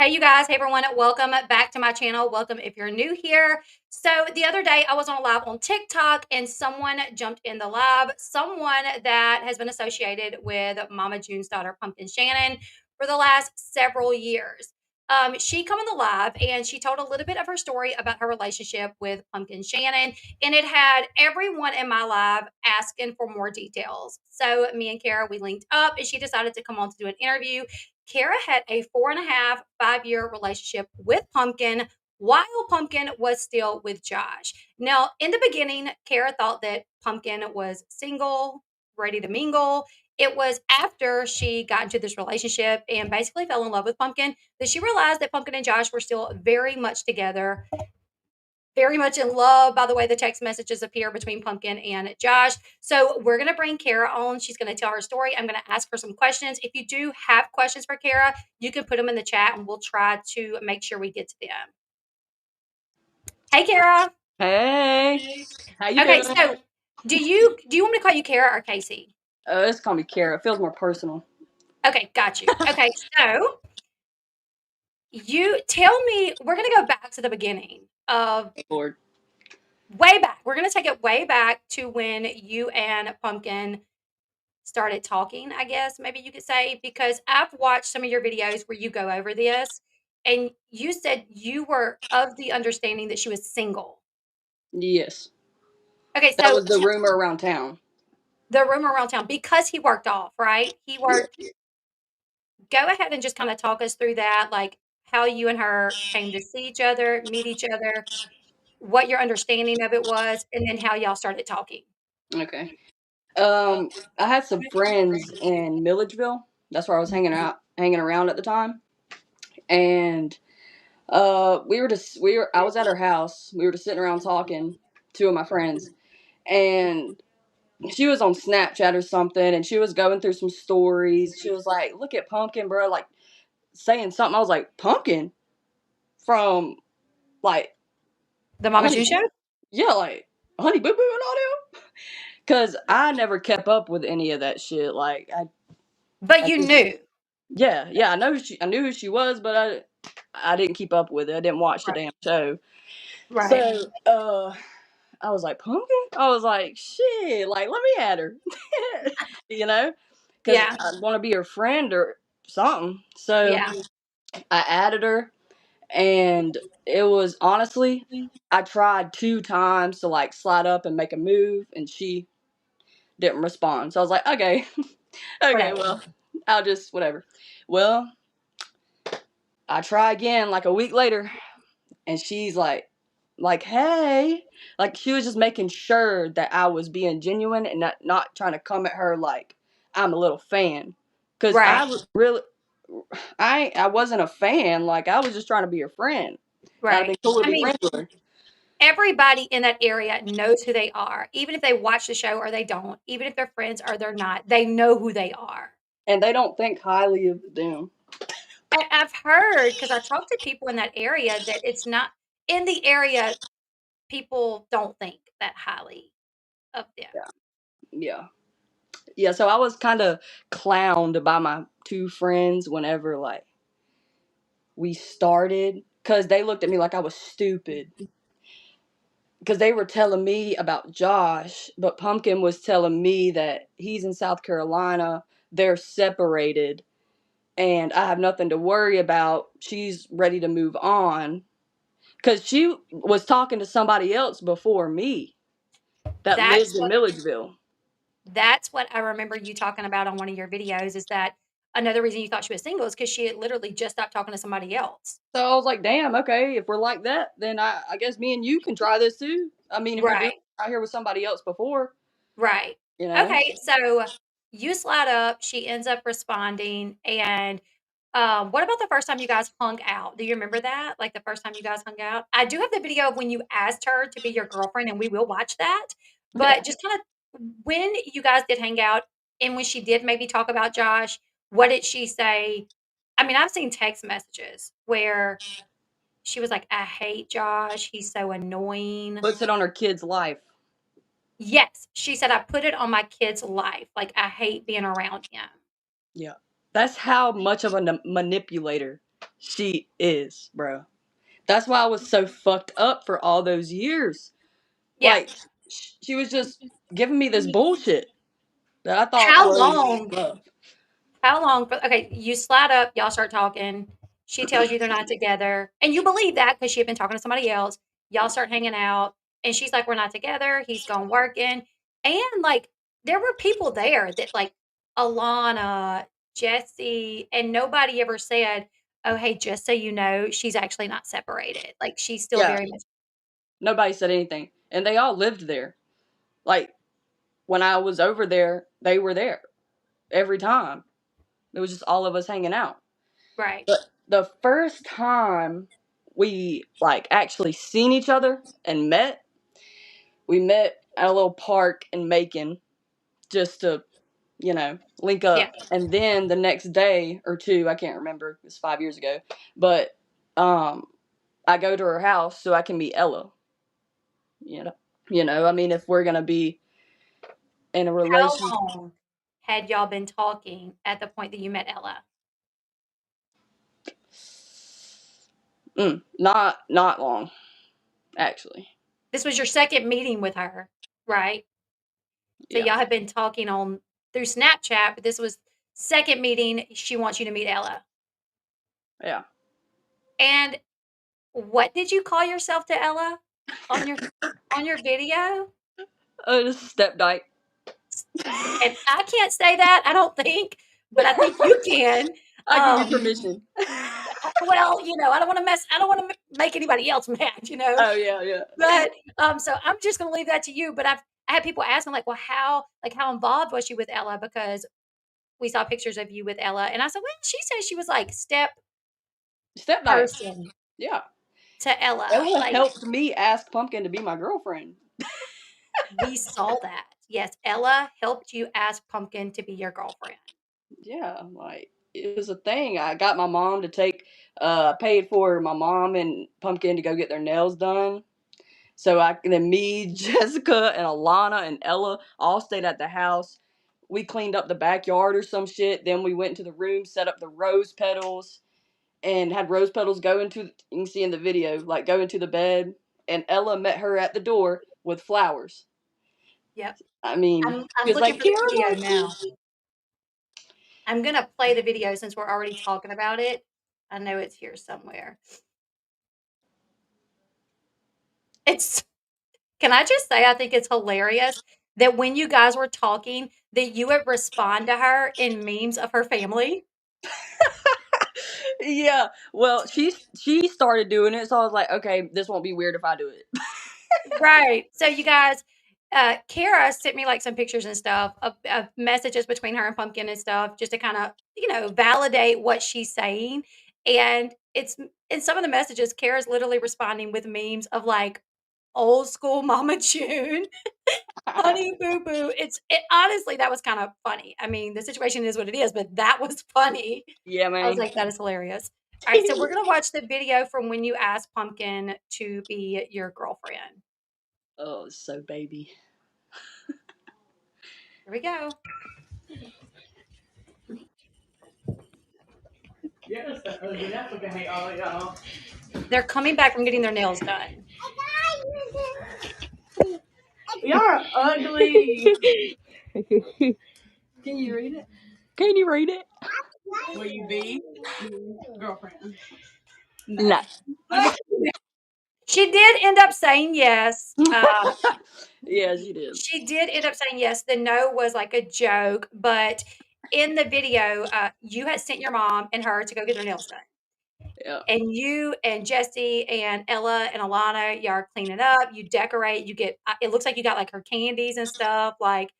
Hey, you guys. Hey, everyone. Welcome back to my channel. Welcome if you're new here. So the other day I was on a live on TikTok and someone jumped in the live, someone that has been associated with Mama June's daughter, Pumpkin Shannon, for the last several years. She come in the live and she told a little bit of her story about her relationship with Pumpkin Shannon, and it had everyone in my live asking for more details. So me and Kara, we linked up and she decided to come on to do an interview. Kara had a 4.5, 5 year relationship with Pumpkin while Pumpkin was still with Josh. Now, in the beginning, Kara thought that Pumpkin was single, ready to mingle. It was after she got into this relationship and basically fell in love with Pumpkin that she realized that Pumpkin and Josh were still very much together, very much in love by the way the text messages appear between Pumpkin and Josh. So we're going to bring Kara on. She's going to tell her story. I'm going to ask her some questions. If you do have questions for Kara, you can put them in the chat and we'll try to make sure we get to them. Hey, Kara. Hey, how you Okay, doing? so do you want me to call you Kara or Casey? Let's call me Kara. It feels more personal. Okay, got you. Okay, so you tell me, we're going to go back to the beginning of Lord. way back. We're going to take it way back to when you and Pumpkin started talking, I guess maybe you could say, because I've watched some of your videos where you go over this and you said you were of the understanding that she was single. Yes, Okay, that so was the rumor around town. the rumor around town because he worked off, right? He Yeah. worked. Go ahead and just kind of talk us through that, like how you and her came to see each other, meet each other, what your understanding of it was, and then how y'all started talking. Okay. I had some friends in Milledgeville. That's where I was hanging around at the time, and I was at her house. We were just sitting around talking, two of my friends, and she was on Snapchat or something, and she was going through some stories. She was like, "Look at Pumpkin, bro!" Like saying something. I was like, "Pumpkin from like The Mama June Honey, show? yeah, like Honey Boo Boo and all them." Cause I never kept up with any of that shit. Like But I you just, knew. yeah, I knew who she was, but I didn't keep up with it. I didn't watch the Right. damn show. Right. So, I was like, Pumpkin. I was like, shit. Like, let me add her. you know, because Yeah. I want to be her friend or something. So Yeah. I added her, and it was honestly, I tried 2 times to like slide up and make a move, and she didn't respond. So I was like, okay, okay, Whatever. well, I'll just whatever. Well, I try again like a week later, and she's like, hey, like she was just making sure that I was being genuine and not trying to come at her like I'm a little fan, because Right. really, I wasn't a fan. Like I was just trying to be her friend. That'd have Right. been cool to I be mean, friends with her. everybody in that area knows who they are, even if they watch the show or they don't, even if they're friends or they're not, they know who they are. And they don't think highly of them. I've heard because I talked to people in that area that it's not in the area, people don't think that highly of them. Yeah, yeah. Yeah, so I was kind of clowned by my two friends whenever like we started, because they looked at me like I was stupid, because they were telling me about Josh, but Pumpkin was telling me that he's in South Carolina, they're separated, and I have nothing to worry about. She's ready to move on, because she was talking to somebody else before me that That's lived in what Milledgeville. that's what I remember you talking about on one of your videos is that another reason you thought she was single is because she had literally just stopped talking to somebody else. So I was like, damn, okay, if we're like that, then I guess me and you can try this too. I mean, if you're doing Right. it out here with somebody else before, Right. you know? Okay, so you slide up, she ends up responding, and, what about the first time you guys hung out? Do you remember that? Like, the first time you guys hung out? I do have the video of when you asked her to be your girlfriend, and we will watch that, Yeah. but just kinda when you guys did hang out and when she did maybe talk about Josh, what did she say? I mean, I've seen text messages where she was like, "I hate Josh, he's so annoying." Puts it on her kid's life. Yes, she said, "I put it on my kid's life, like, I hate being around him." Yeah. That's how much of a manipulator She is, bro. That's why I was so fucked up for all those years. Yeah. Like, she was just giving me this bullshit that I thought How was long? love. How long? Okay, you slide up, y'all start talking. She tells you they're not together, and you believe that because she had been talking to somebody else. Y'all start hanging out, and she's like, "We're not together." He's gone working, and like there were people there that like Alana, Jesse, and nobody ever said, "Oh, hey, just so you know, she's actually not separated. Like she's still Yeah, very much." nobody said anything. And they all lived there. Like, when I was over there, they were there every time. It was just all of us hanging out. Right. But the first time we like actually seen each other and met, we met at a little park in Macon just to, link Yeah. up. And then the next day or two, I can't remember, it was 5 years ago, but um I go to her house so I can meet Ella. I mean, if we're gonna be in a How relationship. long had y'all been talking at the point that you met Ella? Not long, actually. This was your second meeting with her, right? So Yeah, y'all have been talking on through Snapchat, but this was second meeting. She wants you to meet Ella. yeah. And what did you call yourself to Ella on your video? Just step dyke. And I can't say that, I don't think, but I think you can. I give you permission. Well, I don't wanna make anybody else mad. Oh yeah, yeah. But, so I'm just gonna leave that to you, but I had people asking like, "Well, how involved was she with Ella?" Because we saw pictures of you with Ella, and I said, "Well, she said she was like step Step dyke. person Yeah. to Ella." Ella Like, helped me ask Pumpkin to be my girlfriend. we saw that. Yes, Ella helped you ask Pumpkin to be your girlfriend. Yeah, like it was a thing. I got my mom to take paid for my mom and Pumpkin to go get their nails done. So then me, Jessica, and Alana and Ella all stayed at the house. We cleaned up the backyard or some shit. Then we went into the room, set up the rose petals, and had rose petals go into. You can see in the video, like go into the bed. And Ella met her at the door with flowers. Yep. I mean, I'm she was looking like, for the "Kira, video my now. I'm gonna play the video since we're already talking about it. I know it's here somewhere. It's Can I just say I think it's hilarious that when you guys were talking, that you would respond to her in memes of her family? yeah." Well, she started doing it, so I was like, okay, this won't be weird if I do it. Right. So you guys, Kara sent me like some pictures and stuff of messages between her and Pumpkin and stuff, just to kind of, validate what she's saying. And it's in some of the messages, Kara's literally responding with memes of like old school Mama June, Honey Boo Boo. Honestly, that was kind of funny. I mean, the situation is what it is, but that was funny. Yeah, I was man. like, that is hilarious. All right, so we're gonna watch the video from when you asked Pumpkin to be your girlfriend. Oh, so baby. Here we go. Yes, that ugly. That's what I hate all of y'all. They're coming back from getting their nails done. Y'all are ugly. Can you read it? Can you read it? Will you be girlfriend? No. Okay. She did end up saying yes. Yeah, she did. She did end up saying yes. The no was like a joke, but in the video, you had sent your mom and her to go get their nails done. Yeah. And you and Jesse and Ella and Alana, y'all are cleaning up. You decorate. You get. It looks like you got like her candies and stuff, like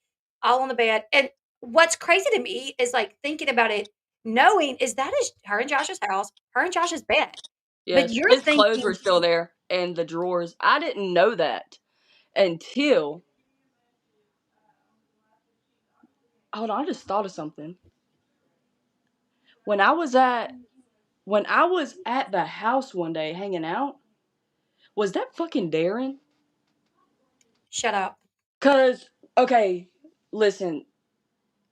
all on the bed. And what's crazy to me is like thinking about it, knowing is that is her and Josh's house, her and Josh's bed. But Yes. you're His clothes were thinking, still there and the drawers. I didn't know that until. Hold on, I just thought of something. When I was at when I was at the house one day hanging out, was that fucking Darren? shut up. Cause okay, listen.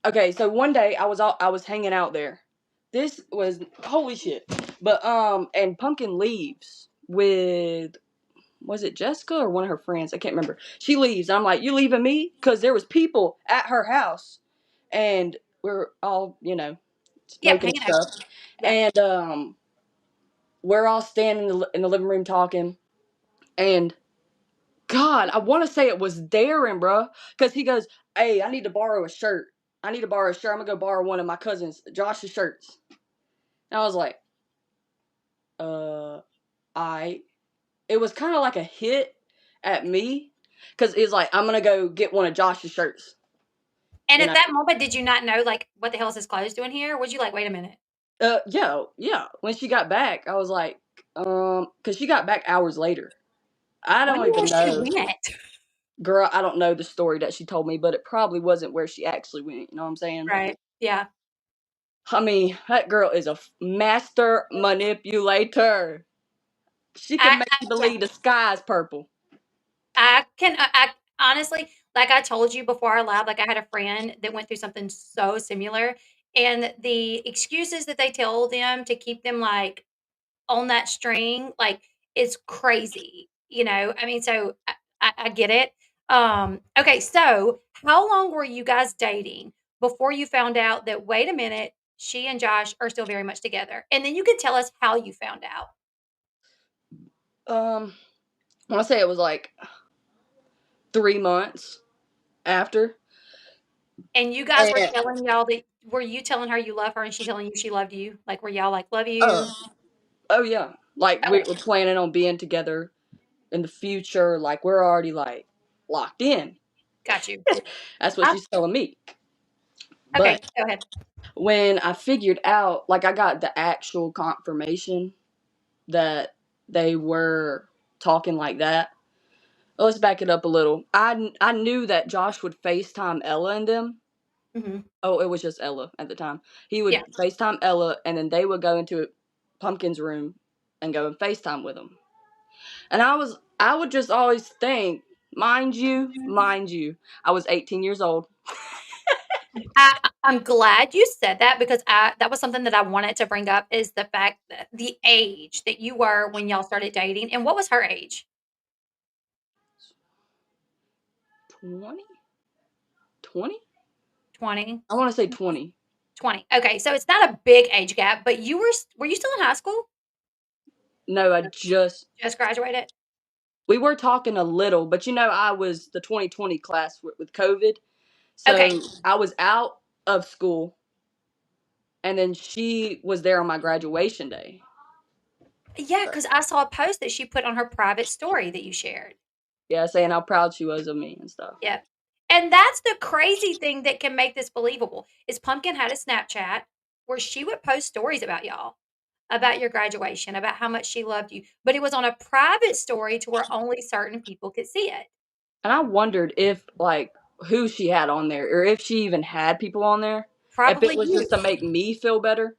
Okay, so one day I was hanging out there. This was holy shit. But and Pumpkin leaves with, was it Jessica or one of her friends? I can't remember. She leaves. I'm like, you leaving me? Because there was people at her house, and we're all, Yep, smoking hanging out. stuff, Yep. and we're all standing in the living room talking, and God, I want to say it was Darren, bro, because he goes, "Hey, I need to borrow a shirt. I need to borrow a shirt. I'm gonna go borrow one of my cousin's Josh's shirts." And I was like, I. It was kind of like a hit at me because it's like I'm gonna go get one of Josh's shirts. And You at know, that moment, did you not know, like, what the hell is his clothes doing here? Was you like, wait a minute? yeah. When she got back, I was like, because she got back hours later. I don't Wonder where even she know, went. girl. I don't know the story that she told me, but it probably wasn't where she actually went. You know what I'm saying? Right. Yeah. I mean, that girl is a master manipulator. She can make you Yeah. believe the sky's purple. I honestly, like I told you before our lab, like I had a friend that went through something so similar, and the excuses that they tell them to keep them like on that string, like is crazy. I mean, so I get it. Okay, so how long were you guys dating before you found out that, wait a minute, she and Josh are still very much together? And then you could tell us how you found out. I want to say it was like 3 months after. And you guys were And telling y'all that, were you telling her you love her and she telling you she loved you? Like, were y'all like, love uh, you? oh yeah, like Okay, we're planning on being together in the future. Like we're already like locked in. got you. That's what Huh? she's telling me. Okay, But go ahead. when I figured out, like I got the actual confirmation that they were talking like that. Let's back it up a little. I knew that Josh would FaceTime Ella and them. Mhm. Oh, it was just Ella at the time. He would Yeah. FaceTime Ella, and then they would go into Pumpkin's room and go and FaceTime with him. And I would just always think, mind you, I was 18 years old. I'm glad you said that because that was something that I wanted to bring up, is the fact that the age that you were when y'all started dating, and what was her age? 20? 20? 20? I want to say 20. 20. Okay, so it's not a big age gap, but were you still in high school? No, Just graduated? we were talking a little, but I was the 2020 class with COVID. Okay. So I was out of school, and then she was there on my graduation day. Yeah, because I saw a post that she put on her private story that you shared. Yeah, saying how proud she was of me and stuff. Yeah. And that's the crazy thing that can make this believable, is Pumpkin had a Snapchat where she would post stories about y'all, about your graduation, about how much she loved you, but it was on a private story to where only certain people could see it. And I wondered if, like, who she had on there, or if she even had people on there. If it Probably was you. just to make me feel better.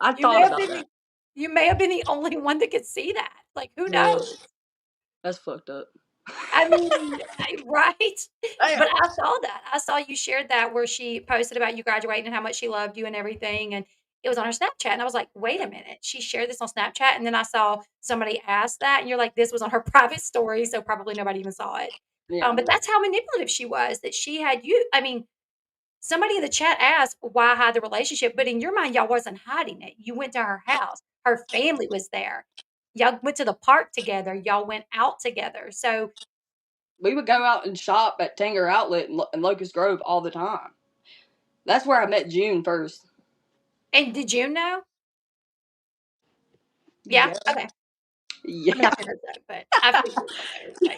I You may thought have about been that. the you may have been the only one that could see that. Like, who Yeah, knows? that's fucked up. I mean, right? But Damn. I saw that. I saw you shared that where she posted about you graduating and how much she loved you and everything, and it was on her Snapchat, and I was like, "Wait a minute, she shared this on Snapchat?" And then I saw somebody ask that, and you're like, "This was on her private story, so probably nobody even saw it." Yeah. But that's how manipulative she was, that she had you. I mean, somebody in the chat asked, "Why hide the relationship?" But in your mind, y'all wasn't hiding it. You went to her house. Her family was there. Y'all went to the park together. Y'all went out together. So We would go out and shop at Tanger Outlet in Locust Grove all the time. That's where I met June first. and did you know? Yeah? Yeah. Okay. I mean, I Yeah. figured so, but I figured so, but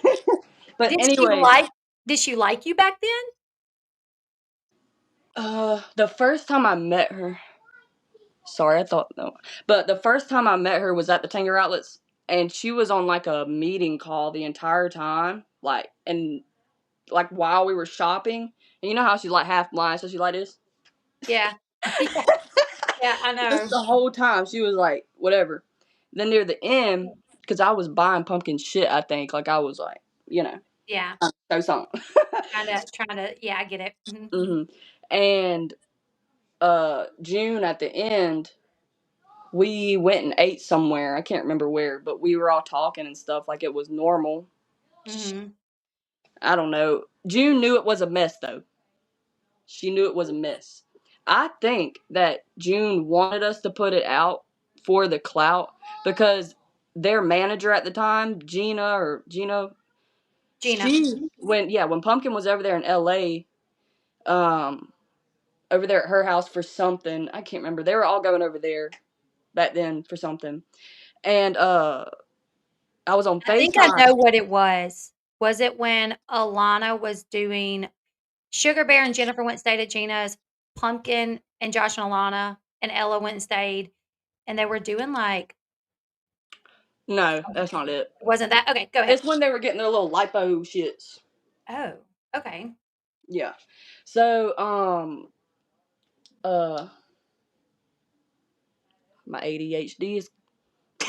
But did she anyway, like did she like you back then? the first time I met her, sorry, I thought no. But the first time I met her was at the Tanger Outlets, and she was on like a meeting call the entire time, like while we were shopping. And you know how she's like half blind, so she like this. Yeah. Yeah, yeah, I Just know. the whole time she was like whatever. Then near the end, because I was buying Pumpkin shit, I think like I was like Yeah. so something. Trying to yeah, I get it. And June at the end, we went and ate somewhere. I can't remember where, but we were all talking and stuff like it was normal. Mm-hmm. I don't know. June knew it was a mess, though. She knew it was a mess. I think that June wanted us to put it out for the clout because their manager at the time, Gina, Gina. when Pumpkin was over there in LA, um, over there at her house for something, I can't remember. They were all going over there back then for something. And I was on I think I know FaceTime. what it was. Was it when Alana was doing Sugar Bear and Jennifer went and stayed at Gina's, Pumpkin and Josh and Alana and Ella went and stayed, and they were doing, like No, that's not it. wasn't that okay, go ahead. It's when they were getting their little lipo shits. Oh, okay. Yeah. So, my ADHD is.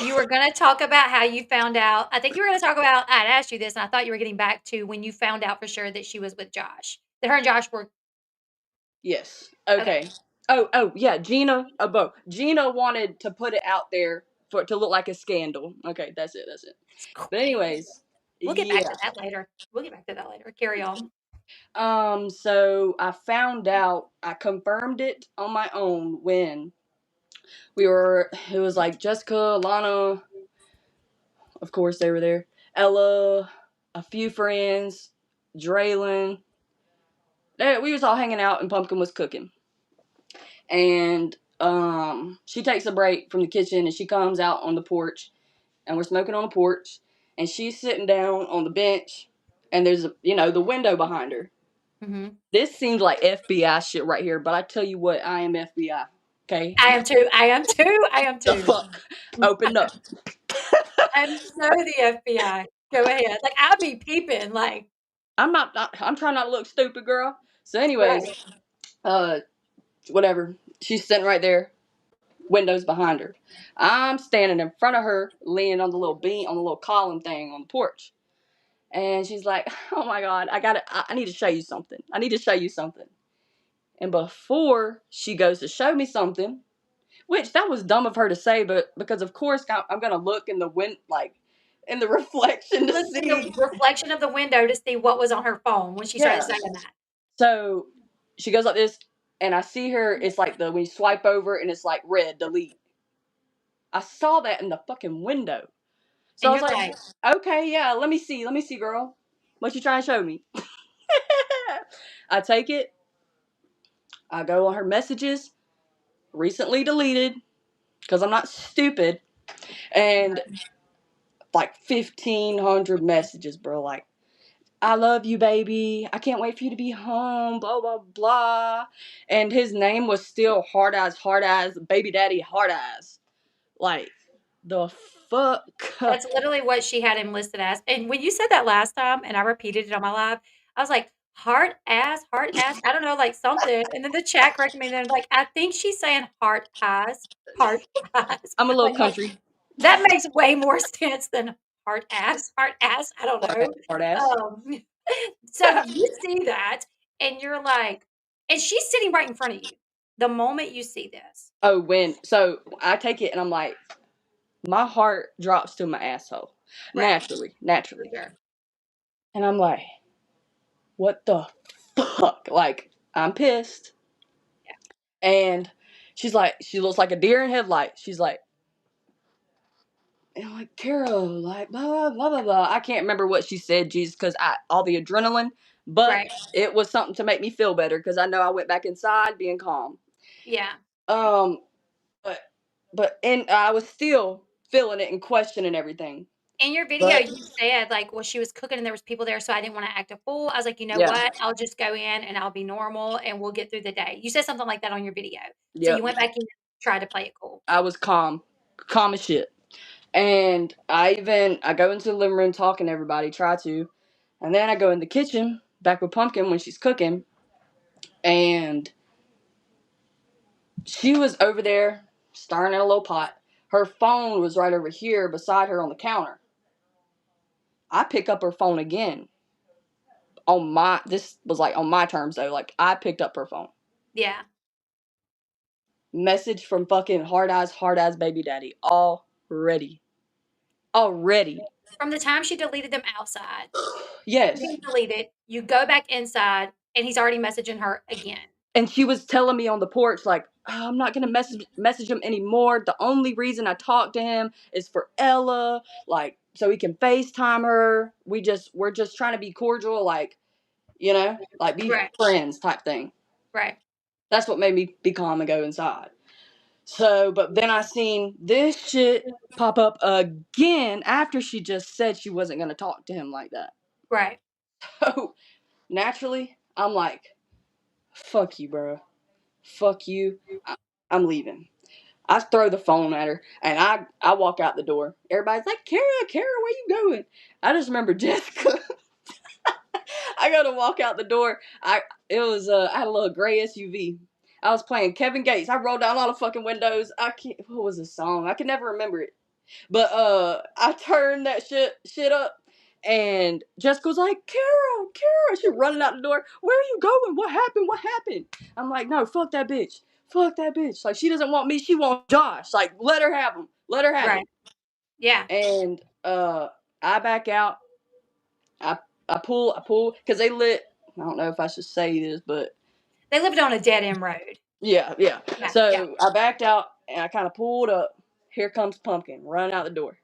You were gonna talk about how you found out I think you were gonna talk about I'd asked you this, and I thought you were getting back to when you found out for sure that she was with Josh. That her and Josh were Yes. okay. Okay. Oh, yeah. Gina wanted to put it out there for it to look like a scandal. Okay, that's it. That's it. That's But crazy. anyways, We'll get back yeah. to that later. We'll get back to that later. Carry on. So I found out. I confirmed it on my own when we were. It was like Jessica, Lana. Of course, they were there. Ella, a few friends, Drayen. We was all hanging out, and Pumpkin was cooking. And she takes a break from the kitchen, and she comes out on the porch, and we're smoking on the porch, and she's sitting down on the bench, and there's the window behind her. Mhm. This seems like FBI shit right here, but I tell you what, I am FBI. Okay, I am too. I am too. I am the too. fuck, open up. I'm so the FBI. Go ahead. Like I'll be peeping. Like I'm not. I'm trying not to look stupid, girl. So, anyways, right. uh, whatever. She's sitting right there. Windows behind her. I'm standing in front of her, leaning on the little beam, on the little column thing on the porch. And she's like, "Oh my God, I need to show you something. I need to show you something." And before she goes to show me something, which that was dumb of her to say, but because of course I'm gonna look in the in the reflection to Look in the see. reflection of the window to see what was on her phone when she started Yeah. saying that. So she goes like this, and I see her. It's like when you swipe over, and it's like red, delete. I saw that in the fucking window. So I And was you're like, like, okay, yeah, let me see, girl. What you trying to show me? I take it. I go on her messages, recently deleted, because I'm not stupid, and like 1,500 messages, bro. Like, I love you, baby. I can't wait for you to be home. Blah blah blah. And his name was still hard eyes, baby daddy hard eyes. Like the fuck. that's literally what she had him listed as. And when you said that last time and I repeated it on my live, I was like, heart ass, I don't know, like something. And then the chat corrected me and they're like, I think she's saying heart eyes. I'm a little Like, country. that makes way more sense than heart ass. I don't know. Hard ass. Um, so you see that and you're like, and she's sitting right in front of you the moment you see this. Oh, so I take it and I'm like, my heart drops to my asshole. Right. For Naturally. sure. And I'm like, what the fuck? Like, I'm pissed. And she's like, she looks like a deer in headlights. She's like, and I'm like, Carol, like, blah, blah, blah, blah, blah. I can't remember what she said, Jesus, because all the adrenaline, but Right. it was something to make me feel better because I know I went back inside being calm. Yeah. Um, and I was still feeling it and questioning everything. In your video, But you said, like, well, she was cooking and there was people there, so I didn't wanna act a fool. I was like, "You know yeah, what? I'll just go in and I'll be normal and we'll get through the day." You said something like that on your video. So you yep. went back in and tried to play it cool. I was calm as shit. And I go into the living room talking to everybody, try to, and then I go in the kitchen back with Pumpkin when she's cooking, and she was over there stirring in a little pot. Her phone was right over here beside her on the counter. I pick up her phone again. This was like on my terms though. Like I picked up her phone. Yeah. Message from fucking hard eyes baby daddy already. From the time she deleted them outside, Yes. being deleted, you go back inside, and he's already messaging her again. And she was telling me on the porch, like, oh, I'm not gonna message him anymore. The only reason I talk to him is for Ella, like, so he can FaceTime her. We're just trying to be cordial, like, like be Right. friends type thing. Right. That's what made me be calm and go inside. So, but then I seen this shit pop up again after she just said she wasn't gonna talk to him like that. Right. So naturally, I'm like, fuck you, bro. Fuck you. I'm leaving. I throw the phone at her and I walk out the door. Everybody's like, Kara, where you going? I just remember Jessica. I go to walk out the door. I had a little gray SUV. I was playing Kevin Gates. I rolled down all the fucking windows. What was the song? I can never remember it. But I turned that shit up, and Jessica's like, Kara, she running out the door. Where are you going? What happened? I'm like, no, fuck that bitch. Like, she doesn't want me, she wants Josh. Like, let her have him. Right. Yeah. And I back out. I pull because they lit. I don't know if I should say this, but they lived on a dead end road. Yeah. So I backed out and I kind of pulled up. Here comes Pumpkin running out the door.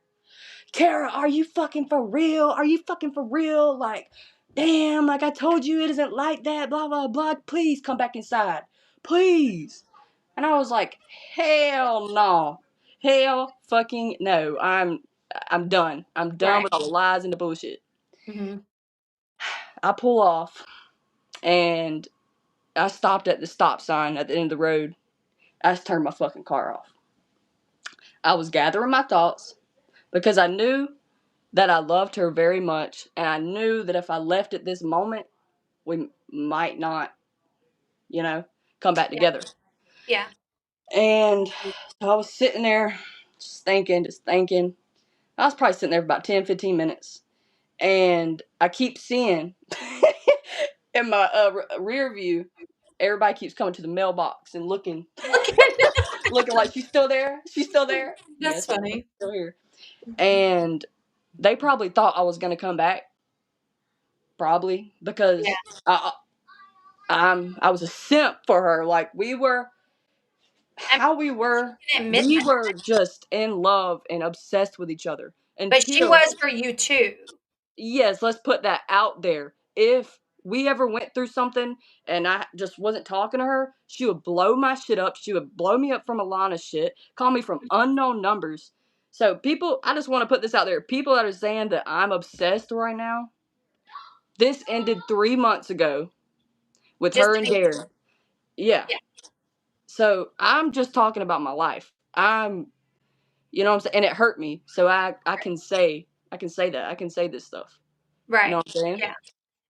Kara, are you fucking for real? Like, damn, like I told you it isn't like that, blah, blah, blah. Please come back inside. Please. And I was like, hell no. Hell fucking no. I'm done. I'm done with all the lies and the bullshit. Mm-hmm. I pull off and I stopped at the stop sign at the end of the road. I just turned my fucking car off. I was gathering my thoughts because I knew that I loved her very much, and I knew that if I left at this moment, we might not, come back together. Yeah. And so I was sitting there just thinking. I was probably sitting there for about 10, 15 minutes. And I keep seeing in my rear view, everybody keeps coming to the mailbox and looking like she's still there. That's funny. She's still here. And they probably thought I was going to come back. Probably because I was a simp for her. Like we were just in love and obsessed with each other. But she was for you too. Yes, let's put that out there. If we ever went through something and I just wasn't talking to her, she would blow my shit up. She would blow me up from Alana's shit, call me from unknown numbers. So people, I just want to put this out there. People that are saying that I'm obsessed right now, this ended 3 months ago with her and Darren. Yeah. So I'm just talking about my life. You know what I'm saying? And it hurt me. So I can say that. I can say this stuff. Right. You know what I'm saying? Yeah.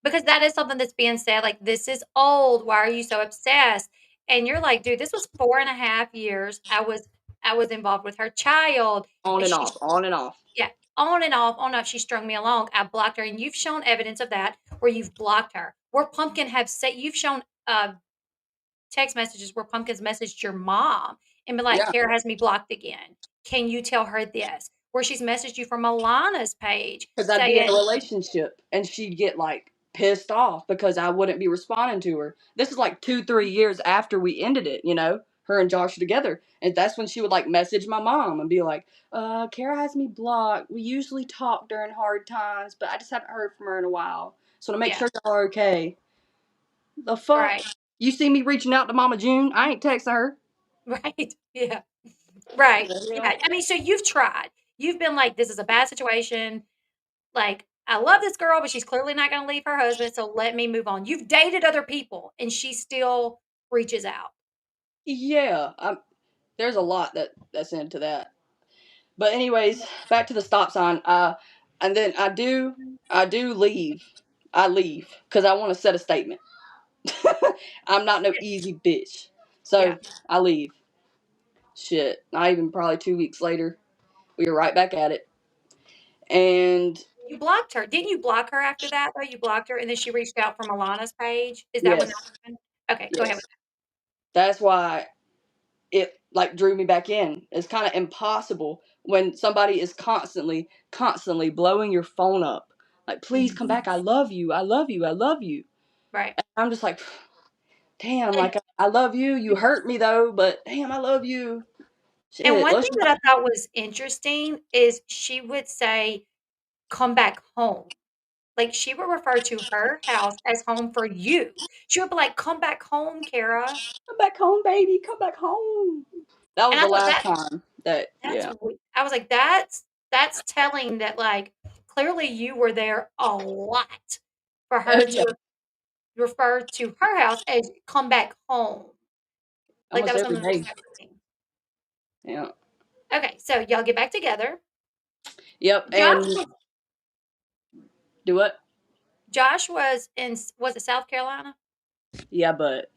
Because that is something that's being said, like, this is old. Why are you so obsessed? And you're like, dude, this was 4.5 years. I was involved with her child. On and off. Yeah. On and off. She strung me along. I blocked her. And you've shown evidence of that where you've blocked her. Where Pumpkin you've shown text messages where Pumpkin's messaged your mom and been like, Kara has me blocked again. Can you tell her this? Where she's messaged you from Alana's page. Because I'd be in a relationship and she'd get like pissed off because I wouldn't be responding to her. This is like 2-3 years after we ended it, her and Josh are together. And that's when she would like message my mom and be like, Kara has me blocked. We usually talk during hard times, but I just haven't heard from her in a while. So to make sure y'all are okay. The fuck? Right. You see me reaching out to Mama June? I ain't texting her. Right. Yeah. Right. Yeah. I mean, so you've tried. You've been like, this is a bad situation. Like, I love this girl, but she's clearly not going to leave her husband. So let me move on. You've dated other people and she still reaches out. Yeah. There's a lot that's into that. But anyways, back to the stop sign. And then I do leave. I leave because I want to set a statement. I'm not no easy bitch. So I leave. Shit. Not even probably 2 weeks later, we were right back at it. And you blocked her. Didn't you block her after that, though? You blocked her and then she reached out from Alana's page? Is that when that happened? Okay, go ahead with that. That's why it like drew me back in. It's kind of impossible when somebody is constantly blowing your phone up. Like, please come back. I love you. I love you. I love you. Right. And I'm just like, damn, And, like I love you. You hurt me though, but damn, I love you. and Shit, one let's thing that I thought was interesting is she would say, come back home. Like, she would refer to her house as home for you. She would be like, "Come back home, Kara." come back home, baby. Come back home. That was And the I thought last time that, that's yeah. I was like, that's telling that, like, clearly you were there a lot for her Yeah, to refer to her house as "come back home." Like, that almost was every something that day. stuck with me. Yeah. Okay, so y'all get back together. Yep. Josh And was do what? Josh was it South Carolina? Yeah, but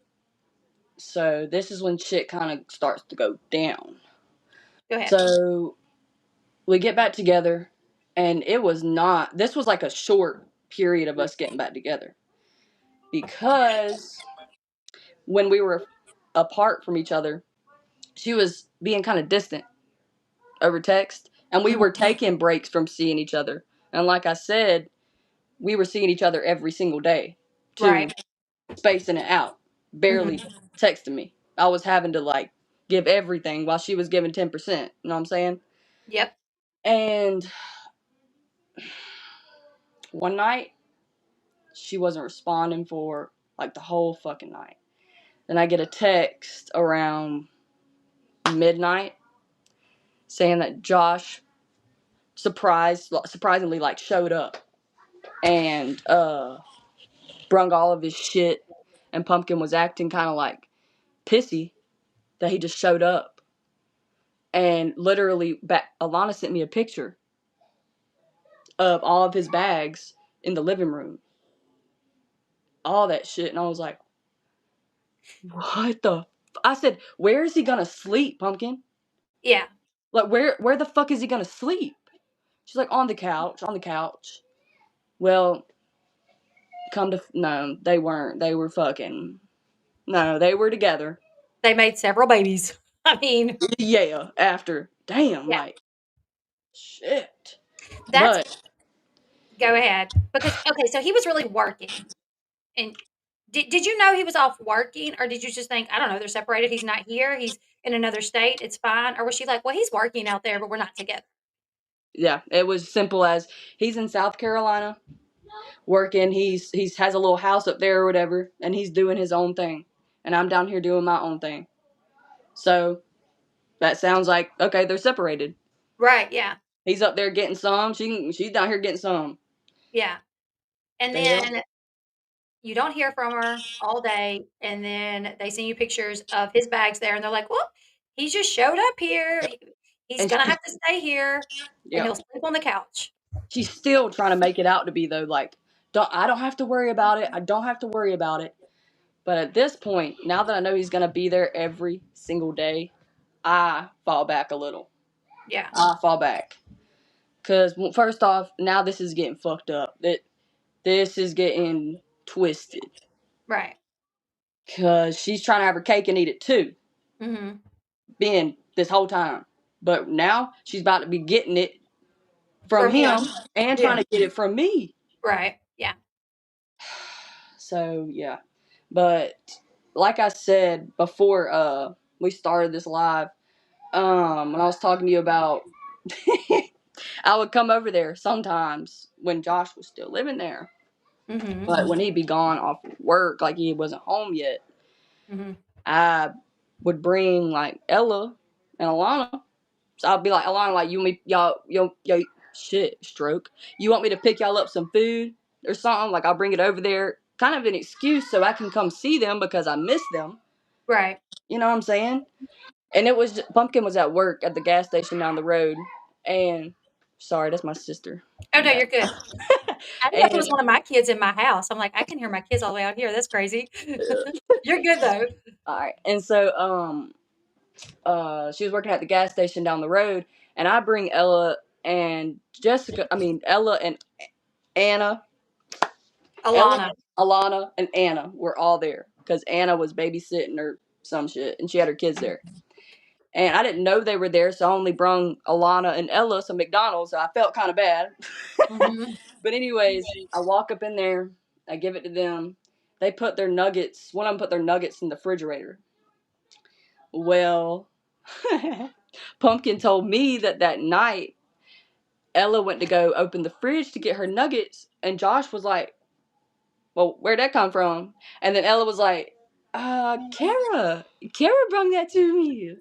so this is when shit kind of starts to go down. Go ahead. So we get back together, and it was not, this was like a short period of us getting back together because when we were apart from each other, she was being kind of distant over text, and we were Mhm. taking breaks from seeing each other. And like I said, we were seeing each other every single day, to Right. spacing it out, barely Mhm. texting me. I was having to like give everything while she was giving 10%. You know what I'm saying? Yep. And one night, she wasn't responding for like the whole fucking night. Then I get a text around midnight saying that Josh surprisingly like showed up and brung all of his shit, and Pumpkin was acting kind of like pissy that he just showed up. And literally, Alana sent me a picture of all of his bags in the living room, all that shit, and I was like, what the? I said, where is he gonna sleep, Pumpkin? Yeah. Like, where the fuck is he gonna sleep? She's like, on the couch, on the couch. Well, no, they weren't. They were fucking. No, they were together. They made several babies. I mean, Yeah, after. Damn, yeah. like, shit. That's But, Go ahead. Because okay, so he was really working. And did you know he was off working, or did you just think, I don't know, they're separated, he's not here, he's in another state, it's fine? Or was she like, well, he's working out there, but we're not together? yeah, it was simple as he's in South Carolina working. He's has a little house up there or whatever, and he's doing his own thing. And I'm down here doing my own thing. So, that sounds like, okay, they're separated. Right, yeah. He's up there getting some. She's down here getting some. Yeah. And The hell? then you don't hear from her all day, and then they send you pictures of his bags there, and they're like, well, he just showed up here. He's And gonna have to stay here, and yeah, he'll sleep on the couch. she's still trying to make it out to be though, like, I don't have to worry about it. I don't have to worry about it. But at this point, now that I know he's gonna be there every single day, I fall back a little. Yeah. I fall back because first off, now this is getting fucked up. This is getting twisted Right. because she's trying to have her cake and eat it too, Mhm. being this whole time. But now she's about to be getting it from From him him. and Yeah. trying to get it from me. Right. Yeah. So yeah, but like I said before, we started this live, when I was talking to you about, I would come over there sometimes when Josh was still living there, Mhm. but when he'd be gone off work, like he wasn't home yet, Mhm. I would bring like Ella and Alana. So I'd be like, Alana, like, you me y'all shit stroke. You want me to pick y'all up some food or something? Like, I'll bring it over there, kind of an excuse so I can come see them because I miss them. Right. You know what I'm saying? And Pumpkin was at work at the gas station down the road, and sorry, that's my sister. Oh, no, you're good. I thought it And was one of my kids in my house. I'm like, I can hear my kids all the way out here. That's crazy. You're good though. all right, and so she was working at the gas station down the road, and I bring Ella and Anna, Ella, Alana. Alana, and Anna were all there because Anna was babysitting or some shit, and she had her kids there. And I didn't know they were there, so I only brung Alana and Ella some McDonald's, so I felt kind of bad. Mm-hmm. But anyways, I walk up in there, I give it to them. They put their nuggets, one of them put their nuggets in the refrigerator. Well, Pumpkin told me that night, Ella went to go open the fridge to get her nuggets, and Josh was like, well, where'd that come from? And then Ella was like, Kara brung that to me.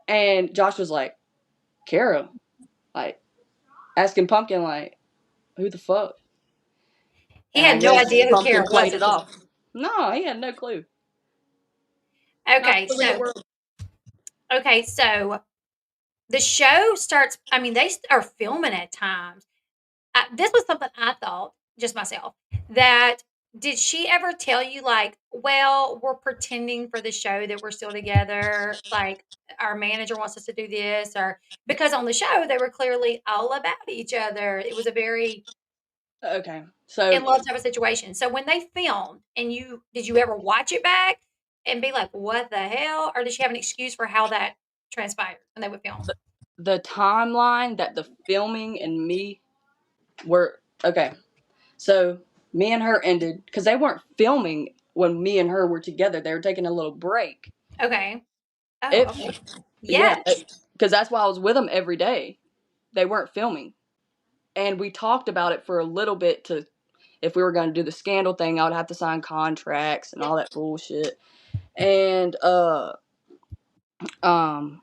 And Josh was like, Kara? Like, asking Pumpkin, like, who the fuck? He And I had no guess idea who Pumpkin Kara was played at it this off. No, he had no clue. Okay, so the show starts. I mean, they are filming at times. This was something I thought, just myself, that did she ever tell you, like, well, we're pretending for the show that we're still together, like our manager wants us to do this, or because on the show they were clearly all about each other. It was a very Okay, in so love type of situation. So when they filmed, and did you ever watch it back and be like, what the hell? Or did she have an excuse for how that transpired when they would film? the timeline that the filming and me were okay. So me and her ended because they weren't filming when me and her were together. They were taking a little break. Okay. Oh, It okay. Yeah, Yes. because that's why I was with them every day. They weren't filming, and we talked about it for a little bit to if we were going to do the scandal thing, I would have to sign contracts and all that bullshit. And um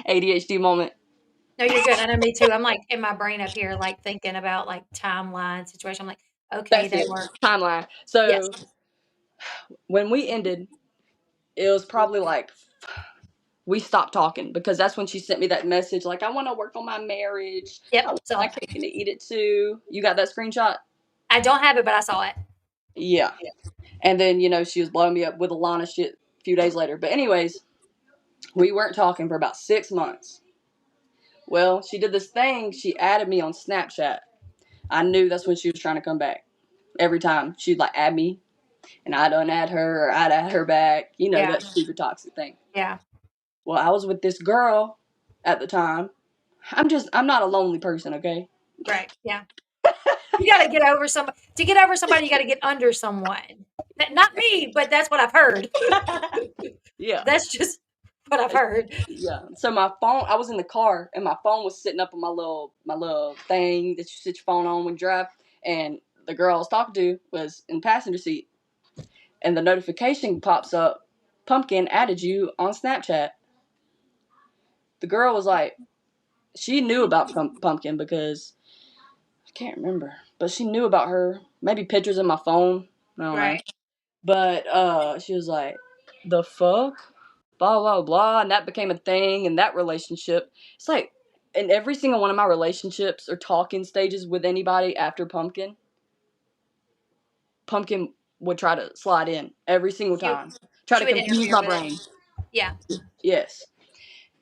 ADHD moment. No, you're good. I know, me too. I'm like in my brain up here, like thinking about like timeline situation. I'm like, okay, That's they it. were, Timeline. yes. So when we ended, it was probably like we stopped talking because that's when she sent me that message like I want to work on my marriage. I Yep. want So my cake and to eat it too. You got that screenshot? I don't have it, but I saw it. Yeah. And then she was blowing me up with Alana shit a few days later. But anyways, we weren't talking for about 6 months. Well, she did this thing. She added me on Snapchat. I knew that's when she was trying to come back. Every time she'd like add me, and I'd unadd her or I'd add her back. Yeah. That super toxic thing. Yeah. Well, I was with this girl at the time. I'm not a lonely person, okay? Right. Yeah. You got to get over somebody. To get over somebody, you got to get under someone. Not me, but that's what I've heard. Yeah. That's just what I've heard. Yeah. So my phone, I was in the car, and my phone was sitting up on my little thing that you sit your phone on when you drive, and the girl I was talking to was in the passenger seat, and the notification pops up, Pumpkin added you on Snapchat. The girl was like, she knew about Pumpkin because I can't remember, but she knew about her. Maybe pictures in my phone. I don't know. Right. But she was like, the fuck? Blah, blah, blah. And that became a thing in that relationship. It's like, in every single one of my relationships or talking stages with anybody after Pumpkin would try to slide in every single She, time. Try she to would confuse interfere my with it. brain. Yeah. Yes.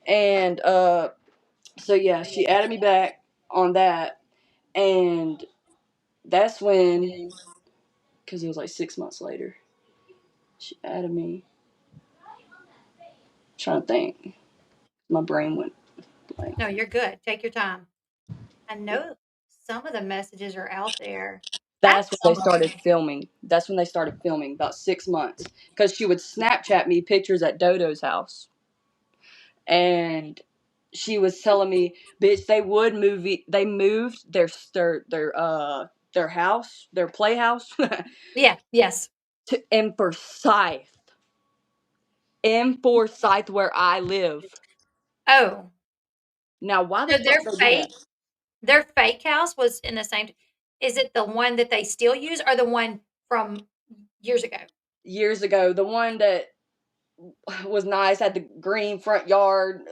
And so yeah, she added me back on that. And that's when, because it was like 6 months later, she added me. Trying to think. My brain went blank. No, you're good. Take your time. I know some of the messages are out there. I have That's when they some of started them. filming. That's when they started filming, about 6 months. Because she would Snapchat me pictures at Dodo's house. And she was telling me, bitch, they moved their house, their playhouse, Yeah. Yes. to in Forsyth. In Forsyth, where I live. Oh, Now, why the so fuck they do that? their fake house was in the same. Is it the one that they still use, or the one from years ago? Years ago, the one that was nice, had the green front yard.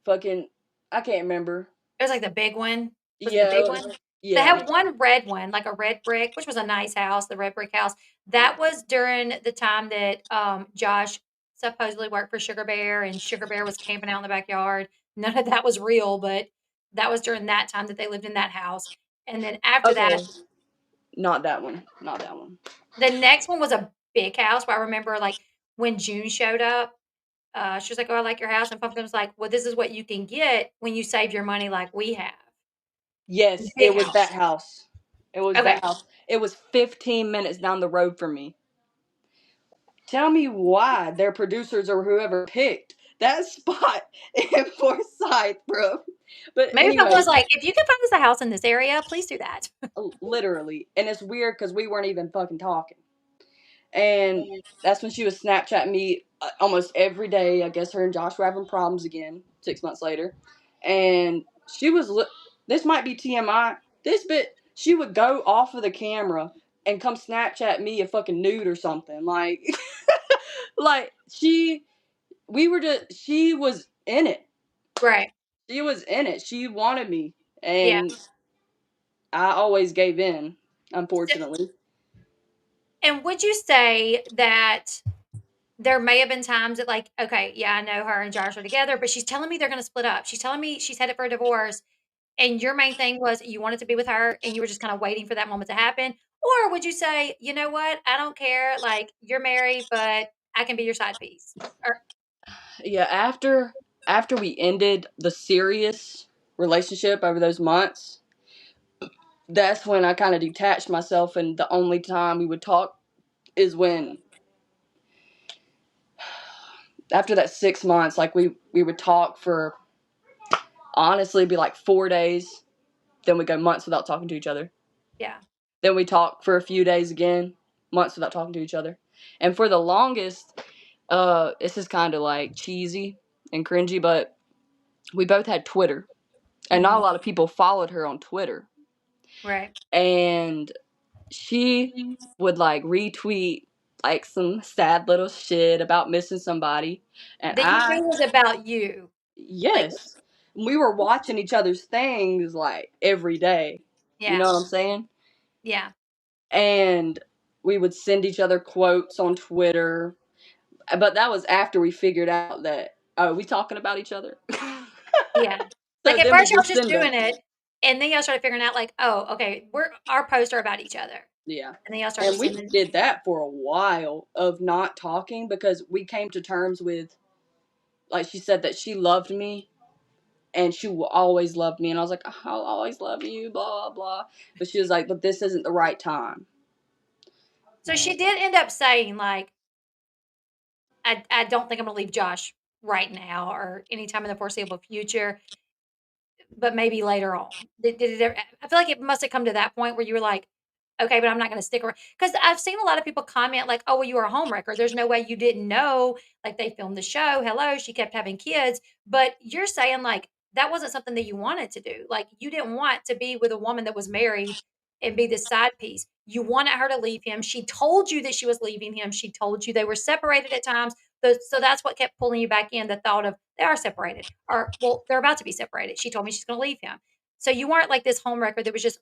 Fucking, I can't remember. It was like the big one. Was it the big Yeah, one? They yeah. have one red one, like a red brick, which was a nice house, the red brick house. That was during the time that Josh supposedly worked for Sugar Bear, and Sugar Bear was camping out in the backyard. None of that was real, but that was during that time that they lived in that house. And then after that, Okay, not that one. Not that one. the next one was a big house where I remember like when June showed up, she was like, "Oh, I like your house," and Pumpkin was like, "Well, this is what you can get when you save your money like we have." Yes, it Big was that house. house. It was Okay. that house. It was 15 minutes down the road from me. Tell me why their producers or whoever picked that spot in Forsyth, bro. But Maybe Pumpkin anyway, was like, "If you can find us a house in this area, please do that." literally. And it's weird because we weren't even fucking talking. And that's when she was Snapchatting me almost every day. I guess her and Josh were having problems again 6 months later. And she was, this might be TMI. This bit, she would go off of the camera and come Snapchat me a fucking nude or something. Like, like she was in it. Right. She was in it. She wanted me. Yeah. And I always gave in, So, unfortunately. and would you say that there may have been times that, like, okay, yeah, I know her and Josh are together, but she's telling me they're going to split up. She's telling me she's headed for a divorce. And your main thing was you wanted to be with her and you were just kind of waiting for that moment to happen? Or would you say, you know what? I don't care. Like, you're married, but I can be your side piece. Or, Yeah, after we ended the serious relationship over those months, that's when I kind of detached myself, and the only time we would talk is when after that 6 months, like we would talk for honestly be like 4 days, then we go months without talking to each other. yeah. Then we talk for a few days again, months without talking to each other. And for the longest, this is kind of like cheesy and cringy, but we both had Twitter, and not Mhm. a lot of people followed her on Twitter. Right. And she would like retweet like some sad little shit about missing somebody. And That you knew was about you. Like, yes, we were watching each other's things like every day. You know yeah. what I'm saying? Yeah. And we would send each other quotes on Twitter. But that was after we figured out that, oh, we talking about each other? Yeah. So Like, at then we first, y'all just was just send them. doing it. And then y'all started figuring out, like, oh, okay, our posts are about each other. Yeah. And then y'all started And we sending. did that for a while of not talking because we came to terms with, like, she said that she loved me and she will always love me. And I was like, I'll always love you, blah, blah, blah. But she was like, but this isn't the right time. So she did end up saying, like, I don't think I'm gonna leave Josh right now or anytime in the foreseeable future, but maybe later on. Did it ever, I feel like it must have come to that point where you were like, okay, but I'm not gonna stick around. Because I've seen a lot of people comment like, "Oh, well, you were a homewrecker. There's no way you didn't know." Like they filmed the show. Hello, she kept having kids, but you're saying like that wasn't something that you wanted to do. Like you didn't want to be with a woman that was married and be this side piece. You wanted her to leave him. She told you that she was leaving him. She told you they were separated at times. So that's what kept pulling you back in, the thought of they are separated, or well, they're about to be separated. She told me she's going to leave him. So you weren't like this homewrecker that was just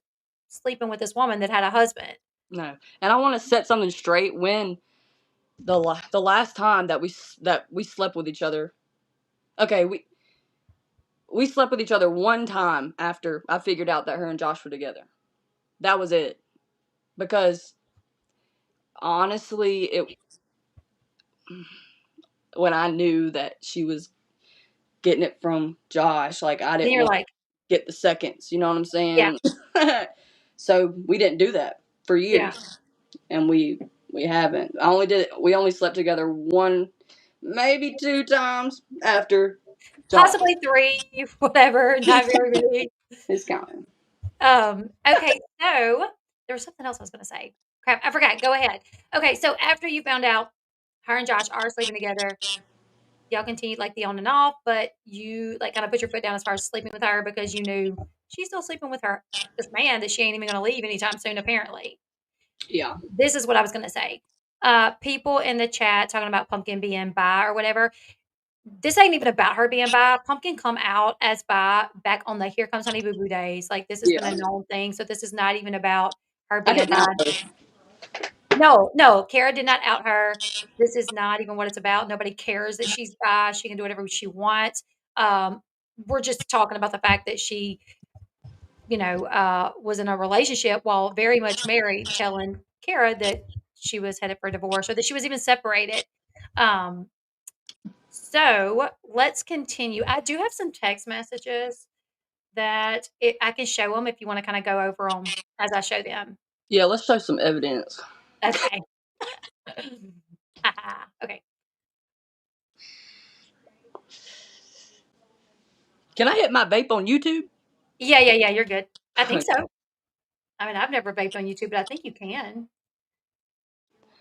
sleeping with this woman that had a husband. No. And I want to set something straight. When the last time that we slept with each other, okay, we slept with each other one time after I figured out that her and Josh were together. That was it. Because honestly, it when I knew that she was getting it from Josh, like I Then didn't you're want to like, get the seconds, you know what I'm yeah, saying? So we didn't do that for yeah, years. And we haven't. We only slept together one, maybe two times after Josh. possibly 3, whatever, not very many. Is counting. Okay, so there was something else I was gonna say. Crap, I forgot. Go ahead. Okay, so after you found out her and Josh are sleeping together, y'all continued like the on and off, but you like kind of put your foot down as far as sleeping with her because you knew she's still sleeping with her this man that she ain't even gonna leave anytime soon, apparently. Yeah. This is what I was gonna say. People in the chat talking about Pumpkin being bi or whatever. This ain't even about her being bi. Pumpkin come out as bi back on the Here Comes Honey Boo Boo days. Like this has been Yeah. a known thing. So this is not even about her I being didn't bi. out her. No, no, Kara did not out her. This is not even what it's about. Nobody cares that she's bi. She can do whatever she wants. Um, we're just talking about the fact that she, was in a relationship while very much married, telling Kara that she was headed for divorce or that she was even separated. So let's continue. I do have some text messages that I can show them if you want to kind of go over them as I show them. Yeah, let's show some evidence. Okay. Okay. Can I hit my vape on YouTube? Yeah. You're good. I think so. I mean, I've never vaped on YouTube, but I think you can.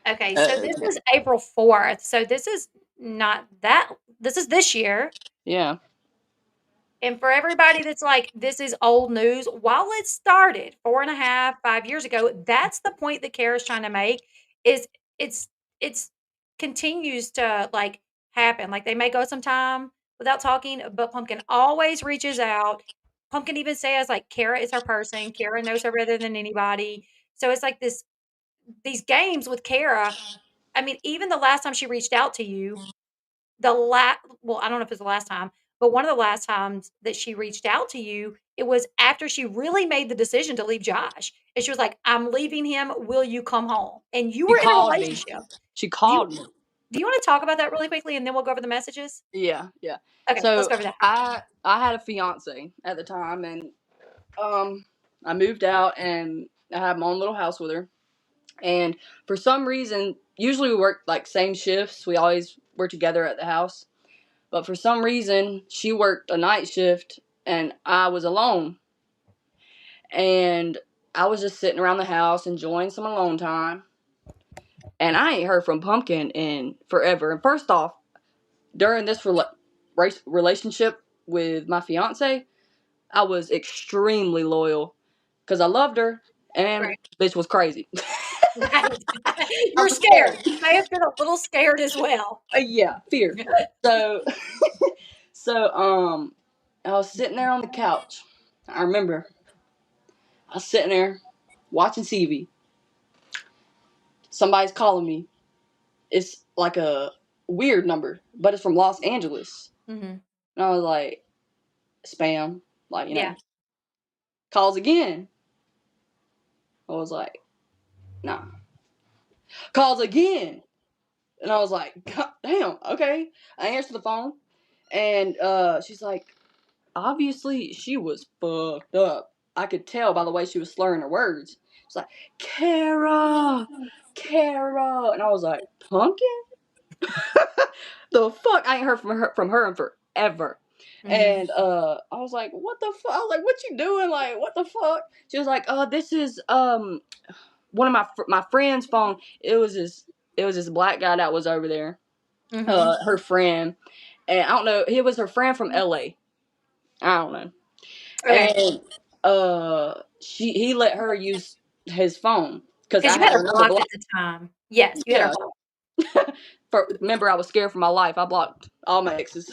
Okay, so this Okay. is April 4th. So this is not that this is this year. Yeah. And for everybody that's like, this is old news, while it started 4.5, 5 years ago, that's the point that Kara's trying to make is it's it's continues to like happen. Like they may go some time without talking, but Pumpkin always reaches out. Pumpkin even says like Kara is her person. Kara knows her better than anybody. So it's like these games with Kara. I mean, even the last time she reached out to you, well, I don't know if it's the last time, but one of the last times that she reached out to you, it was after she really made the decision to leave Josh. And she was like, "I'm leaving him. Will you come home?" And you She were in a called me. relationship. She Do you called me. do you want to talk about that really quickly and then we'll go over the messages? Yeah, yeah. Okay, let's So go over that. I had a fiance at the time, and I moved out, and I had my own little house with her. And for some reason, usually we work like same shifts. We always were together at the house. But for some reason, she worked a night shift, and I was alone. And I was just sitting around the house enjoying some alone time. And I ain't heard from Pumpkin in forever. And first off, during this relationship with my fiance, I was extremely loyal because I loved her, and Right. bitch was crazy. Right. I You're was scared. scared. You may have been a little scared as well. Yeah, fear. So, so I was sitting there on the couch. I remember I was sitting there watching TV. Somebody's calling me. It's like a weird number, but it's from Los Angeles. Mhm. And I was like, spam, like, Yeah. calls again. I was like, nah. Calls again. And I was like, God damn, okay. I answered the phone, and she's like, obviously she was fucked up. I could tell by the way she was slurring her words. She's like, Kara, Kara, and I was like, Pumpkin? The fuck? I ain't heard from her in forever. Mhm. And I was like, what the fuck? I was like, what you doing? Like, what the fuck? She was like, this is one of my friend's phone. It was this black guy that was over there. Mhm. Her friend, and I don't know. He was her friend from L.A. I don't know. Okay. And he let her use his phone because Because I you had had her her number blocked at blocked. the time. Yes, you had her Yeah. blocked. Remember, I was scared for my life. I blocked all my exes.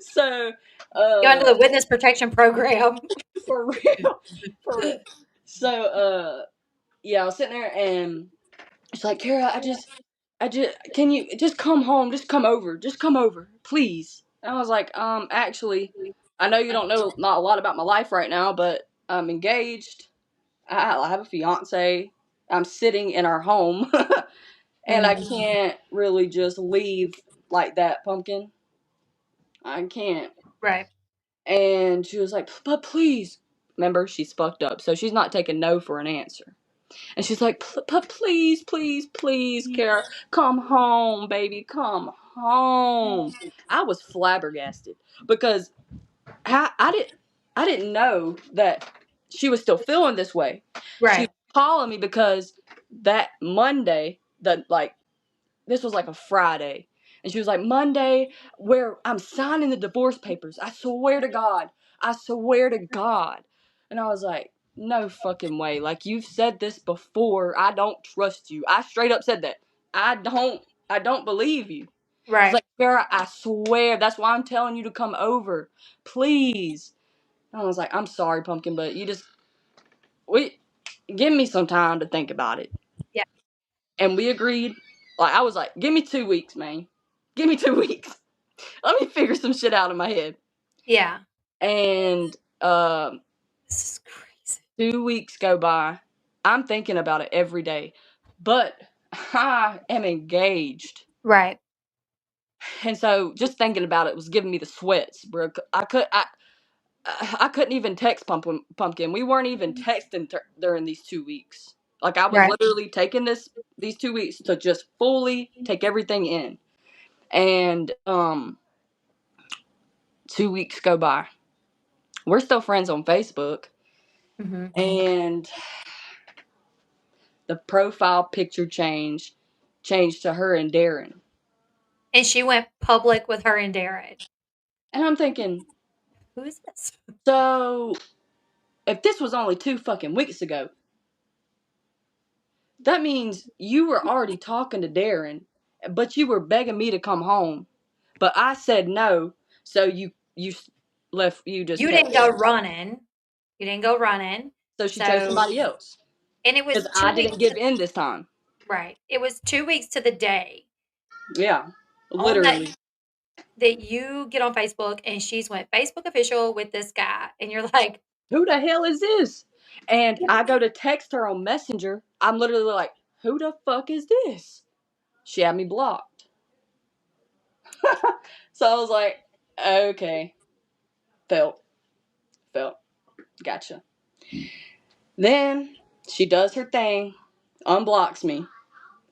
So, Go into uh, the witness protection program. for real, for real. So, yeah, I was sitting there, and she's like, Kara, can you just come home? Just come over, please. And I was like, actually, I know you don't know not a lot about my life right now, but I'm engaged. I have a fiance. I'm sitting in our home, and I Mhm. can't really just leave like that, Pumpkin. I can't. Right. And she was like, but please. Remember, she's fucked up, so she's not taking no for an answer. And she's like, but please, please, please, Kara, come home, baby, come home. I was flabbergasted because I didn't know that she was still feeling this way. She Right. was calling me because that Monday, this was like a Friday. And she was like, Monday, where I'm signing the divorce papers. I swear to God. I swear to God. And I was like, no fucking way. Like, you've said this before. I don't trust you. I straight up said that. I don't believe you. She's Right. like, Sarah, I swear. That's why I'm telling you to come over. Please. And I was like, I'm sorry, Pumpkin, but we, give me some time to think about it. Yeah. And we agreed. Like, I was like, give me 2 weeks, man. Give me 2 weeks. Let me figure some shit out in my head. Yeah. And This is crazy. 2 weeks go by. I'm thinking about it every day. But I am engaged. Right. And so just thinking about it was giving me the sweats, bro. I couldn't even text Pumpkin. We weren't even texting during these 2 weeks. Like I was Right. literally taking these 2 weeks to just fully take everything in. And 2 weeks go by. We're still friends on Facebook, Mm-hmm. and the profile picture changed to her and Darren. And she went public with her and Darren. And I'm thinking, Who is this? so if this was only 2 fucking weeks ago, that means you were already talking to Darren, but you were begging me to come home. But I said no, so you left. You just You kept didn't go going. running. You didn't go running. So she chose So, somebody else and it was because two I weeks. didn't give in this time. Right. It was 2 weeks to the day Yeah, on literally. that you get on Facebook and she's went Facebook official with this guy. And you're like, Who the hell is this? And I go to text her on Messenger. I'm literally like, who the fuck is this? She had me blocked. So I was like, okay, felt, gotcha. Then she does her thing, unblocks me,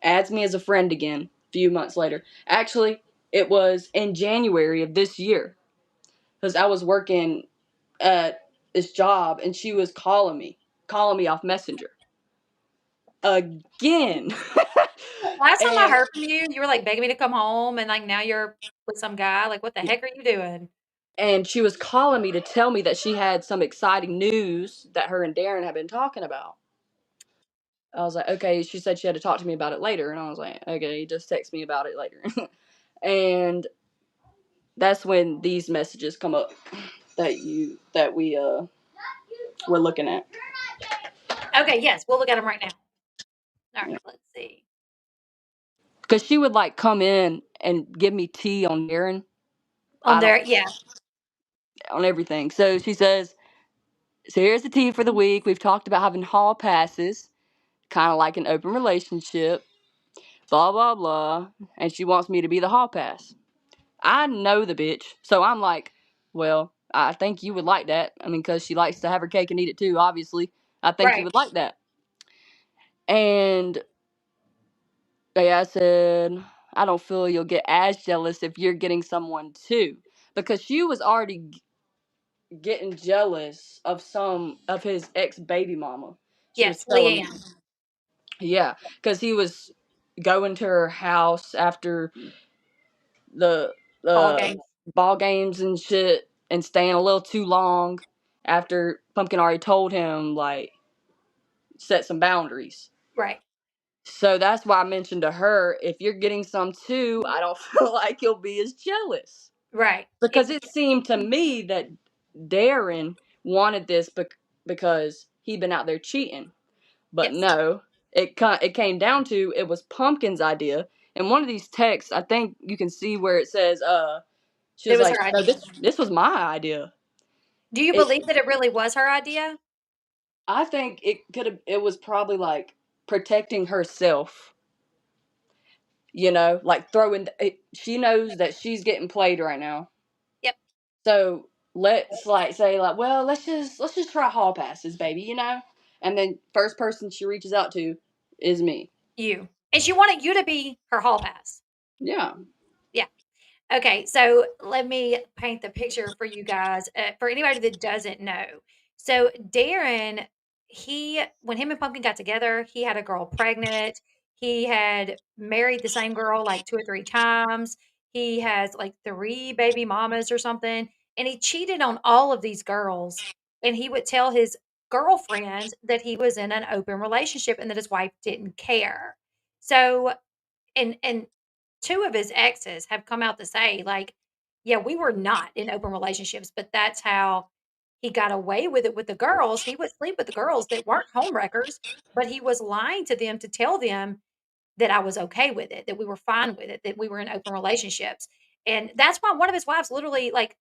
adds me as a friend again a few months later. Actually, it was in January of this year because I was working at this job and she was calling me off Messenger again. last time I And heard from you, you were like begging me to come home. And like now you're with some guy. Like, what the heck are you doing? she was calling me to tell me that she had some exciting news that her and Darren had been talking about. I was like, okay. She said she had to talk to me about it later, and I was like, okay, just text me about it later. And that's when these messages come up that we were looking at. Okay. Yes. We'll look at them right now. All right. Let's see. Because she would like come in and give me tea on Darren. On I don't there. Yeah. on everything. So she says, so here's the tea for the week. We've talked about having hall passes, kind of like an open relationship. Blah blah blah. And she wants me to be the hall pass. I know the bitch, so I'm like, well, I think you would like that. I mean, because she likes to have her cake and eat it too. Obviously, I think you Right. would like that. And yeah, I said, I don't feel you'll get as jealous if you're getting someone too, because she was already getting jealous of some of his ex baby mama. She was Yes. telling me, Leanne. yeah, because he was going to her house after the Ball the games. ball games and shit, and staying a little too long after Pumpkin already told him like set some boundaries. Right. So that's why I mentioned to her, if you're getting some too, I don't feel like you'll be as jealous. Right. Because it seemed to me that Darren wanted this because he'd been out there cheating. But Yes. no, it came down to it was Pumpkin's idea. And one of these texts, I think you can see where it says, she It was was like, her no, idea. this was my idea. Do you It believe that it really was her idea? I think it was probably like protecting herself. Like throwing it, she knows that she's getting played right now. Yep. So let's like say like, well, let's just try hall passes, baby. And then first person she reaches out to is me. You. And she wanted you to be her hall pass. Yeah. Yeah. Okay, so let me paint the picture for you guys. For anybody that doesn't know, so Darren, when him and Pumpkin got together, he had a girl pregnant. He had married the same girl like 2 or 3 times. He has like 3 baby mamas or something, and he cheated on all of these girls. And he would tell his girlfriends that he was in an open relationship and that his wife didn't care. So and 2 of his exes have come out to say, like, "Yeah, we were not in open relationships, but that's how he got away with it with the girls. He would sleep with the girls that weren't homewreckers, but he was lying to them to tell them that I was okay with it, that we were fine with it, that we were in open relationships." And that's why one of his wives literally, like,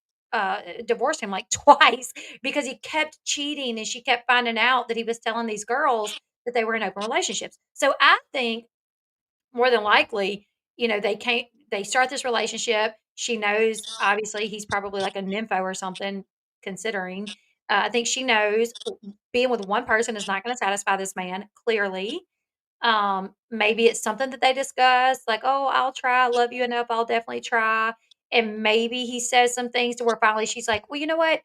divorced him, like, twice because he kept cheating and she kept finding out that he was telling these girls that they were in open relationships. So I think more than likely, they start this relationship. She knows, obviously, he's probably like a nympho or something, considering. I think she knows being with one person is not going to satisfy this man, clearly. Maybe it's something that they discuss, like, "Oh, I'll try. I love you enough. I'll definitely try." And maybe he says some things to where finally she's like, "Well, you know what?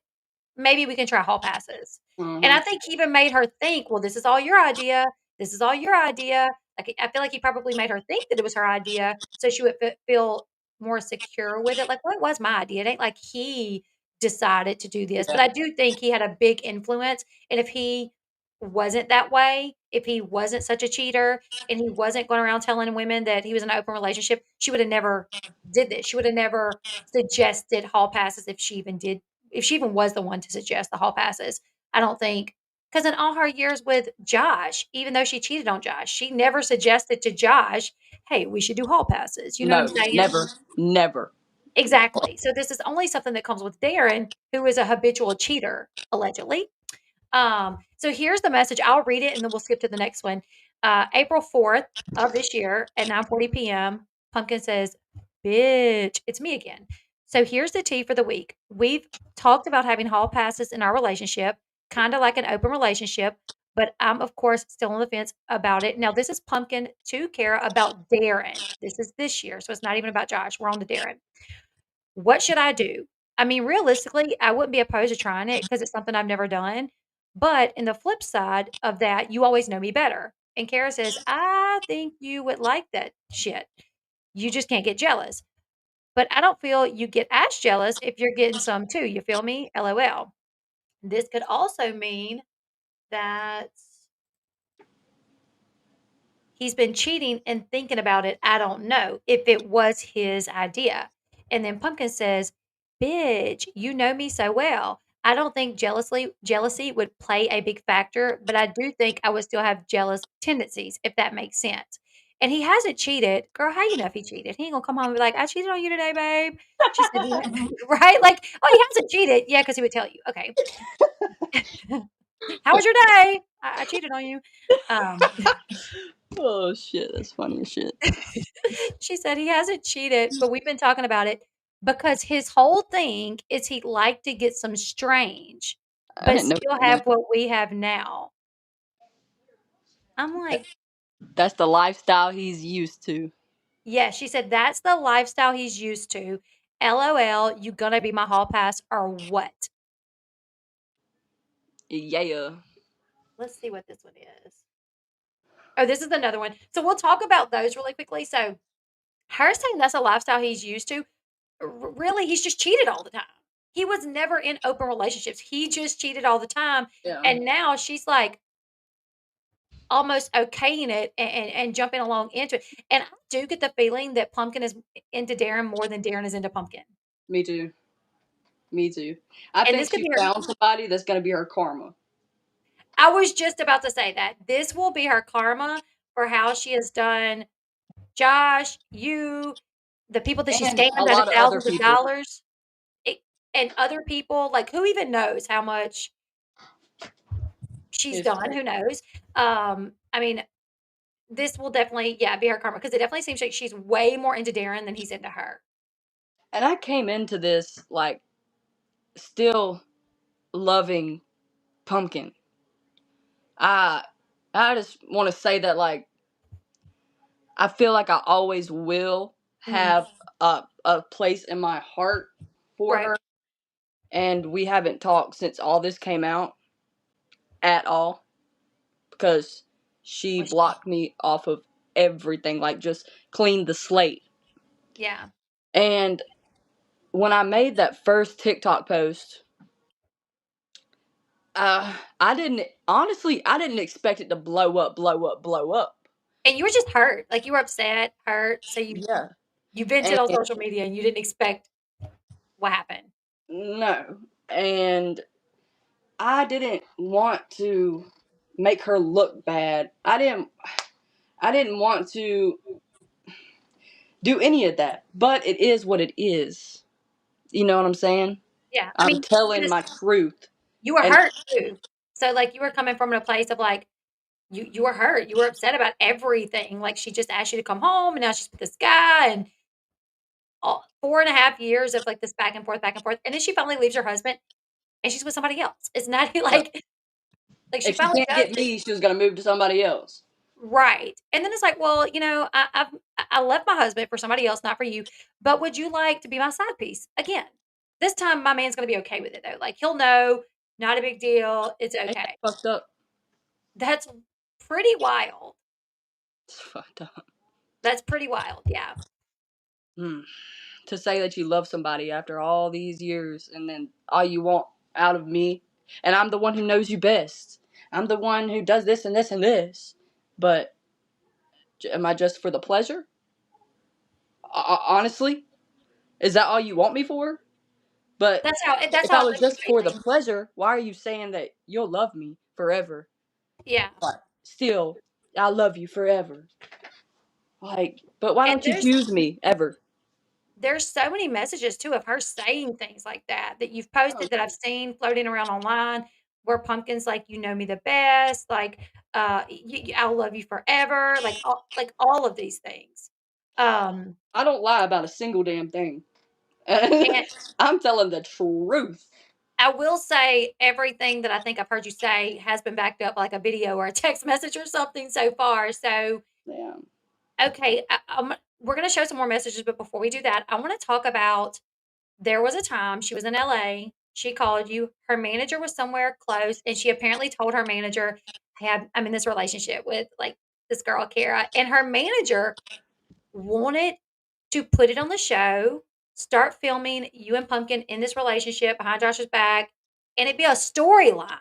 Maybe we can try hall passes." And I Mhm. think he even made her think, "Well, this is all your idea. This is all your idea." Like, I feel like he probably made her think that it was her idea so she would feel more secure with it. Like, "Well, it was my idea. It ain't like he decided to do this." Yeah. But I do think he had a big influence, and if he wasn't that way, if he wasn't such a cheater, and he wasn't going around telling women that he was in an open relationship, she would have never did this. She would have never suggested hall passes if she even was the one to suggest the hall passes. I don't think, because in all her years with Josh, even though she cheated on Josh, she never suggested to Josh, "Hey, we should do hall passes." You know what No, I'm saying? never, never. Exactly. So this is only something that comes with Darren, who is a habitual cheater, allegedly. So here's the message. I'll read it and then we'll skip to the next one. April 4th of this year at 9:40 p.m., Pumpkin says, "Bitch, it's me again." So here's the tea for the week. We've talked about having hall passes in our relationship, kind of like an open relationship, but I'm, of course, still on the fence about it. Now, this is Pumpkin to Kara about Darren. This is this year, so it's not even about Josh. We're on to Darren. What should I do? I mean, realistically, I wouldn't be opposed to trying it because it's something I've never done. But in the flip side of that, you always know me better. And Kara says, "I think you would like that shit. You just can't get jealous." But I don't feel you get as jealous if you're getting some too. You feel me? LOL. This could also mean that he's been cheating and thinking about it. I don't know if it was his idea. And then Pumpkin says, "Bitch, you know me so well. I don't think jealousy would play a big factor, but I do think I would still have jealous tendencies, if that makes sense." And he hasn't cheated. Girl, how you know if he cheated? He ain't gonna come home and be like, "I cheated on you today, babe." She said, right? Like, oh, he hasn't cheated. Yeah, because he would tell you. Okay. How was your day? I cheated on you. Um, Oh shit, that's funny as shit. She said he hasn't cheated, but we've been talking about it because his whole thing is he'd like to get some strange, I but didn't know still that. have what we have now. I'm like, That's the lifestyle he's used to. yeah, she said that's the lifestyle he's used to. LOL, you gonna be my hall pass or what? Yeah. Let's see what this one is. Oh, this is another one. So we'll talk about those really quickly. So her saying that's a lifestyle he's used to. Really, he's just cheated all the time. He was never in open relationships. He just cheated all the time. Yeah. And now she's like almost okaying it and jumping along into it. And I do get the feeling that Pumpkin is into Darren more than Darren is into Pumpkin. Me too. Me too. I And think this could she be her. found somebody that's gonna be her karma. I was just about to say that. This will be her karma for how she has done Josh, you, the people that she And a scammed out of lot of other thousands of people. dollars, it, and other people. Like, who even knows how much she's It's done? crazy. Who knows? I mean, this will definitely, yeah, be her karma because it definitely seems like she's way more into Darren than he's into her. And I came into this like still loving Pumpkin. I I just want to say that like I feel like I always will Mhm. have a place in my heart for Right. her, and we haven't talked since all this came out at all because she Bless you. blocked me off of everything, like just cleaned the slate. Yeah. And when I made that first TikTok post, I didn't honestly, I didn't expect it to blow up, blow up, blow up. And you were just hurt. Like you were upset, hurt. So Yeah, you vented and on social media and you didn't expect what happened. no, and I didn't want to make her look bad. I didn't want to do any of that. But it is what it is. You know what I'm saying? Yeah. I I'm mean, telling my truth. you were And hurt too. So like you were coming from a place of like, you were hurt. You were upset about everything. Like, she just asked you to come home, and now she's with this guy, and all 4.5 years of, like, this back and forth, and then she finally leaves her husband, and she's with somebody else. It's not Yep. like, she If she finally can't does get it. me, she was gonna move to somebody else. Right, and then it's like, "Well, I left my husband for somebody else, not for you, but would you like to be my side piece again?" This time, my man's gonna be okay with it, though. Like, he'll know, not a big deal, it's Ain't that okay. fucked up? That's pretty wild. It's fucked up. That's pretty wild, yeah. Hmm. To say that you love somebody after all these years and then all you want out of me, and I'm the one who knows you best. I'm the one who does this and this and this. But am I just for the pleasure? Honestly, is that all you want me for? But That's if I how it was leaves you just for the feeling. pleasure, why are you saying that you'll love me forever? Yeah, But still, I love you forever. Like, but why and don't you choose me ever? there's so many messages too of her saying things like that that you've Oh, posted that I've seen floating around online where Pumpkin's like, "You know me the best," like, "I'll love you forever," like all of these things. Um, I don't lie about a single damn thing. and I'm telling the truth. I will say everything that I think I've heard you say has been backed up by, like, a video or a text message or something so far, so, Yeah. okay, we're gonna show some more messages, but before we do that, I wanna talk about there was a time she was in LA, she called you, her manager was somewhere close, and she apparently told her manager, I'm in this relationship with, like, this girl, Kara," and her manager wanted to put it on the show, start filming you and Pumpkin in this relationship behind Josh's back, and it'd be a storyline.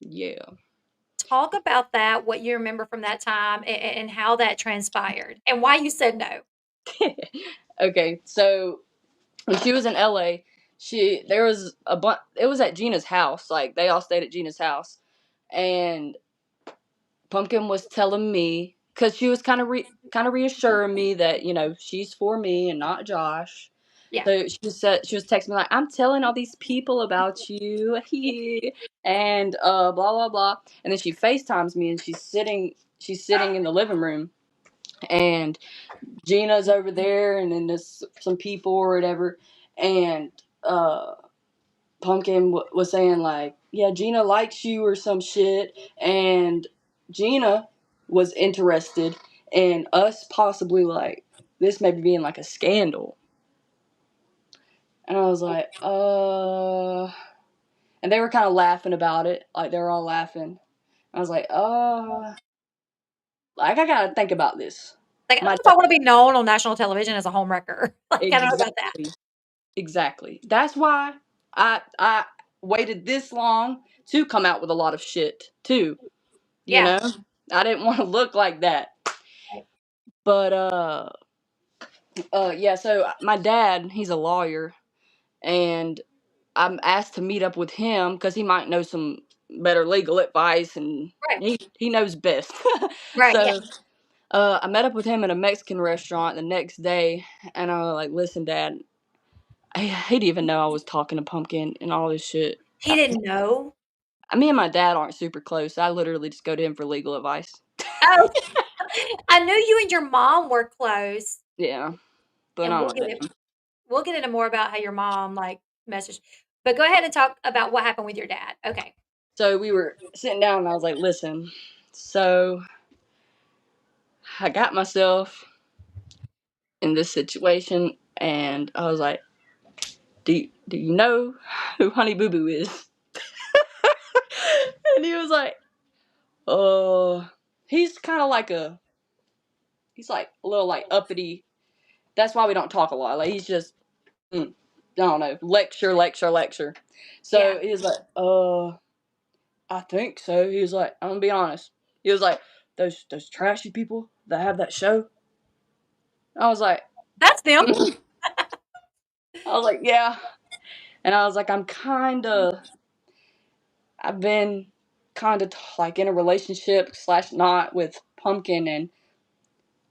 Yeah. Talk about that, what you remember from that time, and how that transpired, and why you said no. Okay, so when she was in LA, there was a bunch. It was at Gina's house. Like they all stayed at Gina's house, and Pumpkin was telling me because she was kind of reassuring me that she's for me and not Josh. Yeah, So she was texting me like, "I'm telling all these people about you," and blah blah blah. And then she FaceTimes me, and she's sitting in the living room, and Gina's over there, and then there's some people or whatever, and uh, Pumpkin was saying like, "Yeah, Gina likes you" or some shit, and Gina was interested in us possibly like this maybe being like a scandal, and I was like, and they were kind of laughing about it, like they were all laughing. I was like, like I gotta think about this. like, I don't My know if I wanna be known on national television as a homewrecker, like, I don't know about that. exactly. Exactly. That's why I waited this long to come out with a lot of shit too. You Yeah, know, I didn't want to look like that. right, But yeah. So my dad, he's a lawyer, and I'm asked to meet up with him because he might know some better legal advice, and right, he knows best. right, yeah. So I met up with him at a Mexican restaurant the next day, and I was like, "Listen, Dad, he didn't even know I was talking to Pumpkin and all this shit." He didn't know? Me and my dad aren't super close. I literally just go to him for legal advice. Oh, I knew you and your mom were close, Yeah, but and I don't know. we'll get into more about how your mom, like, messaged, but go ahead and talk about what happened with your dad. Okay. So we were sitting down, and I was like, "Listen, so I got myself in this situation," and I was like, Do you know who Honey Boo Boo is?" And he was like, he's kind of like he's like a little like uppity. That's why we don't talk a lot. Like he's just, I don't know, lecture, lecture, lecture." Yeah. So he was like, I think so. He was like, "I'm gonna be honest." He was like, those trashy people that have that show." I was like, That's them. I was like, "Yeah," and I was like, I've been kind of like in a relationship slash not with Pumpkin, and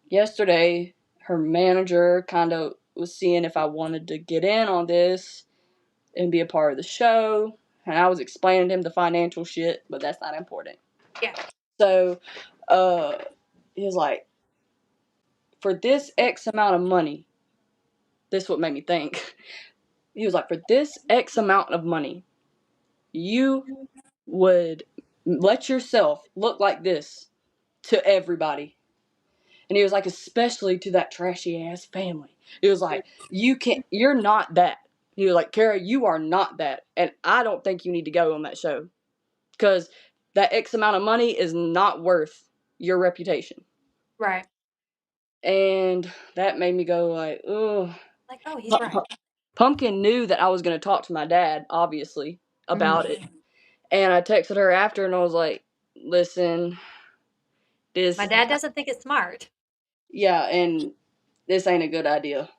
yesterday her manager kind of was seeing if I wanted to get in on this and be a part of the show, and I was explaining to him the financial shit, but that's not important. Yeah. So, he was like, for this X amount of money, this is what made me think. He was like, for this X amount of money, you would let yourself look like this to everybody. And he was like, especially to that trashy ass family. He was like, you're not that. He was like, Kara, you are not that. And I don't think you need to go on that show. Because that X amount of money is not worth your reputation. Right. And that made me go like, oh. Like, oh, he's right. Pumpkin knew that I was going to talk to my dad, obviously, about Mm-hmm. it. And I texted her after and I was like, listen, My this, dad doesn't think it's smart. yeah, and this ain't a good idea.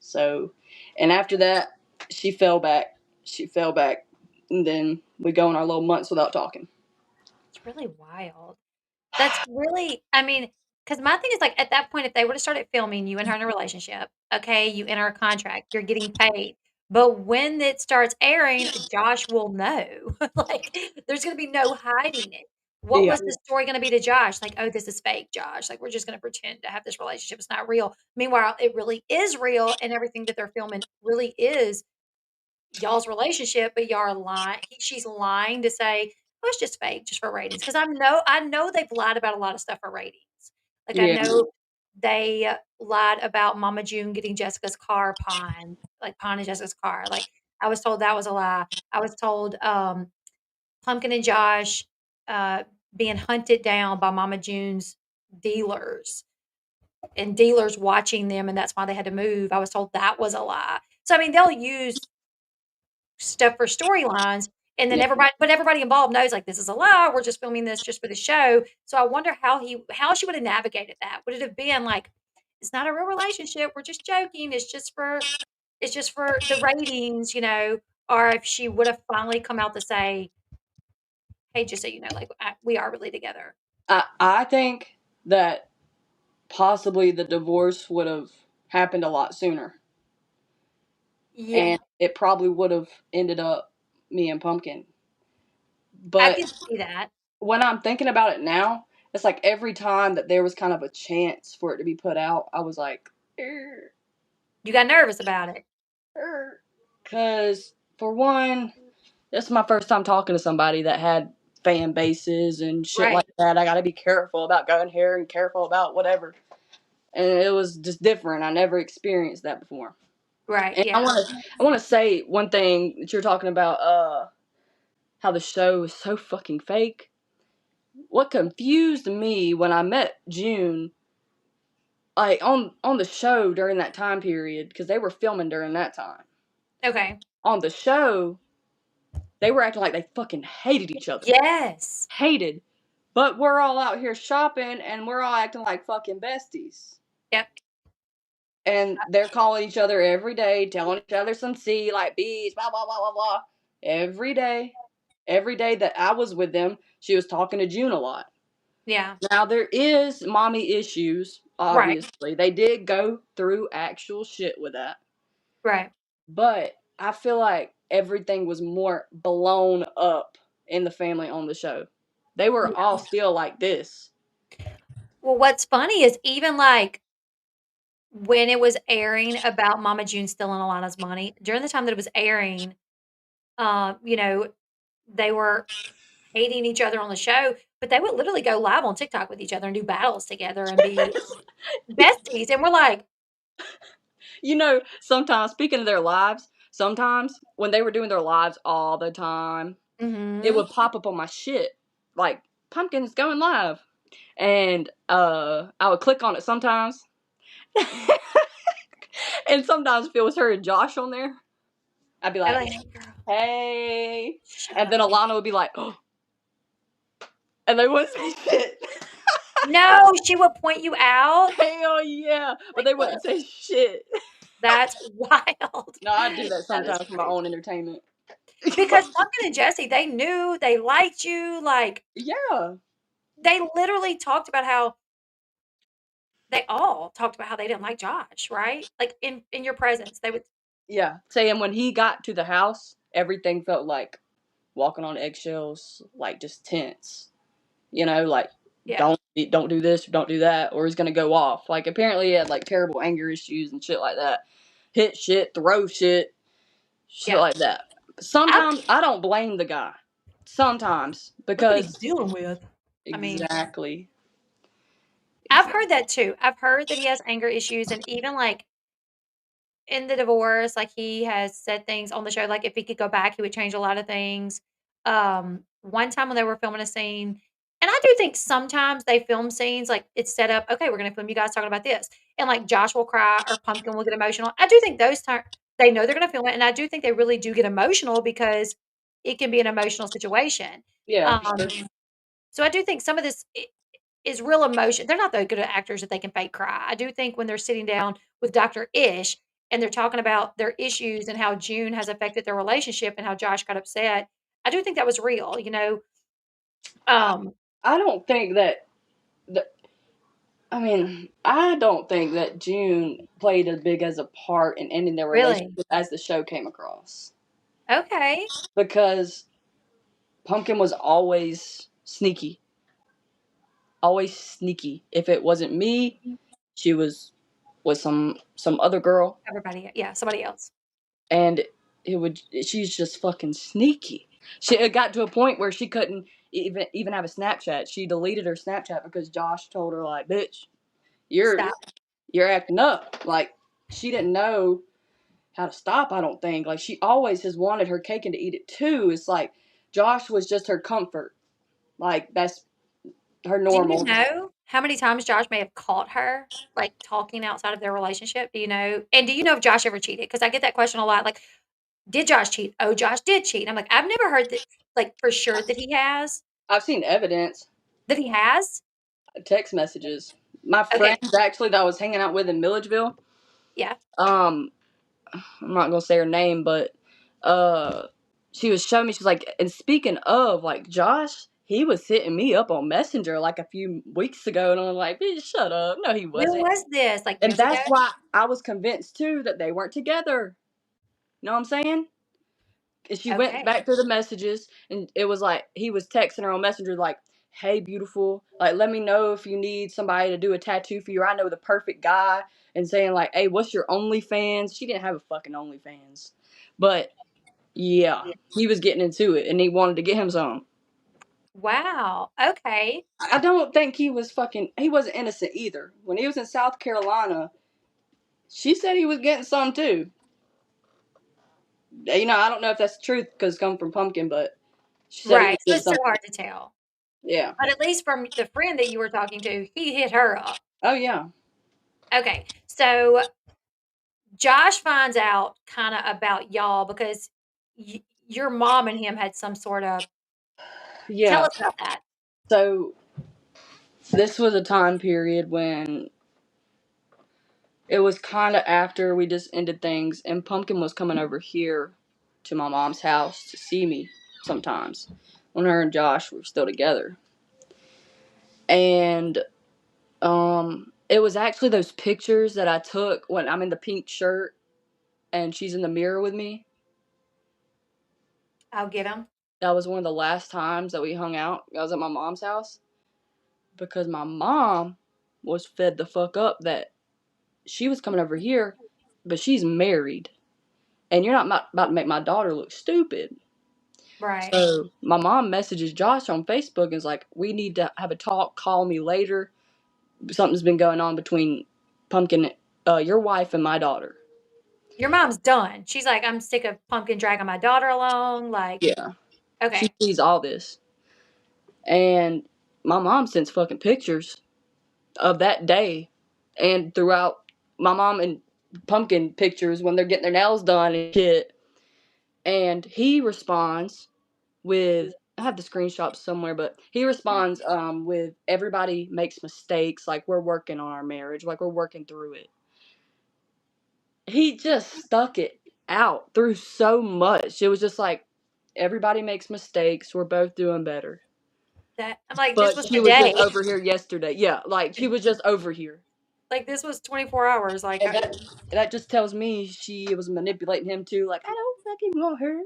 So, and after that, she fell back. She fell back. And then we go in our little months without talking. It's really wild. That's really, I mean, because my thing is like at that point, if they would have started filming you and her in a relationship, okay, you enter a contract, you're getting paid. But when it starts airing, Josh will know. Like, there's going to be no hiding it. What Yeah. was the story going to be to Josh? Like, oh, this is fake, Josh. Like, we're just going to pretend to have this relationship. It's not real. Meanwhile, it really is real, and everything that they're filming really is y'all's relationship, but y'all are lying. She's lying to say, "Oh, it's just fake, just for ratings." Because I know they've lied about a lot of stuff for ratings. Like I Yeah. know they lied about Mama June getting Jessica's car pawned, like pawning Jessica's car. Like I was told that was a lie. I was told Pumpkin and Josh being hunted down by Mama June's dealers and dealers watching them, and that's why they had to move. I was told that was a lie. So I mean, they'll use stuff for storylines, and then Yeah. everybody involved knows like this is a lie. We're just filming this just for the show. So I wonder how she would have navigated that. Would it have been like it's not a real relationship? We're just joking. It's just for the ratings, you know? Or if she would have finally come out to say, "Hey, just so you know, like we are really together." I think that possibly the divorce would have happened a lot sooner. Yeah, And it probably would have ended up me and Pumpkin. I But can see that. when I'm thinking about it now, it's like every time that there was kind of a chance for it to be put out, I was like, You got nervous about it, because for one, this is my first time talking to somebody that had fan bases and shit right? like that. I got to be careful about going here and careful about whatever. And it was just different. I never experienced that before. Right? And Yeah. I want to say one thing that you're talking about. How the show is so fucking fake. What confused me when I met June, like on the show during that time period, because they were filming during that time. Okay. On the show, they were acting like they fucking hated each other. Yes. Hated. But we're all out here shopping and we're all acting like fucking besties. Yep. And they're calling each other every day, telling each other some C, like B's, blah, blah, blah, blah, blah. Every day. Every day that I was with them, she was talking to June a lot. Yeah. Now, there is mommy issues, Right. obviously. They did go through actual shit with that. Right. But I feel like everything was more blown up in the family on the show. They were all still like this. Well, what's funny is even like when it was airing about Mama June stealing Alana's money, during the time that it was airing, you know, they were hating each other on the show, but they would literally go live on TikTok with each other and do battles together and be besties. And we're like, You know, sometimes, speaking of their lives, sometimes when they were doing their lives all the time, it mm-hmm. would pop up on my shit. Like, Pumpkin's going live. And I would click on it sometimes. And sometimes if it was her and Josh on there, I'd be I'm like, like, hey, girl, hey. shut And then up. Alana would be like, oh. And they wouldn't say shit. No, she would point you out. Hell yeah. But Like, they look, wouldn't say shit. that's wild. No, I do that That is sometimes for my crazy. own entertainment. Because Pumpkin and Jesse, they knew they liked you. Like, Yeah. they literally talked about how they all talked about how they didn't like Josh, right? Like in your presence, they would. Yeah. Saying when he got to the house, everything felt like walking on eggshells, like just tense. you know, like Yeah. don't do this or don't do that, or he's gonna go off. Like apparently he had like terrible anger issues and shit like that. Hit shit, throw shit, shit Yeah. like that. I've Sometimes I don't blame the guy. Sometimes Look what he's because dealing with. I mean, exactly. I've heard that too. I've heard that he has anger issues, and even, like, in the divorce, like, he has said things on the show, like, if he could go back, he would change a lot of things. One time when they were filming a scene, and I do think sometimes they film scenes, like, it's set up, "Okay, we're gonna film you guys talking about this," and, like, Josh will cry or Pumpkin will get emotional. I do think those times they know they're gonna film it, and I do think they really do get emotional because it can be an emotional situation. Yeah, for Um, sure. so I do think some of this is real emotion. They're not that good at actors that they can fake cry. I do think when they're sitting down with Dr. Ish and they're talking about their issues and how June has affected their relationship and how Josh got upset, I do think that was real, you know? Um, I don't think that. I mean, I don't think that June played as big as a part in ending their really? relationship as the show came across. Okay. Because Pumpkin was always sneaky. Always sneaky. If it wasn't me, she was with some other girl, Everybody, yeah, somebody else. and she's just fucking sneaky. It got to a point where she couldn't even have a Snapchat. She deleted her Snapchat because Josh told her like, "Bitch, you're Stop. you're acting up." Like she didn't know how to stop, I don't think. Like she always has wanted her cake and to eat it too. It's like Josh was just her comfort. Like that's her Do you normal. know how many times Josh may have caught her, like, talking outside of their relationship? Do you know? And do you know if Josh ever cheated? Because I get that question a lot. Like, did Josh cheat? Oh, Josh did cheat. I'm like, I've never heard that, like, for sure that he has. I've seen evidence, That he has? text messages. My Okay. friends actually that I was hanging out with in Milledgeville, Yeah. um, I'm not gonna say her name, but uh, she was showing me. She's like, and speaking of like Josh, he was hitting me up on Messenger like a few weeks ago, and I'm like, bitch, shut up. No, he When wasn't. was this? Like, And years ago? that's why I was convinced too that they weren't together. You know what I'm saying? And she went Okay. back through the messages, and it was like he was texting her on Messenger like, "Hey, beautiful, like let me know if you need somebody to do a tattoo for you. I know the perfect guy." And saying like, "Hey, what's your OnlyFans?" She didn't have a fucking OnlyFans, but yeah, he was getting into it, and he wanted to get him some. Wow. Okay. I don't think he was fucking. He wasn't innocent either. When he was in South Carolina, she said he was getting some too. You know, I don't know if that's the truth because it's coming from Pumpkin, but she said he was Right. So getting it's so some. hard to tell. Yeah. But at least from the friend that you were talking to, he hit her up. Oh yeah. Okay. So Josh finds out kind of about y'all because your mom and him had some sort of. Tell Yeah. us about that. So this was a time period when it was kind of after we just ended things, and Pumpkin was coming over here to my mom's house to see me sometimes when her and Josh were still together. And it was actually those pictures that I took when I'm in the pink shirt and she's in the mirror with me. I'll get him. That was one of the last times that we hung out. I was at my mom's house because my mom was fed the fuck up that she was coming over here, but she's married, and you're not about to make my daughter look stupid. Right. So my mom messages Josh on Facebook and is like, "We need to have a talk. Call me later. Something's been going on between Pumpkin, your wife, and my daughter." Your mom's done. She's like, I'm sick of Pumpkin dragging my daughter along. Like, Yeah, she okay. sees all this, and my mom sends fucking pictures of that day, and throughout my mom and Pumpkin pictures when they're getting their nails done and shit. And he responds with, I have the screenshot somewhere, but he responds with, everybody makes mistakes, like we're working on our marriage, like we're working through it. He just stuck it out through so much. It was just like, everybody makes mistakes, we're both doing better. That I'm like, this But was she was today. just over here yesterday. Yeah, like she was just over here. Like, this was 24 hours. Like, And that just tells me she was manipulating him too. Like, I don't fucking want her.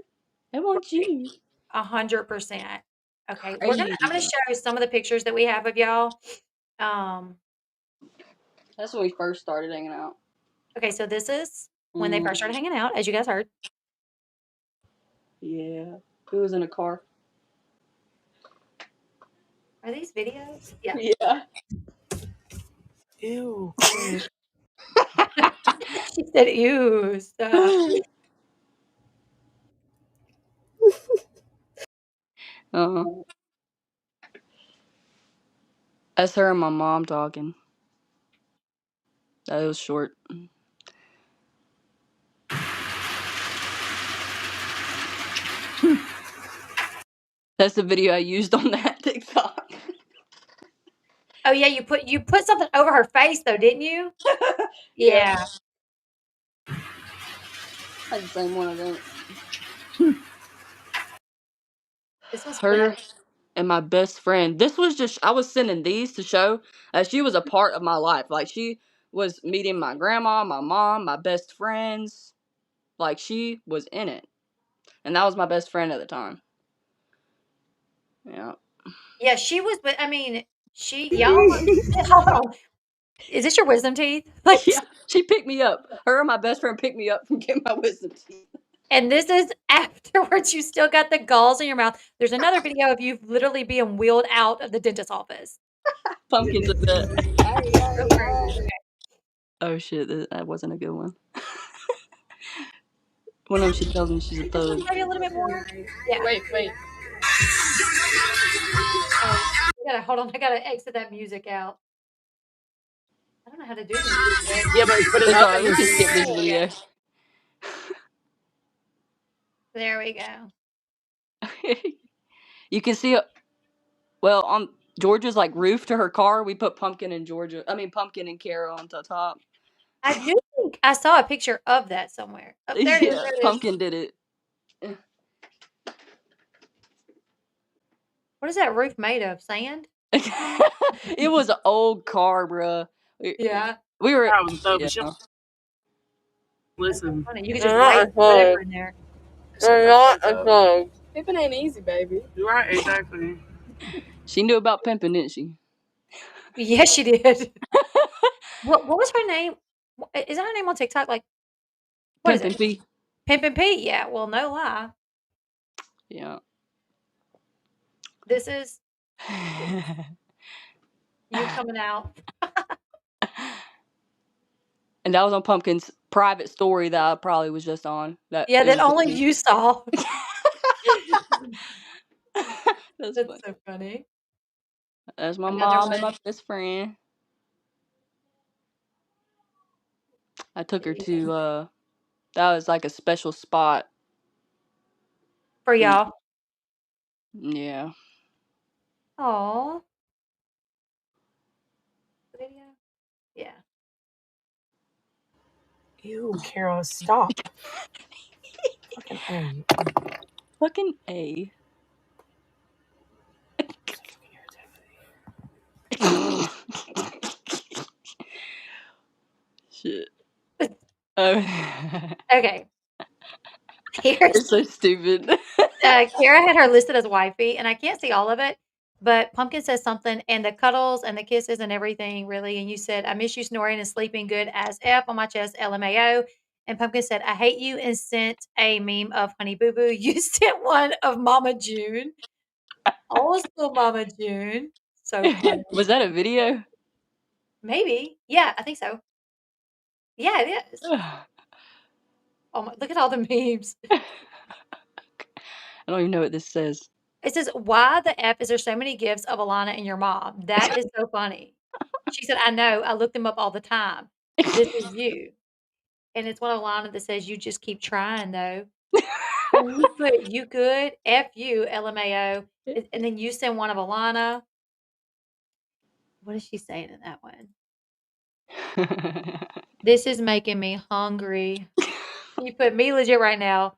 I want you. 100%. Okay, I'm Crazy. gonna show some of the pictures that we have of y'all. That's when we first started hanging out. Okay, so this is when they first started hanging out, as you guys heard. Yeah. Who was in a car? Are these videos? Yeah. Yeah. Ew. She said, "Ew, stop." That's her and my mom talking. That was short. That's the video I used on that TikTok. Oh yeah, you put something over her face though, didn't you? Yeah. That's the same one, I think. This was Her fun. and my best friend. This was just, I was sending these to show that she was a part of my life. Like, she was meeting my grandma, my mom, my best friends. Like, she was in it. And that was my best friend at the time. Yeah. Yeah, she was, but I mean, y'all. Hold on. Is this your wisdom teeth? Like, Yeah. She picked me up. Her and my best friend picked me up from getting my wisdom teeth. and this is afterwards. You still got the galls in your mouth. There's another video of you literally being wheeled out of the dentist's office. Pumpkins a bit. Real crazy. Okay. Oh shit, that wasn't a good one. One of them, she tells me she's a thug. Maybe a little bit more. Yeah. Wait. Oh, hold on. I gotta exit that music out. I don't know how to do this. Yeah, but put it It's up. alright, you can skip this video. There we go. You can see, well, on Georgia's like roof to her car, we put Pumpkin and Kara on the top. I do think I saw a picture of that somewhere. Oh, there it is. Yeah, There it is. Pumpkin did it. What is that roof made of? Sand? It was an old car, bruh. Yeah. We were. I was a thug, Yeah. but That's so listen. funny. You could just write whatever in there. You're not a thug. Pimping ain't easy, baby. You're right, exactly. She knew about pimping, didn't she? Yes, she did. What was her name? Is that her name on TikTok? Like, what is Pimpin' it? P. Pimpin' Pete. Yeah. Well, no lie. Yeah. This is you coming out. And that was on Pumpkin's private story that I probably was just on. That it was only funny. you saw. That's That's funny. so funny. That's my Another mom one. and my best friend. I took her to that was like a special spot. For y'all. Yeah. Aw. Video? Yeah. Ew, Carol, stop. Fucking A. Fucking A. Shit. Okay. Here's It's so stupid. Kara had her listed as wifey, and I can't see all of it, but Pumpkin says something, and the cuddles and the kisses and everything, really. And you said, "I miss you snoring and sleeping good as F on my chest, LMAO." And Pumpkin said, "I hate you," and sent a meme of Honey Boo Boo. You sent one of Mama June. Old school Mama June. So funny. Was that a video? Maybe. Yeah, I think so. Yeah, it is. Oh my, look at all the memes. I don't even know what this says. It says, "Why the F is there so many gifts of Alana and your mom?" That is so funny. She said, "I know. I look them up all the time. This is you." And it's one of Alana that says, "You just keep trying, though." And you put, "You good? F you, LMAO." And then you send one of Alana. What is she saying in that one? "This is making me hungry." You put, "Me legit right now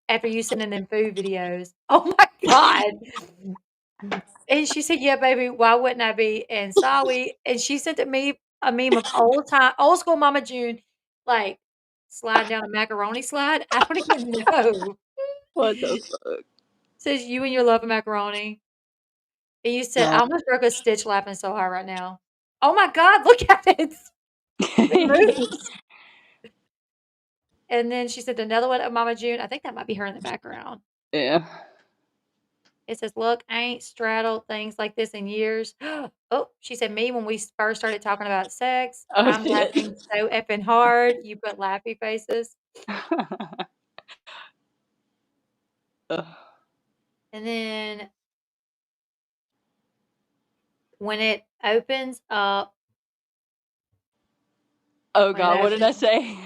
after you sending them food videos." Oh my God. And she said, "Yeah, baby, why wouldn't I be?" And sorry. And she sent to me a meme of old school Mama June, like sliding down a macaroni slide. I don't even know. What the fuck? Says, "You and your love of macaroni." And you said, "I almost broke a stitch laughing so hard right now." Oh my god, look at it. It moves. And then she said another one of Mama June. I think that might be her in the background. Yeah. It says, "Look, I ain't straddled things like this in years." Oh, she said, "Me when we first started talking about sex. Oh I'm shit. laughing so effing hard." You put laughy faces. And then when it opens up, Oh when it god, what did I opens say?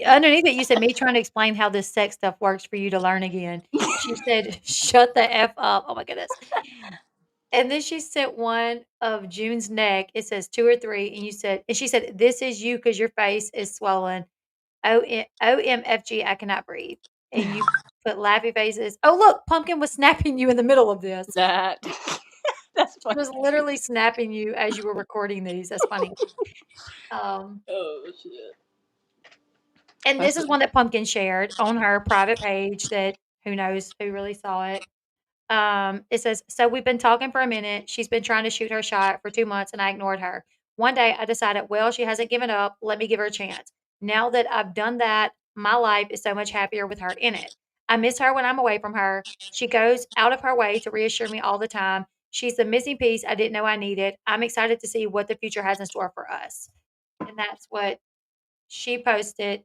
underneath it, you said, "Me trying to explain how this sex stuff works for you to learn again." She said, "Shut the F up." Oh my goodness. And then she sent one of June's neck. It says 2 or 3, and she said, "This is you because your face is swollen. OMFG, I cannot breathe." And you put laughy faces. Oh, look, Pumpkin was snapping you in the middle of this. That. That's She funny. was literally snapping you as you were recording these. That's funny. Oh shit. And this is one that Pumpkin shared on her private page that who knows who really saw it. It says, "So we've been talking for a minute. She's been trying to shoot her shot for 2 months and I ignored her. One day I decided, well, she hasn't given up. Let me give her a chance. Now that I've done that, my life is so much happier with her in it. I miss her when I'm away from her. She goes out of her way to reassure me all the time. She's the missing piece I didn't know I needed. I'm excited to see what the future has in store for us." And that's what she posted.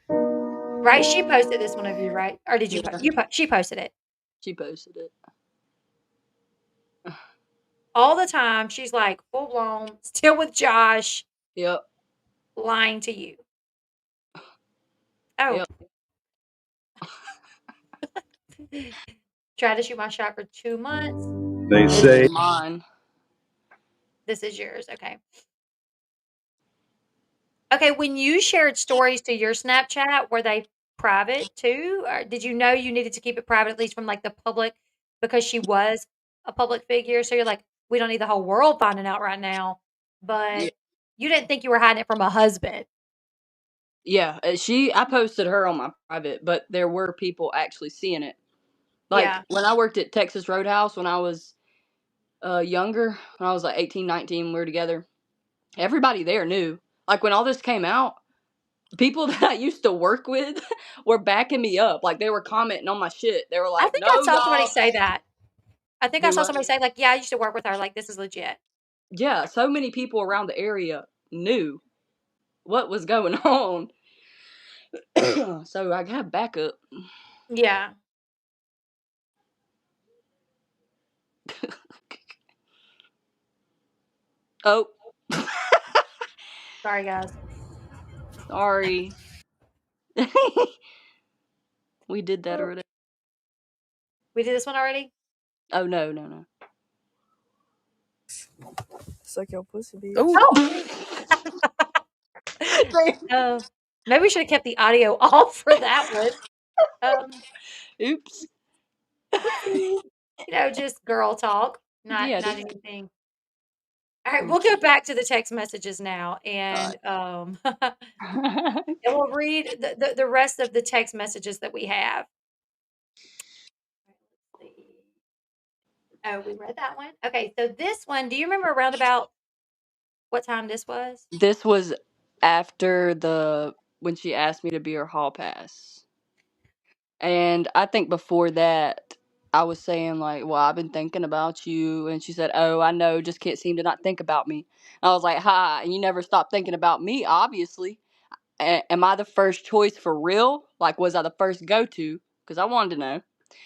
Right? She posted this one of you, right? Or did you Yeah. she posted it. She posted it. All the time, she's like full blown, still with Josh, Yep. lying to you. Oh. Yep. Tried to shoot my shot for 2 months. They This say is mine. This is yours. Okay. Okay, when you shared stories to your Snapchat, were they private too? Or did you know you needed to keep it private, at least from like the public, because she was a public figure? So you're like, we don't need the whole world finding out right now. Yeah. But you didn't think you were hiding it from a husband. Yeah. I posted her on my private, but there were people actually seeing it. Like Yeah. when I worked at Texas Roadhouse when I was younger, when I was like 18, 19, we were together. Everybody there knew. Like when all this came out, people that I used to work with were backing me up. Like they were commenting on my shit. They were I like, think I "No, saw somebody y'all." say that. I think I Do saw what? somebody say, like, "Yeah, I used to work with her, like, this is legit." Yeah, so many people around the area knew what was going on. So I got backup. Yeah. Oh, Sorry, guys. sorry. We did that already. We did this one already? Oh no. Suck your pussy, bitch. Oh! Oh, maybe we should have kept the audio off for that one. Oops. Whoopsie. Just girl talk, Yeah. not anything. Alright, we'll Oops. go back to the text messages now, All and, right. and we'll read the rest of the text messages that we have. Let's see. Oh, we read that one? Okay, so this one, do you remember around about what time this was? This was after when she asked me to be her hall pass. And I think before that, I was saying like, "Well, I've been thinking about you," and she said, "Oh, I know, just can't seem to not think about me." And I was like, "Ha! And you never stop thinking about me, obviously. Am I the first choice for real? Like, was I the first go to? Because I wanted to know."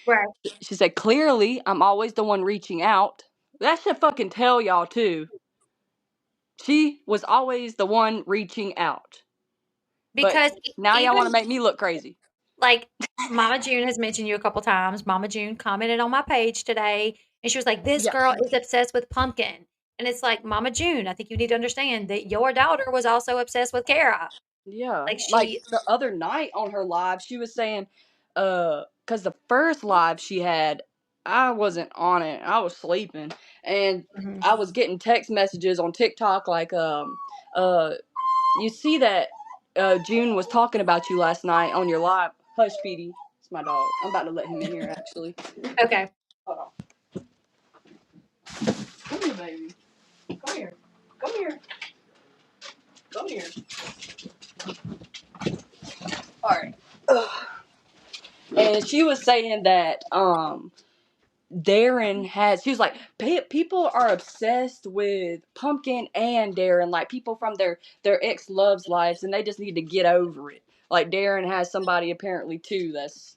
Right. She said, "Clearly, I'm always the one reaching out." That should fucking tell y'all too. She was always the one reaching out. But Because now y'all want to even make me look crazy. like, Mama June has mentioned you a couple times. Mama June commented on my page today, and she was like, "This Yeah. girl is obsessed with Pumpkin." And it's like, Mama June, I think you need to understand that your daughter was also obsessed with Kara. Yeah. Like, Like she the other night on her live, she was saying, because the first live she had, I wasn't on it. I was sleeping. And Mhm. I was getting text messages on TikTok like, you see that June was talking about you last night on your live. Hush, Petey. It's my dog. I'm about to let him in here, actually. Okay. Hold on. Come here, baby. Come here. Come here. Come here. All right. And she was saying that Darren has. She was like, people are obsessed with Pumpkin and Darren, like people from their ex loves lives, and they just need to get over it. Like Darren has somebody apparently too that's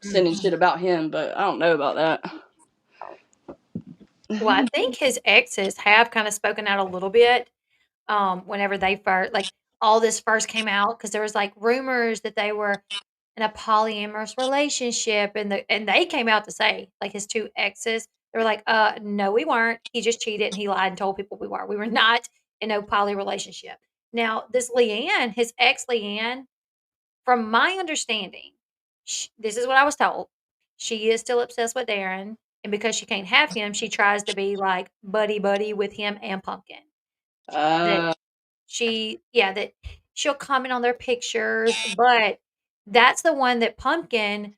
sending shit about him, but I don't know about that. Well, I think his exes have kind of spoken out a little bit whenever they first, like all this first came out, because there was like rumors that they were in a polyamorous relationship, and they came out to say, like his two exes, they were like, no, we weren't. He just cheated and he lied and told people we were. We were not in no poly relationship. Now, this Leanne, his ex Leanne, from my understanding, this is what I was told. She is still obsessed with Darren, and because she can't have him, she tries to be like buddy buddy with him and Pumpkin. That Uh, that she'll comment on their pictures, but that's the one that Pumpkin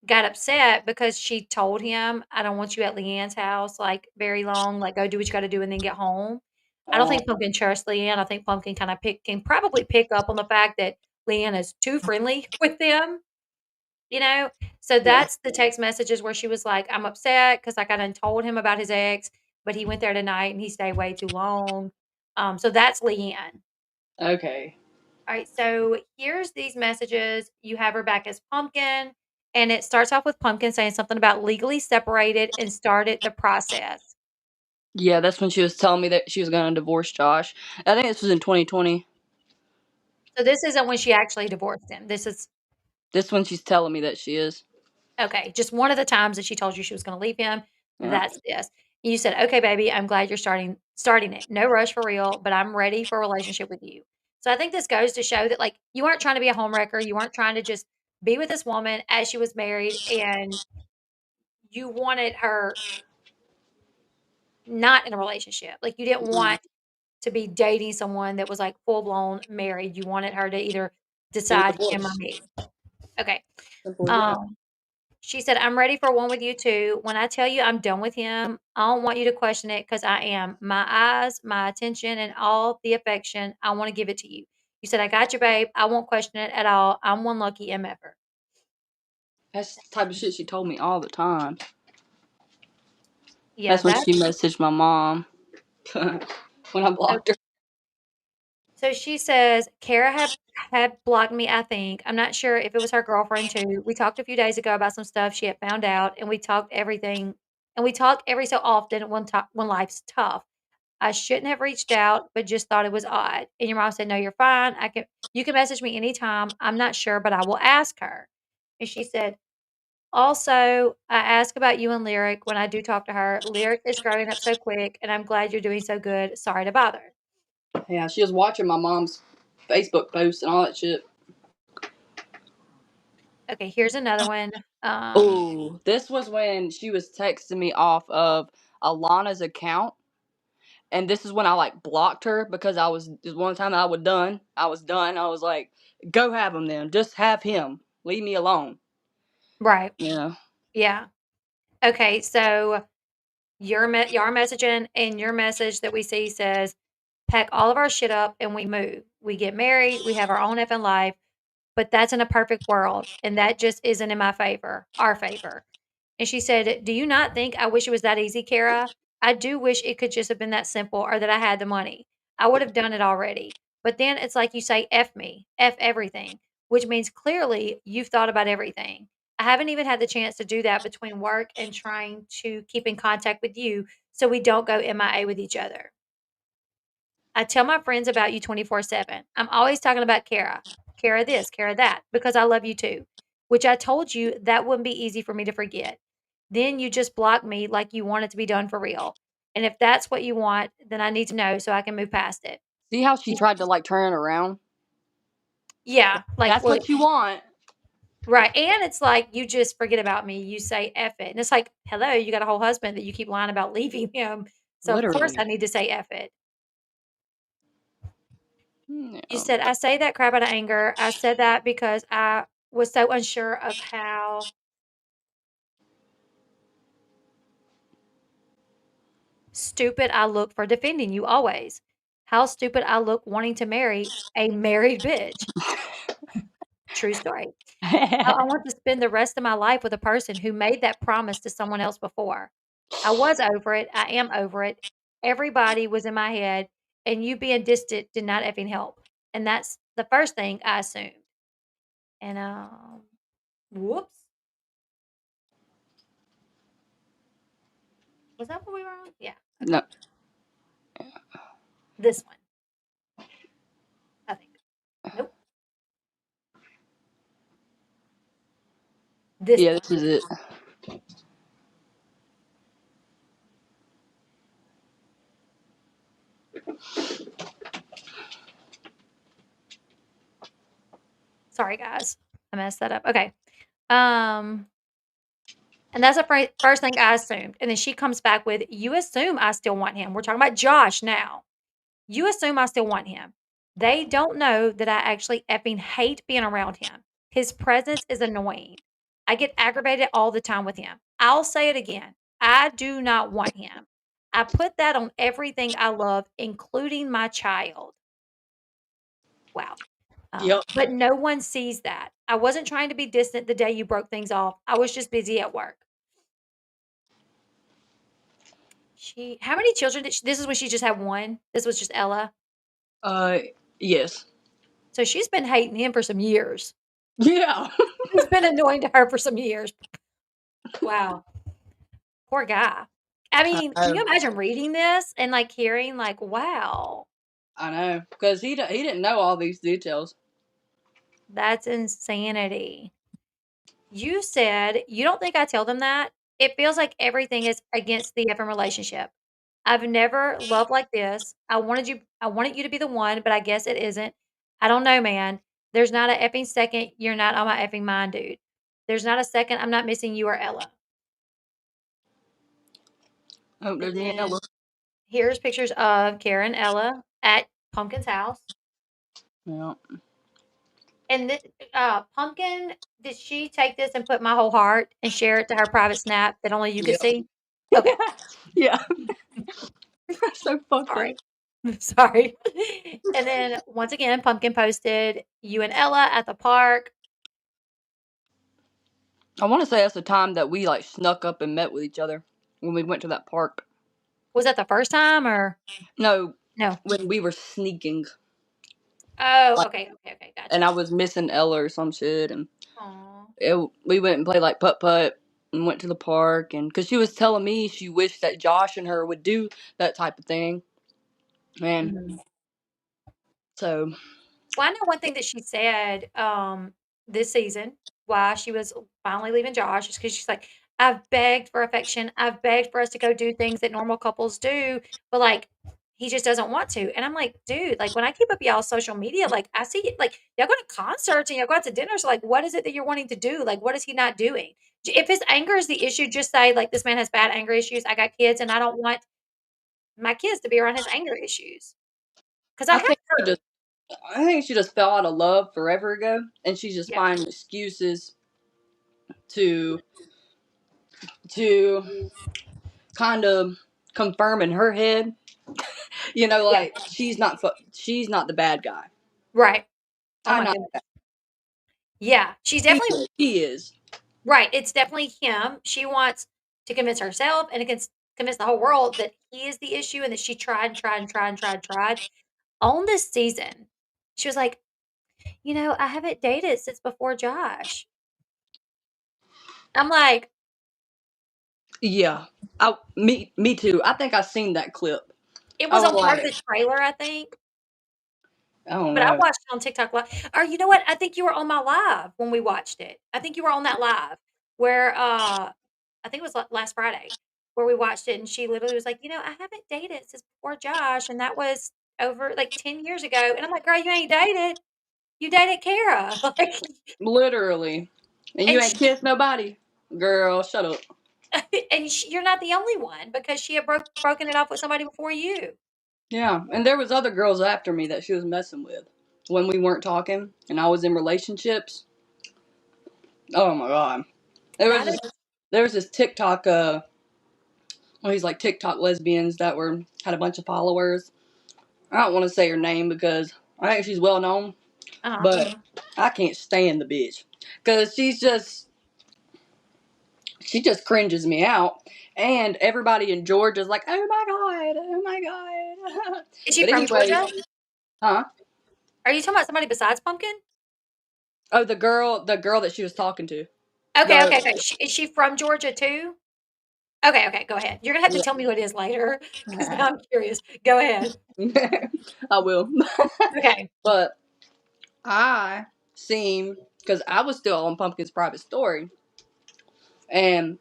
got upset because she told him, "I don't want you at Leanne's house, like, very long, like, go do what you gotta do and then get home." I don't think Pumpkin trusts Leanne. I think Pumpkin kinda can probably pick up on the fact that Leanne is too friendly with them, you know? So yeah. that's the text messages where she was like, "I'm upset because like, I done told him about his ex, but he went there tonight and he stayed way too long." So that's Leanne. Okay. Alright, so here's these messages. You have her back as Pumpkin, and it starts off with Pumpkin saying something about legally separated and started the process. Yeah, that's when she was telling me that she was going to divorce Josh. I think this was in 2020. So this isn't when she actually divorced him. This is This one she's telling me that she is. okay, just one of the times that she told you she was gonna leave him, Yeah. that's this. You said, "Okay, baby, I'm glad you're starting it. No rush for real, but I'm ready for a relationship with you." So I think this goes to show that, like, you weren't trying to be a homewrecker, you weren't trying to just be with this woman as she was married, and you wanted her not in a relationship. Like, you didn't want to be dating someone that was, like, full-blown married. You wanted her to either Get a decide him or divorce. me. Okay. Simple as that. Um, she said, "I'm ready for one with you too. When I tell you I'm done with him, I don't want you to question it because I am. My eyes, my attention, and all the affection, I wanna give it to you." You said, "I got you, babe. I won't question it at all. I'm one lucky MFer." That's the type of shit she told me all the time. Yeah, That's when that she messaged my mom when I blocked her. So she says, "Kara had blocked me, I think. I'm not sure if it was her girlfriend too. We talked a few days ago about some stuff she had found out, and we talk every so often when life's tough. I shouldn't have reached out, but just thought it was odd." And your mom said, "No, you're fine. You can message me anytime. I'm not sure, but I will ask her." And she said, "Also, I ask about you and Lyric when I do talk to her. Lyric is growing up so quick, and I'm glad you're doing so good. Sorry to bother." Yeah, she was watching my mom's Facebook posts and all that shit. Okay, here's another one. Oh, this was when she was texting me off of Alana's account. And this is when I like blocked her because I was just one time I was done. I was done. I was like, go have him then. Just have him. Leave me alone. Right. Yeah. Yeah. Okay, so your messaging and your message that we see says, "Pack all of our shit up and we move. We get married, we have our own effing life, but that's in a perfect world, and that just isn't in my favor, our favor." And she said, "Do you not think I wish it was that easy, Kara? I do wish it could just have been that simple or that I had the money. I would have done it already. But then it's like you say, F me, F everything, which means clearly you've thought about everything. I haven't even had the chance to do that between work and trying to keep in contact with you so we don't go MIA with each other. I tell my friends about you 24/7. I'm always talking about Kara. Kara this, Kara that, because I love you too, which I told you that wouldn't be easy for me to forget. Then you just block me like you want it to be done for real. And if that's what you want, then I need to know so I can move past it." See how she tried to like turn it around? Yeah, like, That's well, what you want. right, and it's like, you just forget about me, you say "F it," and it's like, hello, you got a whole husband that you keep lying about leaving him, so of course I Literally. need to say "F it." You Yeah. said, "I say that crap out of anger. I said that because I was so unsure of how Stupid I look for defending you always. How stupid I look wanting to marry a married bitch. True story. How I want to spend the rest of my life with a person who made that promise to someone else before. I was over it. I am over it. Everybody was in my head, and you being distant did not effing help. And that's the first thing I assumed. And whoops. Was that what we were on? Yeah. Okay. No. This one. I think. Nope. This Yeah, one. this is it. Sorry, guys. I messed that up. Okay. Um, and that's the first thing I assumed. And then she comes back with, "You assume I still want him." We're talking about Josh now. "You assume I still want him. They don't know that I actually effing hate being around him. His presence is annoying. I get aggravated all the time with him. I'll say it again. I do not want him. I put that on everything I love, including my child." Wow. Yep. But no one sees that. I wasn't trying to be distant the day you broke things off. I was just busy at work. How many children did this is when she just had one? This was just Ella? Yes. So she's been hating him for some years. Yeah. He's been annoying to her for some years. Wow. Poor guy. I mean, can you imagine reading this and, like, hearing, like, wow, I know, because he didn't know all these details. that's insanity. You said you don't think I tell them that? It feels like everything is against the effing relationship. I've never loved like this. I wanted you to be the one, but I guess it isn't. I don't know, man. There's not a effing second you're not on my effing mind, dude. There's not a second I'm not missing you or Ella. Oh, And there's me and then Ella. here's pictures of Karen and Ella at Pumpkin's house. Yeah. And Pumpkin, did she take this and put my whole heart and share it to her private snap that only you could Yep. see? Okay. Yeah. So fucked up. Sorry. Sorry. And then once again, Pumpkin posted you and Ella at the park. I want to say that's the time that we like snuck up and met with each other when we went to that park. Was that the first time or No, no? when we were sneaking. Oh, Like, okay, and gotcha. I was missing Ella or some shit, and Aw. we went and played like putt putt and went to the park, and because she was telling me she wished that Josh and her would do that type of thing, and Mhm. so Well, I know one thing that she said, this season, why she was finally leaving Josh is because she's like, "I've begged for affection. I've begged for us to go do things that normal couples do, but, like, he just doesn't want to." And I'm like, "Dude, like, when I keep up y'all's social media, like, I see like, y'all go to concerts and y'all go out to dinner, so, like, what is it that you're wanting to do? Like, what is he not doing?" If his anger is the issue, just say, like, "This man has bad anger issues. I got kids, and I don't want my kids to be around his anger issues." Because I I have think heard. I think she just fell out of love forever ago, and she's just Yeah. finding excuses to to kind of confirm in her head, Yeah. like she's not the bad guy. Right. Oh I'm my not. goodness. Yeah, she's He definitely he is. right, it's definitely him. She wants to convince herself and convince the whole world that he is the issue and that she tried and tried and tried and tried and tried. On this season, she was like, I haven't dated since before Josh." I'm like, Yeah. Me too. I think I seen that clip. it I was was on part of like, the trailer, I think, I don't but I know. watched it on TikTok live. Or you know what? I think you were on my live when we watched it. I think you were on that live where I think it was last Friday where we watched it, and she literally was like, "I haven't dated since before Josh," and that was over like 10 years ago. And I'm like, "Girl, you ain't dated. You dated Kara." Like, Literally. And you and ain't kissed nobody? Girl, shut up. you're not the only one because she had broken it off with somebody before you. Yeah. And there was other girls after me that she was messing with when we weren't talking and I was in relationships. Oh my god. There was That this is there was this TikTok these like TikTok lesbians that had a bunch of followers. I don't want to say her name because I think she's well known, but I can't stand the bitch because she just cringes me out, and everybody in Georgia's like, oh my god. Is she But from anyway, Georgia? huh? Are you talking about somebody besides Pumpkin? Oh, the girl that she was talking to. Okay, The okay, okay. Is she from Georgia too? Okay, okay, go ahead. You're gonna have to tell me who it is later because now I'm curious. Go ahead. I will. Okay. But I because I was still on Pumpkin's private story, and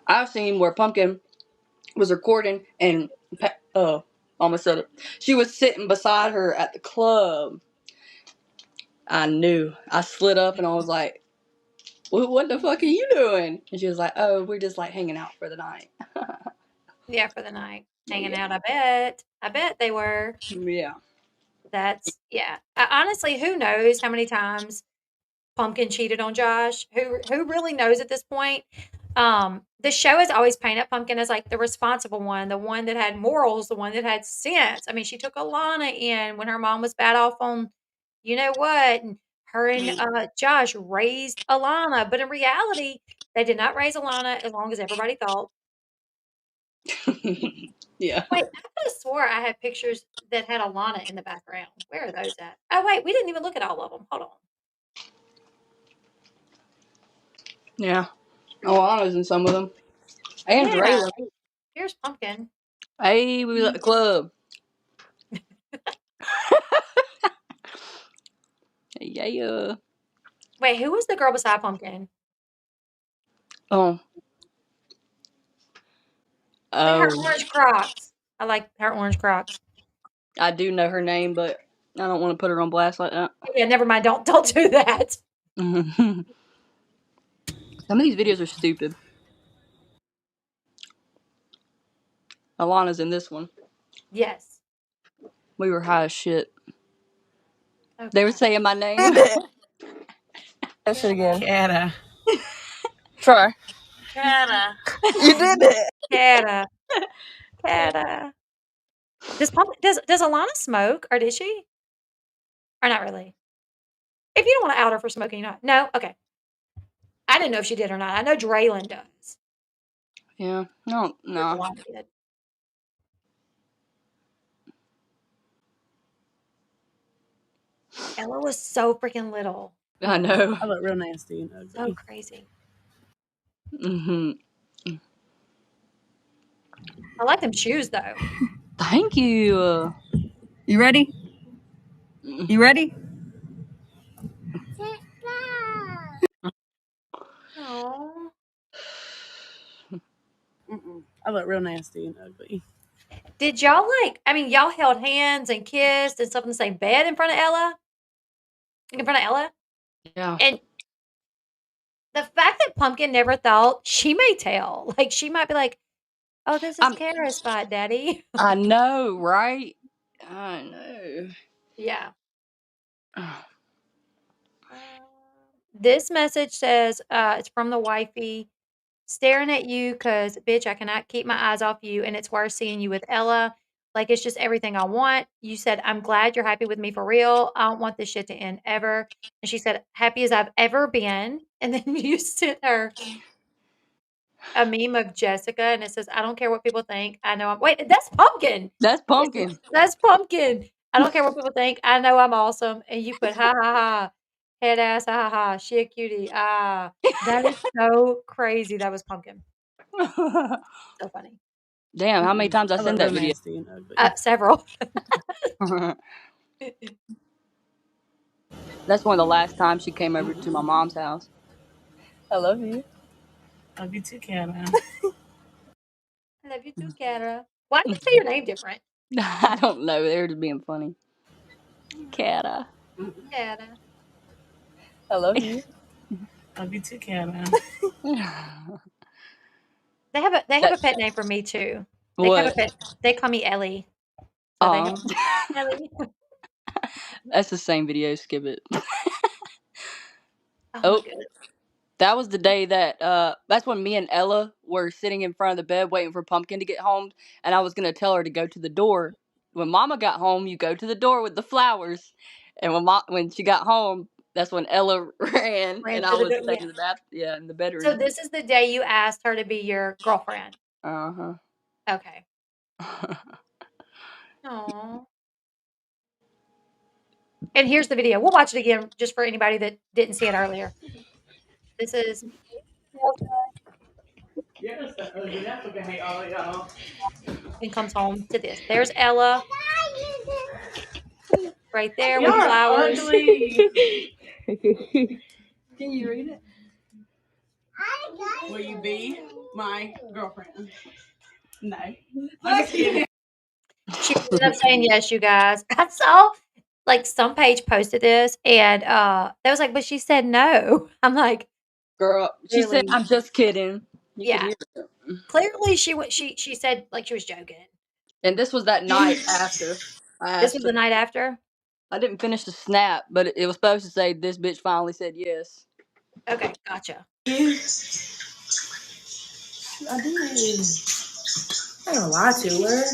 I've seen where Pumpkin was recording and almost said it. She was sitting beside her at the club. I knew. I slid up and I was like, what the fuck are you doing? And she was like, oh, we're just like hanging out for the night. Yeah, for the night. Hanging Yeah. out, I bet. I bet they were. Yeah. That's yeah. Honestly, who knows how many times Pumpkin cheated on Josh? Who really knows at this point? The show has always painted Pumpkin as like the responsible one, the one that had morals, the one that had sense. I mean, she took Alana in when her mom was bad off on you know what, and her and Josh raised Alana, but in reality, they did not raise Alana as long as everybody thought. Yeah. Wait, I could have swore I had pictures that had Alana in the background. Where are those at? Oh wait, we didn't even look at all of them. Hold on. Yeah. Oh, I was in some of them. And Yeah, Drayen. here's Pumpkin. Hey, we was at the club. Yeah. Wait, who was the girl beside Pumpkin? Oh. Look at her Oh. orange Crocs. I like her orange Crocs. I do know her name, but I don't want to put her on blast like that. Yeah, never mind. Don't do that. Some of these videos are stupid. Alana's in this one. Yes. We were high as shit. Oh, They were God. saying my name. Did that. That shit again. Cata. Try. Cata. You did that. Cata. Cata. Does Alana smoke or did she? Or not really? If you don't want to out her for smoking, not. No? Okay. I didn't know if she did or not. I know Drayen does. Yeah. No. Alana did. Ella was so freaking little. I know. I look real nasty and ugly. So crazy. Hmm. I like them shoes though. Thank you. You ready? You ready? Aww. I look real nasty and ugly. Did y'all y'all held hands and kissed and slept in the same bed in front of Ella? In front of Ella? Yeah. And the fact that Pumpkin never thought she may tell. Like she might be like, oh, this is Kara's spot, Daddy. I know, right? I know. Yeah. This message says, it's from the wifey. Staring at you because, bitch, I cannot keep my eyes off you, and it's worse seeing you with Ella. Like, it's just everything I want. You said, I'm glad you're happy with me for real. I don't want this shit to end ever. And she said, happy as I've ever been. And then you sent her a meme of Jessica, and it says, I don't care what people think. I know I'm. Wait, that's Pumpkin. That's Pumpkin. That's Pumpkin. I don't care what people think. I know I'm awesome. And you put, ha ha ha. Head ass, ha ha ha. She a cutie. Ah. That is so crazy. That was Pumpkin. So funny. Damn, how many times I send that video? Nasty and ugly. Several. That's one of the last times she came over to my mom's house. I love you. Love you too, Cata. I love you too, Kara. Why do you say your name different? I don't know. They were just being funny. Cata. Kara. I love you. Love you too, Cata. They have a pet name for me too. They have a What? pet. They call me Ellie. So they have Ellie. That's the same video. Skip it. Oh my Oh, goodness. That was the day that that's when me and Ella were sitting in front of the bed waiting for Pumpkin to get home, and I was gonna tell her to go to the door. When Mama got home, you go to the door with the flowers, and when she got home, that's when Ella ran, Ran and I to the was bed. staying Yeah. in the So bedroom. this is the day you asked her to be your girlfriend. Uh Okay. huh. Oh. And here's the video. We'll watch it again just for anybody that didn't see it earlier. This is Yes, that's okay, all y'all. and comes home to this. There's Ella right there Y'all with are flowers. ugly. Can you read it? Will you be my girlfriend? No. I'm just kidding. She ended up saying yes, you guys. I saw like some page posted this and they was like, but she said no. I'm like, Girl, she said, clearly, "I'm just kidding." You could yeah. hear it. Clearly she said like she was joking. And this was that night after I This asked was her. the night after? I didn't finish the snap, but it was supposed to say, "This bitch finally said yes." Okay, gotcha. I did. I ain't gonna lie to her.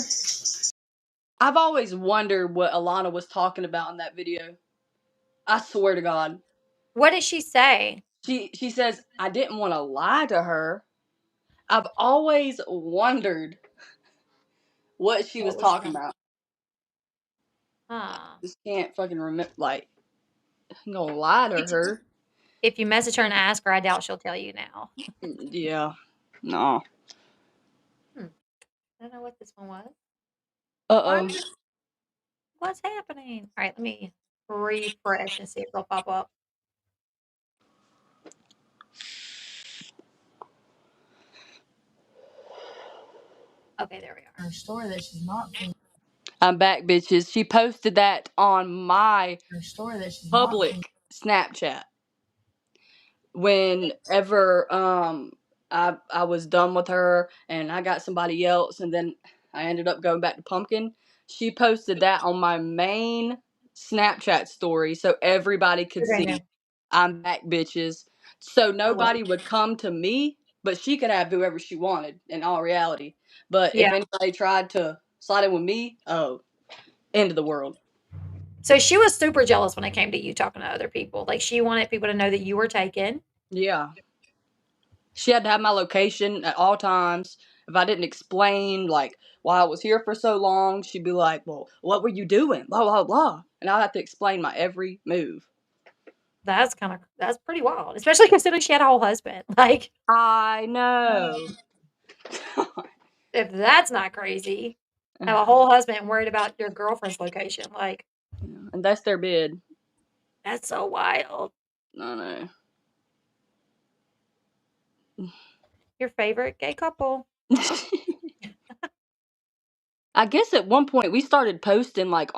I've always wondered what Alana was talking about in that video. I swear to God. What did she say? She says, "I didn't want to lie to her." I've always wondered what she was What was talking that? about. Huh. Just can't fucking remember. Like, I'm gonna lie to her. If you message her and ask her, I doubt she'll tell you now. Yeah. No. Hmm. I don't know what this one was. Why? Uh What's happening? All right, let me refresh and see if they'll pop up. Okay, there we are. Her story that she's not finished. I'm back, bitches. She posted that on my Her story that she's not finished. public Snapchat. Whenever I was done with her and I got somebody else, and then I ended up going back to Pumpkin, she posted that on my main Snapchat story so everybody could Okay, see, now. "I'm back, bitches." So Oh, well. nobody would come to me, but she could have whoever she wanted in all reality. But if Yeah. anybody tried to slide in with me, oh, end of the world. So she was super jealous when it came to you talking to other people. Like she wanted people to know that you were taken. Yeah. She had to have my location at all times. If I didn't explain, like, why I was here for so long, she'd be like, "Well, what were you doing? Blah, blah, blah." And I'd have to explain my every move. That's pretty wild, especially considering she had a whole husband. Like, I know. if that's not crazy, have a whole husband worried about your girlfriend's location. Like, And that's their bid. that's so wild. I know. Your favorite gay couple. I guess at one point we started posting, like,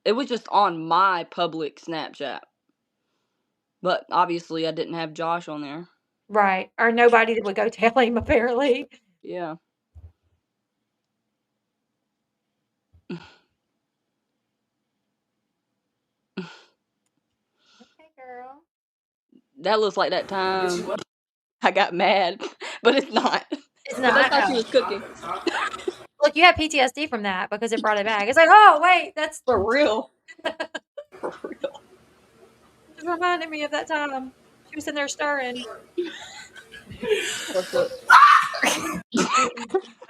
it was just on my public Snapchat. But obviously I didn't have Josh on there. Right. Or nobody that would go tell him, apparently. Yeah. Okay, girl. That looks like that time I got mad, but it's not. It's Because that's not. how she Oh. was cooking. Look, you have PTSD from that because it brought it back. It's like, oh, wait, that's For real. For real. just reminded me of that time. She was in there stirring. What's up?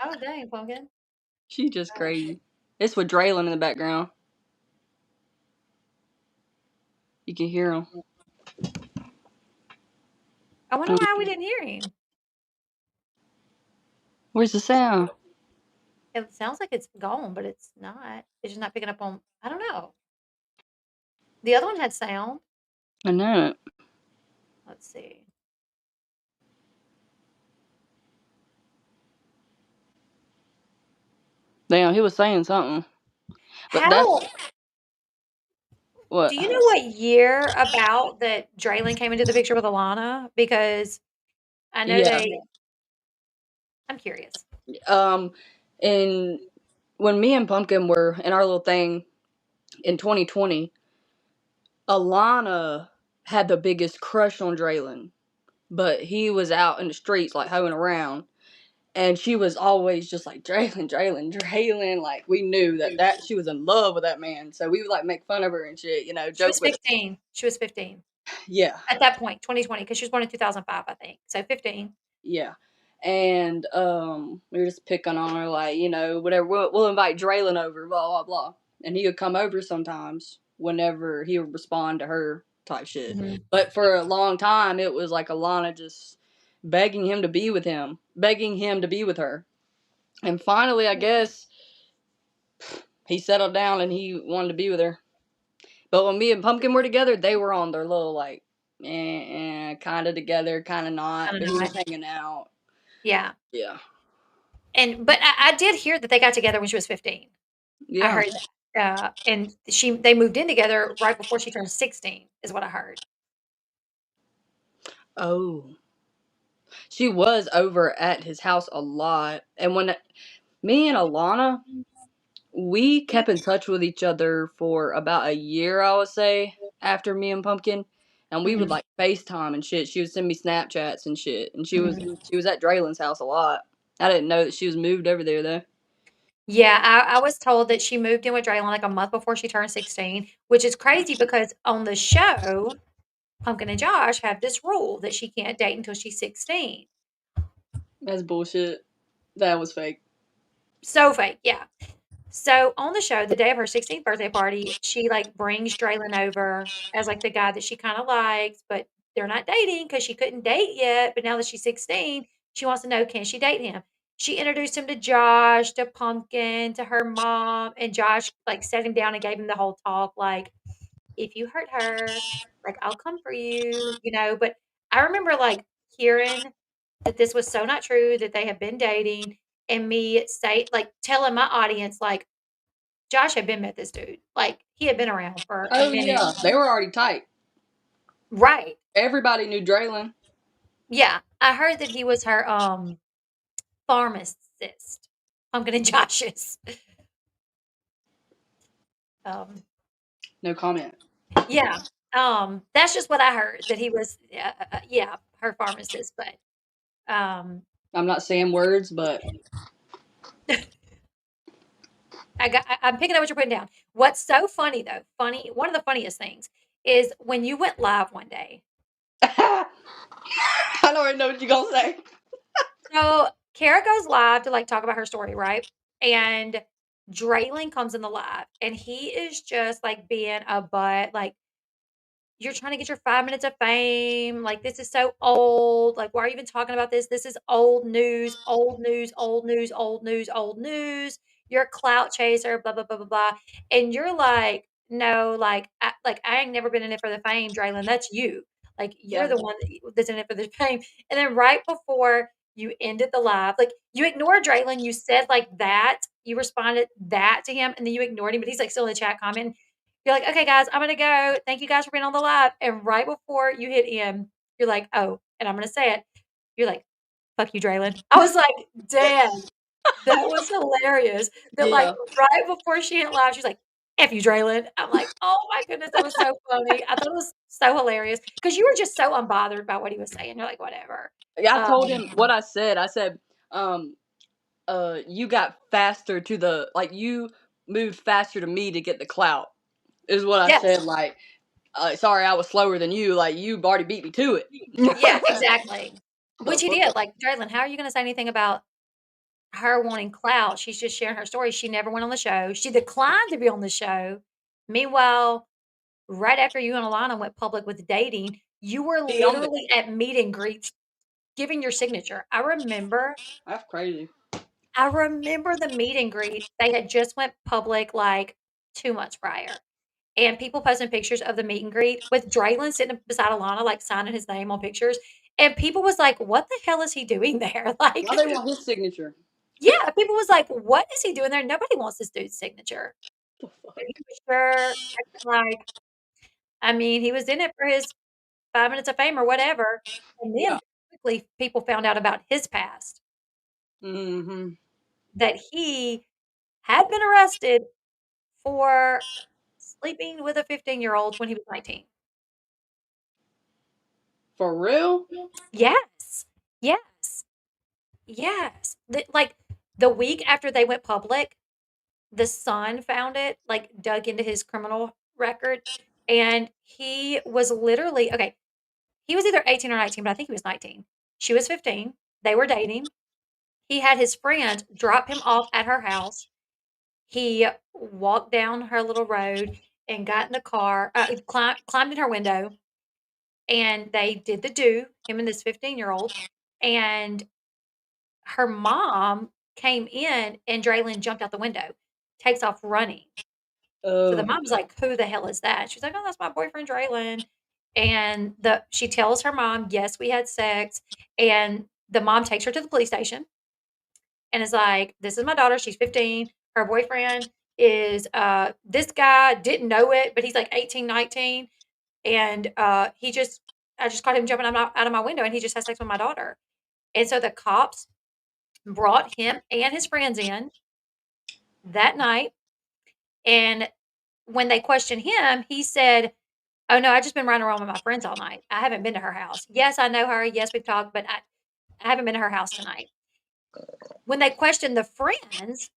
Oh, dang, pumpkin. She just crazy. It's with Drayen in the background. You can hear him. I wonder why we didn't hear him. Where's the sound? It sounds like it's gone, but it's not. It's just not picking up on. I don't know. The other one had sound. I know it. Let's see. Damn, he was saying something. But that's How what? do you know what year about that Draylon came into the picture with Alana? Because I know Yeah. I'm curious. And when me and Pumpkin were in our little thing in 2020, Alana had the biggest crush on Draylon. but he was out in the streets like hoeing around. And she was always just like Drayen. Like we knew that she was in love with that man, so we would like make fun of her and shit, She was joke with her. 15. She was 15 Yeah, at that point, 2020, because she was born in 2005, I think. So 15. yeah. And we were just picking on her, like whatever. We'll invite Drayen over, blah blah blah, and he would come over sometimes whenever he would respond to her type shit. Mm-hmm. But for a long time, it was like Alana just begging him to be with him, begging him to be with her. And finally, I guess he settled down and he wanted to be with her. But when me and Pumpkin were together, they were on their little like, kind of together, kind of not. Kinda But he was not. hanging out. Yeah. Yeah, But I did hear that they got together when she was 15. I yeah. heard that. And they moved in together right before she turned 16, is what I heard. Oh, she was over at his house a lot. And when me and Alana, we kept in touch with each other for about a year, I would say, after me and Pumpkin. And we would Mhm. like FaceTime and shit. She would send me Snapchats and shit. And Mhm. she was at Draylen's house a lot. I didn't know that she was moved over there though. Yeah, I was told that she moved in with Draylon like a month before she turned 16, which is crazy because on the show, Pumpkin and Josh have this rule that she can't date until she's 16. That's bullshit. That was fake. So fake, yeah. So on the show, the day of her 16th birthday party, she like brings Draylon over as like the guy that she kind of likes, but they're not dating because she couldn't date yet. But now that she's 16, she wants to know, can she date him? She introduced him to Josh, to Pumpkin, to her mom, and Josh like sat him down and gave him the whole talk, like, if you hurt her, like I'll come for you, But I remember like hearing that this was so not true, that they have been dating, and me say like telling my audience like Josh had been met this dude. Like, he had been around for a Oh minute. yeah, they were already tight. Right. Everybody knew Draylon. Yeah. I heard that he was her pharmacist. Pumpkin and Josh's. Um, No comment. yeah. That's just what I heard, that he was yeah, her pharmacist, but I'm not saying words, but I'm picking up what you're putting down. What's so funny though, one of the funniest things is when you went live one day. I don't even know what you're gonna say. So Kara goes live to like talk about her story, right? And Draylon comes in the live and he is just like being a butt, like, you're trying to get your 5 minutes of fame. Like, this is so old. Like, why are you even talking about this? This is old news, old news, old news, old news, old news. You're a clout chaser, blah, blah, blah, blah, blah. And you're like, no, I ain't never been in it for the fame, Draylon. That's you. Like, you're Yeah, the one that's in it for the fame. And then right before you ended the live, like, you ignored Draylon. You said like that. You responded that to him, and then you ignored him. But he's like still in the chat comment. You're like, "Okay, guys, I'm gonna go. Thank you guys for being on the live." And right before you hit end, you're like, "Oh," and I'm gonna say it. You're like, "Fuck you, Draylon." I was like, "Damn, that was hilarious." That like yeah. right before she hit live, she's like, "F you, Draylon." I'm like, "Oh my goodness, that was so funny." I thought it was so hilarious because you were just so unbothered by what he was saying. You're like, "Whatever." Yeah, I told him Um, what I said. I said, um, you got faster to the like you moved faster to me to get the clout. Is what I yes. said. Like, sorry, I was slower than you. Like, you already beat me to it. Yeah, exactly. The Which he fuck? did. Like, Draylon, how are you gonna say anything about her wanting clout? She's just sharing her story. She never went on the show. She declined to be on the show. Meanwhile, right after you and Alana went public with dating, you were He on the. literally at meet and greets giving your signature. That's crazy. I remember the meet and greet. They had just went public like 2 months prior. And people posting pictures of the meet and greet with Draylon sitting beside Alana, like signing his name on pictures. And people was like, what the hell is he doing there? Like, Why they want his signature? yeah, people was like, what is he doing there? Nobody wants this dude's signature. The fuck? But he was sure acting like, I mean, he was in it for his 5 minutes of fame or whatever. And Yeah. then quickly people found out about his past, Mm-hmm. that he had been arrested for sleeping with a 15-year-old when he was 19. For real? Yes. Yes. Yes. Like the week after they went public, the son found it, like dug into his criminal record, and he was literally okay. He was either 18 or 19, but I think he was 19. She was 15. They were dating. He had his friend drop him off at her house. He walked down her little road and got in the car, climbed in her window, and they did the do, him and this 15-year-old. And her mom came in, and Drayen jumped out the window, takes off running. So the Oh, mom's like, "Who the hell is that?" She's like, "Oh, that's my boyfriend Drayen." And she tells her mom, "Yes, we had sex." And the mom takes her to the police station and is like, "This is my daughter. She's 15. Her boyfriend is this guy, didn't know it, but he's like 18, 19. And I just caught him jumping out of my window, and he just has sex with my daughter." And so the cops brought him and his friends in that night. And when they questioned him, he said, "Oh, no, I've just been running around with my friends all night. I haven't been to her house. Yes, I know her. Yes, we've talked, but I haven't been to her house tonight." When they questioned the friends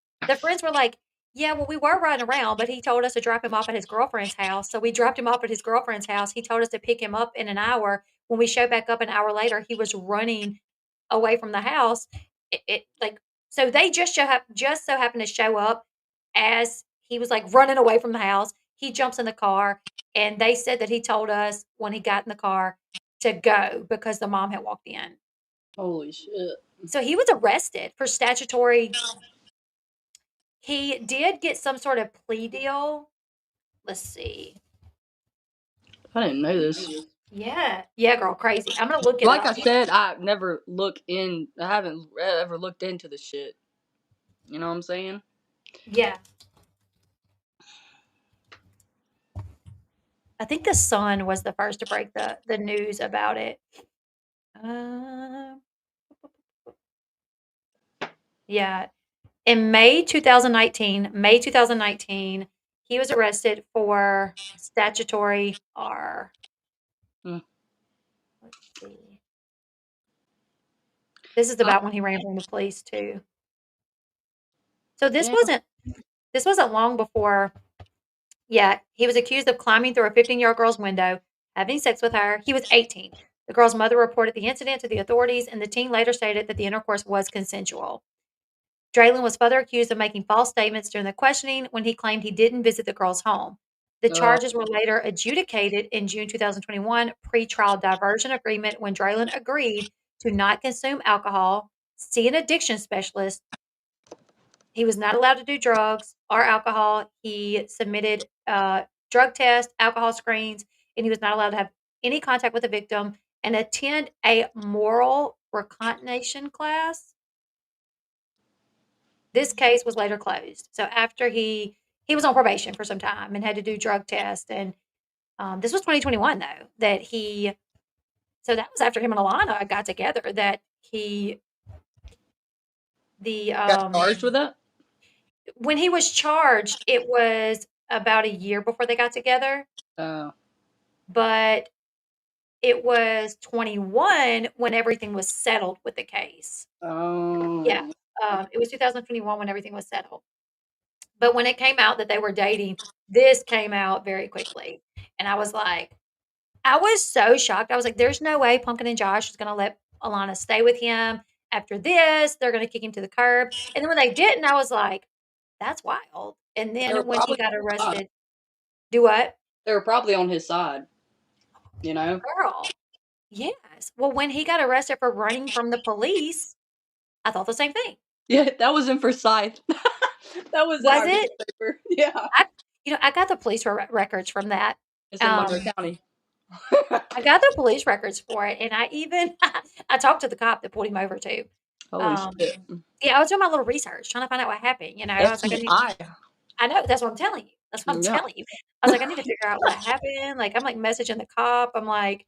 were like, "Yeah, well, we were running around, but he told us to drop him off at his girlfriend's house. So we dropped him off at his girlfriend's house. He told us to pick him up in an hour. When we showed back up an hour later, he was running away from the house." Like, so they just so happened to show up as he was like running away from the house. He jumps in the car, and they said that he told us when he got in the car to go because the mom had walked in. holy shit. So he was arrested for statutory. He did get some sort of plea deal. Let's see. I didn't know this. Yeah. Yeah, girl, crazy. I'm gonna look it Like up. I said, I haven't ever looked into the shit. You know what I'm saying? Yeah. I think the Sun was the first to break the news about it. Um, yeah. In May 2019, he was arrested for statutory R. Hmm. Let's see. This is I, about when he ran from the police too. So yeah. this wasn't long before. Yeah, he was accused of climbing through a 15-year-old girl's window, having sex with her. He was 18. The girl's mother reported the incident to the authorities, and the teen later stated that the intercourse was consensual. Drayen was further accused of making false statements during the questioning when he claimed he didn't visit the girl's home. The Uh, charges were later adjudicated in June 2021 pre-trial diversion agreement when Drayen agreed to not consume alcohol, see an addiction specialist. He was not allowed to do drugs or alcohol. He submitted drug tests, alcohol screens, and he was not allowed to have any contact with the victim and attend a moral reconnaissance class. This case was later closed. So after he was on probation for some time and had to do drug tests, and this was 2021 though that he. So that was after him and Alana got together. That he the got charged with that? when he was charged, it was about a year before they got together, Oh. but it was 21 when everything was settled with the case. Yeah, Oh. it was 2021 when everything was settled. But when it came out that they were dating, this came out very quickly. And I was so shocked. I was like, there's no way Pumpkin and Josh is going to let Alana stay with him after this. They're going to kick him to the curb. And then when they didn't, I was like, that's wild. And They were then when he probably got on his side. arrested, do what? They were probably on his side. You know? Girl. Yes. Well, when he got arrested for running from the police, I thought the same thing. Yeah, that was in Forsyth. That was in Was our it? newspaper. Yeah. I got the police records from that. It's in Monroe County. I got the police records for it, and I even I talked to the cop that pulled him over too. Holy Um, shit. yeah, I was doing my little research, trying to find out what happened. I was like, FBI. I know that's what I'm telling you. That's what I'm Yeah. telling you. I was like, I need to figure out what happened. Like, I'm like messaging the cop. I'm like,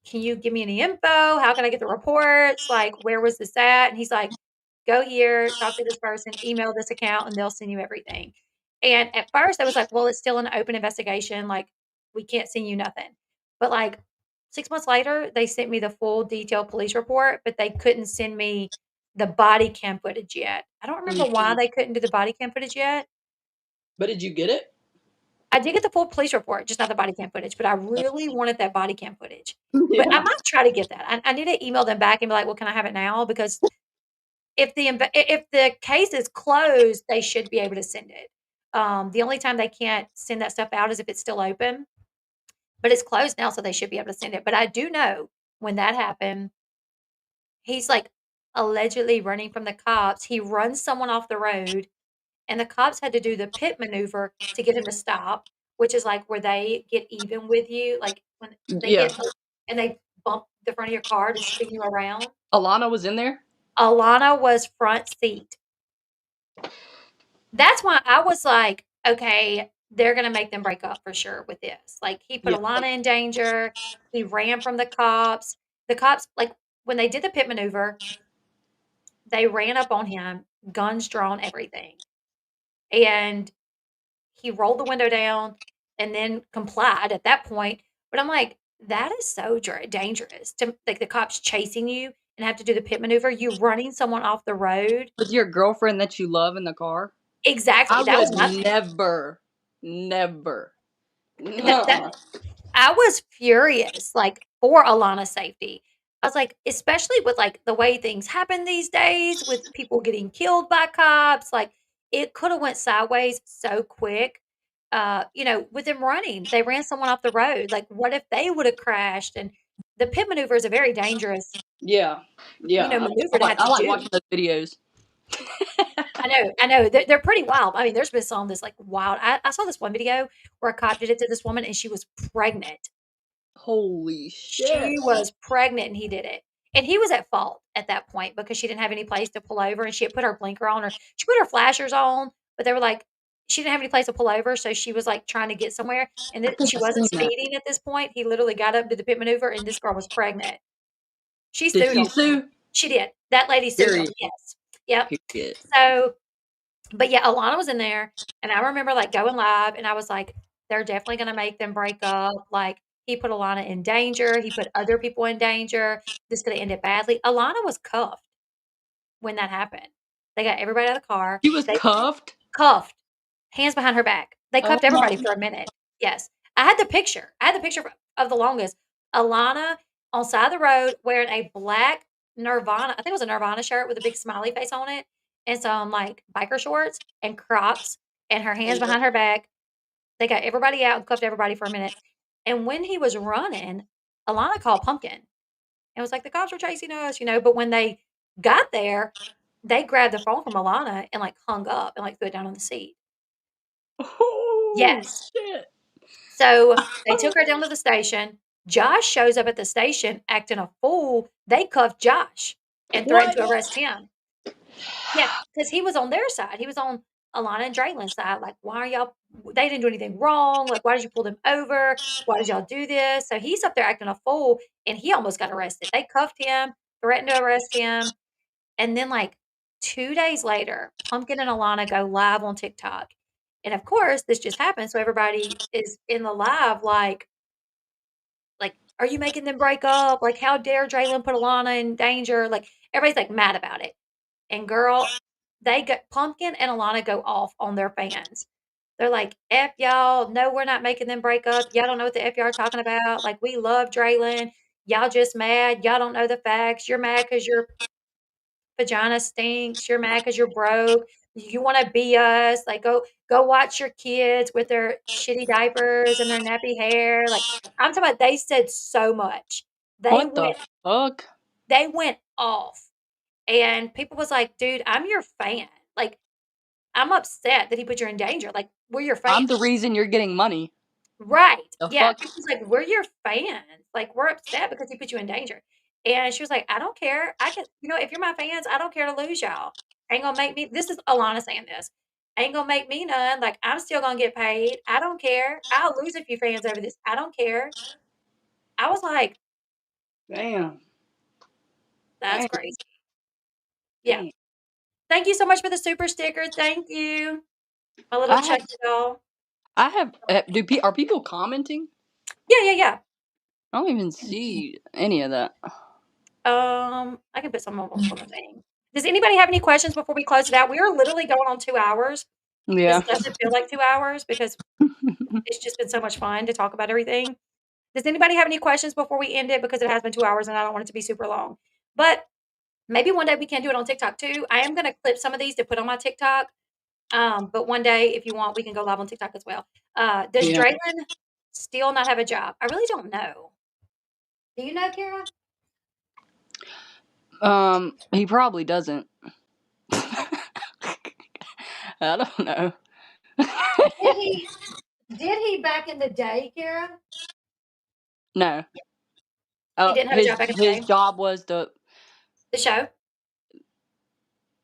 can you give me any info? How can I get the reports? Like, where was this at? And he's like, go here, talk to this person, email this account, and they'll send you everything. And at first, I was like, well, it's still an open investigation. Like, we can't send you nothing. But like 6 months later, they sent me the full detailed police report, but they couldn't send me the body cam footage yet. I don't remember why they couldn't do the body cam footage yet. But did you get it? I did get the full police report, just not the body cam footage, but I really wanted that body cam footage. But I Yeah. might try to get that. I need to email them back and be like, "Well, can I have it now?" Because if the case is closed, they should be able to send it. The only time they can't send that stuff out is if it's still open, but it's closed now, so they should be able to send it. But I do know when that happened, he's, like, allegedly running from the cops. He runs someone off the road, and the cops had to do the pit maneuver to get him to stop, which is, like, where they get even with you, like, when they Yeah. get and they bump the front of your car to spin you around. Alana was in there? Alana was front seat. That's why I was like, "Okay, they're gonna make them break up for sure with this." Like, he put Yeah. Alana in danger, he ran from the cops. The cops like, when they did the pit maneuver, they ran up on him, guns drawn, everything, and he rolled the window down and then complied at that point, but I'm like, "That is so dangerous to like, the cops chasing you and have to do the pit maneuver, you running someone off the road." With your girlfriend that you love in the car? Exactly, I that was would my thing. never. That Nuh-uh. I was furious, like, for Alana's safety. I was like, especially with, like, the way things happen these days with people getting killed by cops, like, it coulda went sideways so quick. With them running, they ran someone off the road, like, what if they woulda crashed? And the pit maneuver is a very dangerous, Yeah. Yeah. maneuver to have I to like do. watching those videos. I know, they're pretty wild. I mean, there's been some that's, like, wild. I saw this one video where a cop did it to this woman, and she was pregnant. Holy shit. She was pregnant and he did it. And he was at fault at that point because she didn't have any place to pull over and she had put her blinker on or she put her flashers on, but they were like she didn't have any place to pull over, so she was like trying to get somewhere and I think she I've wasn't seen that. speeding at this point. He literally got up, did the pit maneuver, and this girl was pregnant. She Did sued she him. sue? She did. That lady sued him. Period. Yes. Yep. Period. So but yeah, Alana was in there, and I remember, like, going live, and I was like, "They're definitely gonna make them break up." Like, he put Alana in danger, he put other people in danger, this coulda ended badly. Alana was cuffed when that happened. They got everybody out of the car, She was they cuffed? cuffed, hands behind her back. They Oh cuffed my. everybody for a minute. Yes. I had the picture. I had the picture of the longest. Alana on side of the road wearing a black Nirvana I think it was a Nirvana shirt with a big smiley face on it, and some, like, biker shorts and Crocs, and her hands behind her back. They got everybody out and cuffed everybody for a minute, and when he was running, Alana called Pumpkin and was like, "The cops were chasing us," but when they got there, they grabbed the phone from Alana and, like, hung up and, like, threw it down on the seat. Oh Yes. shit. So, they took her down to the station. Josh shows up at the station acting a fool. They cuffed Josh and threatened What? to arrest him. Yeah, because he was on their side. He was on Alana and Draylen's side, like, "Why are y'all they didn't do anything wrong, like, why did you pull them over? Why did y'all do this?" So, he's up there acting a fool, and he almost got arrested. They cuffed him, threatened to arrest him, and then, like, 2 days later, Pumpkin and Alana go live on TikTok. And, of course, this just happened, so everybody is in the live like, "Are you making them break up? Like, how dare Draylen put Alana in danger?" Like, everybody's, like, mad about it. And girl, they got Pumpkin and Alana go off on their fans. They're like, "F y'all. No, we're not making them break up. Y'all don't know what the F y'all are talking about. Like, we love Draylen. Y'all just mad. Y'all don't know the facts. You're mad because your vagina stinks. You're mad because you're broke. You wanna be us. Like, go watch your kids with their shitty diapers and their nappy hair." Like, I'm talking about they said so much. They What the went fuck? they went off. And people was like, "Dude, I'm your fan. Like, I'm upset that he put you in danger. Like, we're your I'm fans." the reason you're getting money. Right. The Yeah. fuck? People's like, "We're your fans. Like, we're upset because he put you in danger." And she was like, "I don't care. I can if you're my fans, I don't care to lose y'all. Ain't gonna make me" this is Alana saying this. "Ain't gonna make me none. Like, I'm still gonna get paid. I don't care. I'll lose a few fans over this. I don't care." I was like, Damn. "That's Damn. crazy." Yeah. Damn. Thank you so much for the super sticker. Thank you. My little I have Chucky doll. are people commenting? Yeah, yeah, yeah. I don't even see any of that. I can put some on the thing. Does anybody have any questions before we close it out? We are literally going on 2 hours. This Yeah. doesn't feel like 2 hours because it's just been so much fun to talk about everything. Does anybody have any questions before we end it? Because it has been 2 hours and I don't want it to be super long. But maybe one day we can do it on TikTok too. I am gonna clip some of these to put on my TikTok. But one day, if you want, we can go live on TikTok as well. Does Yeah. Drayen still not have a job? I really don't know. Do you know, Kara? He probably doesn't. I don't know. Did he? Did he back in the day, Kara? No. He didn't have a job back in the His day. job was The show?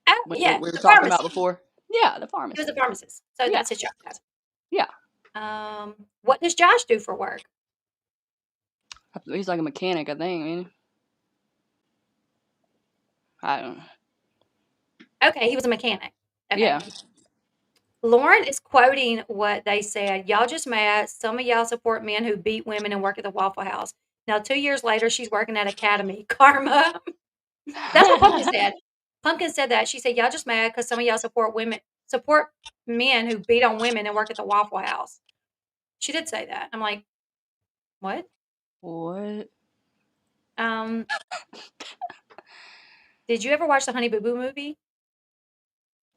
Oh, we yeah, were the talking about pharmacy. before. Yeah, the He was a pharmacy. pharmacist, so Yeah. that's his job. Yeah. What does Josh do for work? He's like a mechanic, I think. I mean, I don't know. Okay, he was a mechanic. Okay. Yeah. Lauren is quoting what they said. Y'all just mad. Some of y'all support men who beat women and work at the Waffle House. Now, 2 years later, she's working at Academy. Karma. That's what Pumpkin said. Pumpkin said that. She said, y'all just mad because some of y'all support men who beat on women and work at the Waffle House. She did say that. I'm like, what? What? Um, did you ever watch the Honey Boo Boo movie?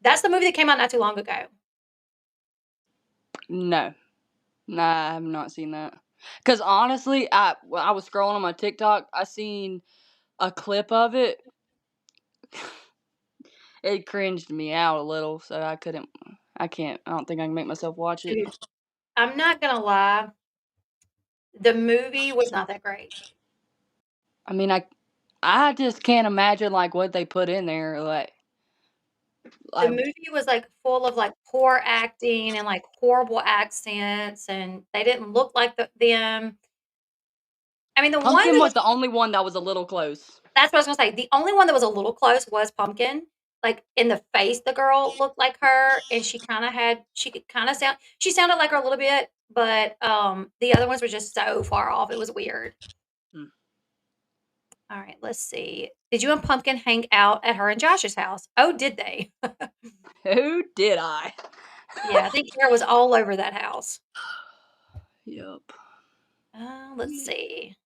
That's the movie that came out not too long ago. No. Nah, I have not seen that. Because honestly, when I was scrolling on my TikTok, I seen a clip of it. It cringed me out a little, so I couldn't. I don't think I can make myself watch it. Dude, I'm not gonna lie. The movie was not that great. I mean, I just can't imagine like what they put in there. The Like movie was, like, full of, like, poor acting and, like, horrible accents, and they didn't look like them. I mean, the one Pumpkin that was was the only one that was a little close. that's what I was gonna say. The only one that was a little close was Pumpkin. Like, in the face, the girl looked like her, and she could kinda she sounded like her a little bit, but, the other ones were just so far off, it was weird. Hmm. Alright, let's see. Did you and Pumpkin hang out at her and Josh's house? Oh, did they? Who did I? Yeah, I think Kara was all over that house. Yep. Let's see.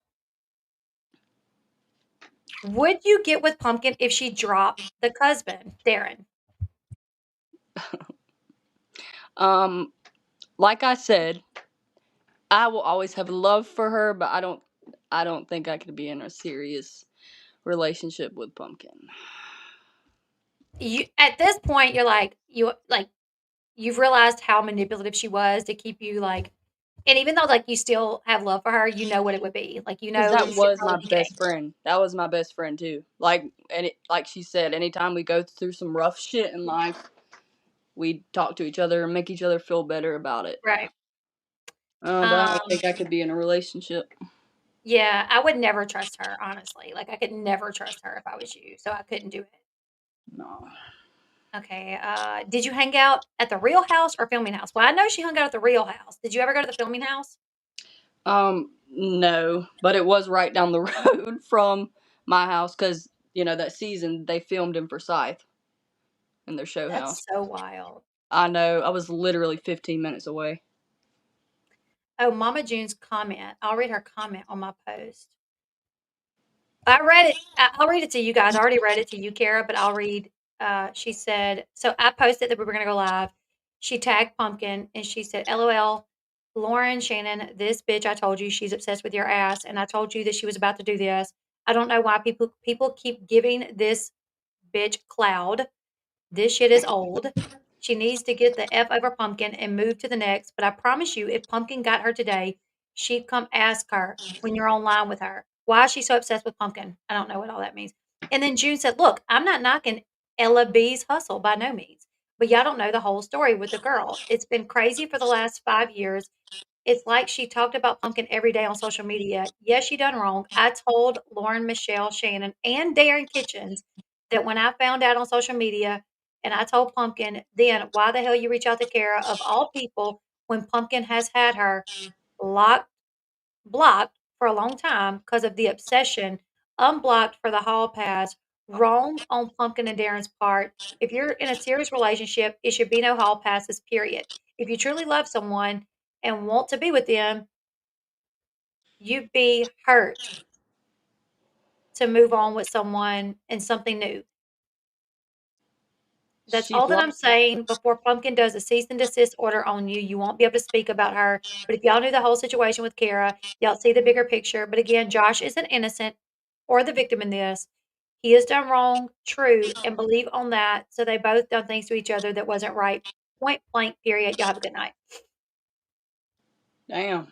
Would you get with Pumpkin if she dropped the husband, Darren? Like I said, I will always have love for her, but I don't think I could be in a serious relationship with Pumpkin. You at this point, you've realized how manipulative she was to keep you and even though you still have love for her, you know what it would be. Like you Because know that that she'd was my probably be best gay. friend. That was my best friend too. Like she said, anytime we go through some rough shit in life, we talk to each other and make each other feel better about it. Right. But I don't think I could be in a relationship. Yeah, I would never trust her, honestly. Like I could never trust her if I was you, so I couldn't do it. No. Okay. Did you hang out at the real house or filming house? Well, I know she hung out at the real house. Did you ever go to the filming house? No, but it was right down the road from my house because that season they filmed in Forsyth in their show house. That's so wild. I know. I was literally 15 minutes away. Oh, Mama June's comment. I'll read her comment on my post. I read it. I'll read it to you guys. I already read it to you, Kara, but I'll read. She said, so I posted that we were going to go live. She tagged Pumpkin and she said, LOL, Lauren, Shannon, this bitch, I told you she's obsessed with your ass. And I told you that she was about to do this. I don't know why people keep giving this bitch cloud. This shit is old. She needs to get the F over Pumpkin and move to the next. But I promise you, if Pumpkin got her today, she'd come ask her when you're online with her. Why is she so obsessed with Pumpkin? I don't know what all that means. And then June said, look, I'm not knocking Elle Bee's hustle by no means. But y'all don't know the whole story with the girl. It's been crazy for the last 5 years. It's like she talked about Pumpkin every day on social media. Yes, she done wrong. I told Lauren, Michelle, Shannon, and Darren Kitchens that when I found out on social media and I told Pumpkin, then why the hell you reach out to Kara of all people when Pumpkin has had her locked, blocked, for a long time because of the obsession, unblocked for the hall pass, wrong on Pumpkin and Darren's part. If you're in a serious relationship, it should be no hall passes, period. If you truly love someone and want to be with them, you'd be hurt to move on with someone and something new. That's She all that I'm blocked. saying. Before Pumpkin does a cease and desist order on you, you won't be able to speak about her. But if y'all knew the whole situation with Kara, y'all see the bigger picture. But again, Josh isn't innocent or the victim in this. He has done wrong, true, and believe on that. So they both done things to each other that wasn't right. Point blank, period. Y'all have a good night. Damn.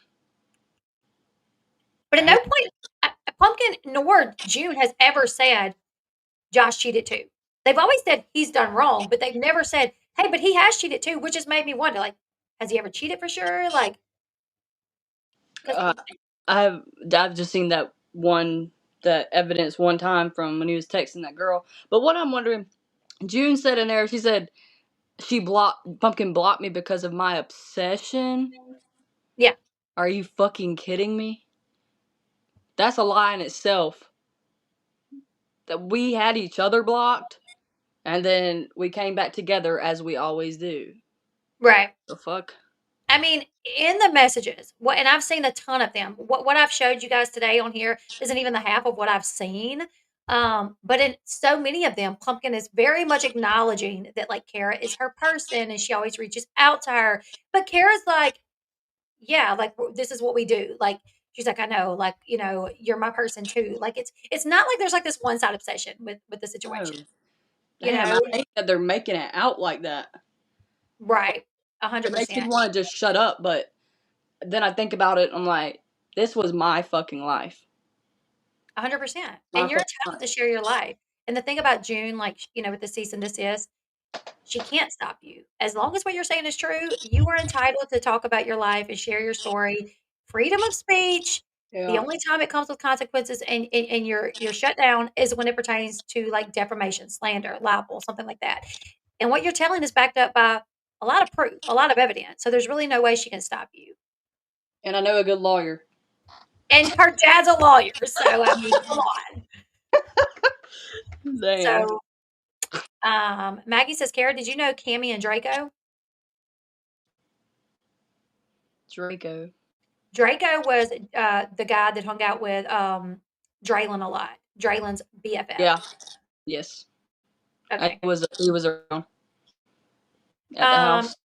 But at no Damn. point, Pumpkin nor June has ever said Josh cheated too. They've always said he's done wrong, but they've never said, hey, but he has cheated too, which has made me wonder, like, has he ever cheated for sure? Like, because Uh, I've just seen that evidence one time from when he was texting that girl. But what I'm wondering, June said in there, she said Pumpkin blocked me because of my obsession. yeah, Are you fucking kidding me? That's a lie in itself. That we had each other blocked, and then we came back together as we always do. right. The fuck? I mean, in the messages, what, and I've seen a ton of them. What I've showed you guys today on here isn't even the half of what I've seen. But in so many of them, Pumpkin is very much acknowledging that like Kara is her person and she always reaches out to her. But Kara's like, yeah, like this is what we do. Like she's like, I know, like, you're my person too. Like it's not like there's like this one side obsession with the No. situation. You Damn, know, I hate that they're making it out like that. right. It makes me 100%. want to just shut up, but then I think about it, I'm like, this was my fucking life. 100%. My And you're fucking entitled to life. share your life. And the thing about June, like, with the cease and desist, she can't stop you. As long as what you're saying is true, you are entitled to talk about your life and share your story. Freedom of speech. The Yeah. only time it comes with consequences and you're shut down is when it pertains to like defamation, slander, libel, something like that. And what you're telling is backed up by a lot of proof, a lot of evidence. So there's really no way she can stop you. And I know a good lawyer. And her dad's a lawyer, so I mean, come on. Damn. So Maggie says, Kara, did you know Cammy and Draco? Draco. Draco was the guy that hung out with Draylon a lot. Draylen's BFF. Yeah. Yes. Okay. He was around at the Um, house.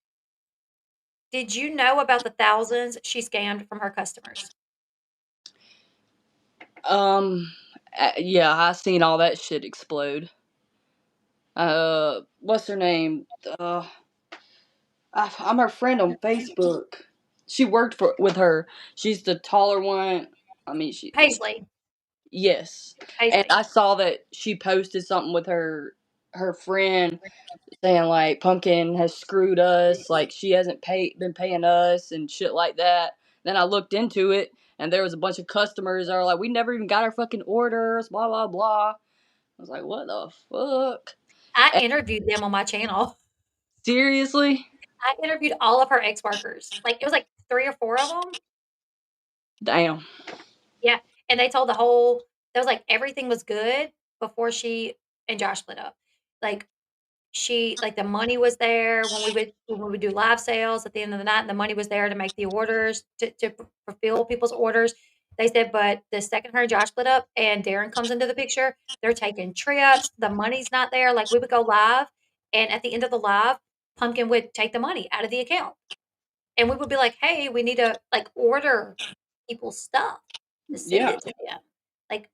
did you know about the thousands she scammed from her customers? Um, yeah, I seen all that shit explode. What's her name? I'm her friend on Facebook. She worked with her. She's the taller one. I mean, Paisley. yes. And Paisley. I saw that she posted something with her friend saying like Pumpkin has screwed us, like she hasn't been paying us and shit like that. Then I looked into it and there was a bunch of customers that are like, we never even got our fucking orders, blah blah blah. I was like, what the fuck? I And interviewed them on my channel. seriously? I interviewed all of her ex-workers. Like it was like 3 or 4 of them. Damn. Yeah, and they told the whole that was like everything was good before she and Josh split up. Like she like the money was there when we would do live sales at the end of the night, and the money was there to make the orders to fulfill people's orders. They said, but the second her and Josh split up and Darren comes into the picture, they're taking trips. The money's not there. Like we would go live, and at the end of the live, Pumpkin would take the money out of the account, and we would be like, "Hey, we need to like order people's stuff to send Yeah. it to them." Like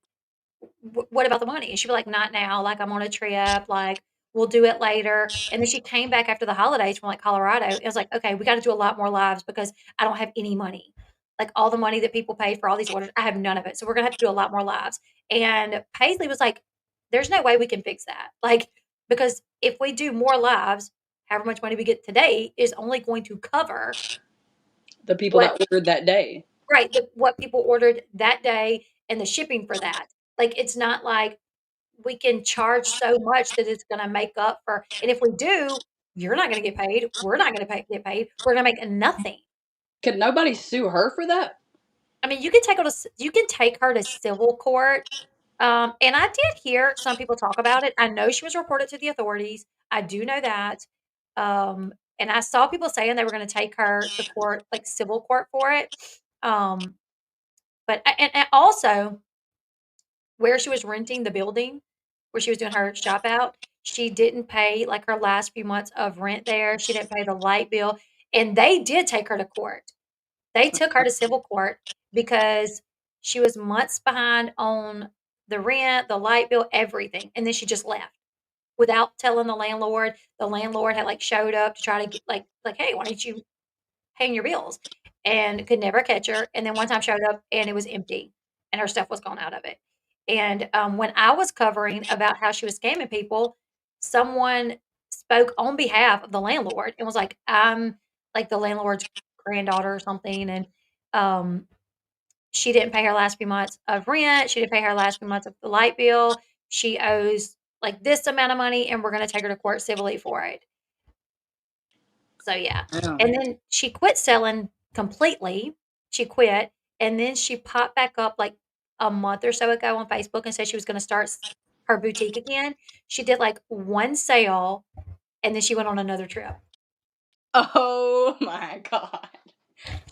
what about the money? And she'd be like, not now. Like, I'm on a trip. Like, we'll do it later. And then she came back after the holidays from like Colorado. It was like, okay, we got to do a lot more lives because I don't have any money. Like, all the money that people paid for all these orders, I have none of it. So we're going to have to do a lot more lives. And Paisley was like, there's no way we can fix that. Like, because if we do more lives, however much money we get today is only going to cover The people what that ordered that day. right, what people ordered that day and the shipping for that. Like, it's not like we can charge so much that it's gonna make up for and if we do, you're not gonna get paid, we're not gonna get paid, we're gonna make nothing. Could nobody sue her for that? I mean, you can take her to civil court. And I did hear some people talk about it. I know she was reported to the authorities. I do know that. And I saw people saying they were going to take her to court, like civil court for it. Um, and also where she was renting the building, where she was doing her shop out, she didn't pay like her last few months of rent there. She didn't pay the light bill, and they did take her to court. They took her to civil court because she was months behind on the rent, the light bill, everything, and then she just left without telling the landlord. The landlord had, like, showed up to try to get like, "Hey, why don't you paying your bills?" And could never catch her, and then one time showed up, and it was empty, and her stuff was gone out of it. And, when I was covering about how she was scamming people, someone spoke on behalf of the landlord and was like, "I'm, like, the landlord's granddaughter or something, and, um, she didn't pay her last few months of rent, she didn't pay her last few months of the light bill, she owes, like, this amount of money, and we're gonna take her to court civilly for it." So, yeah. Yeah. And then she quit selling completely. She quit, and then she popped back up, like, a month or so ago on Facebook and said she was gonna start s her boutique again. She did, like, 1 sale, and then she went on another trip. Oh my god.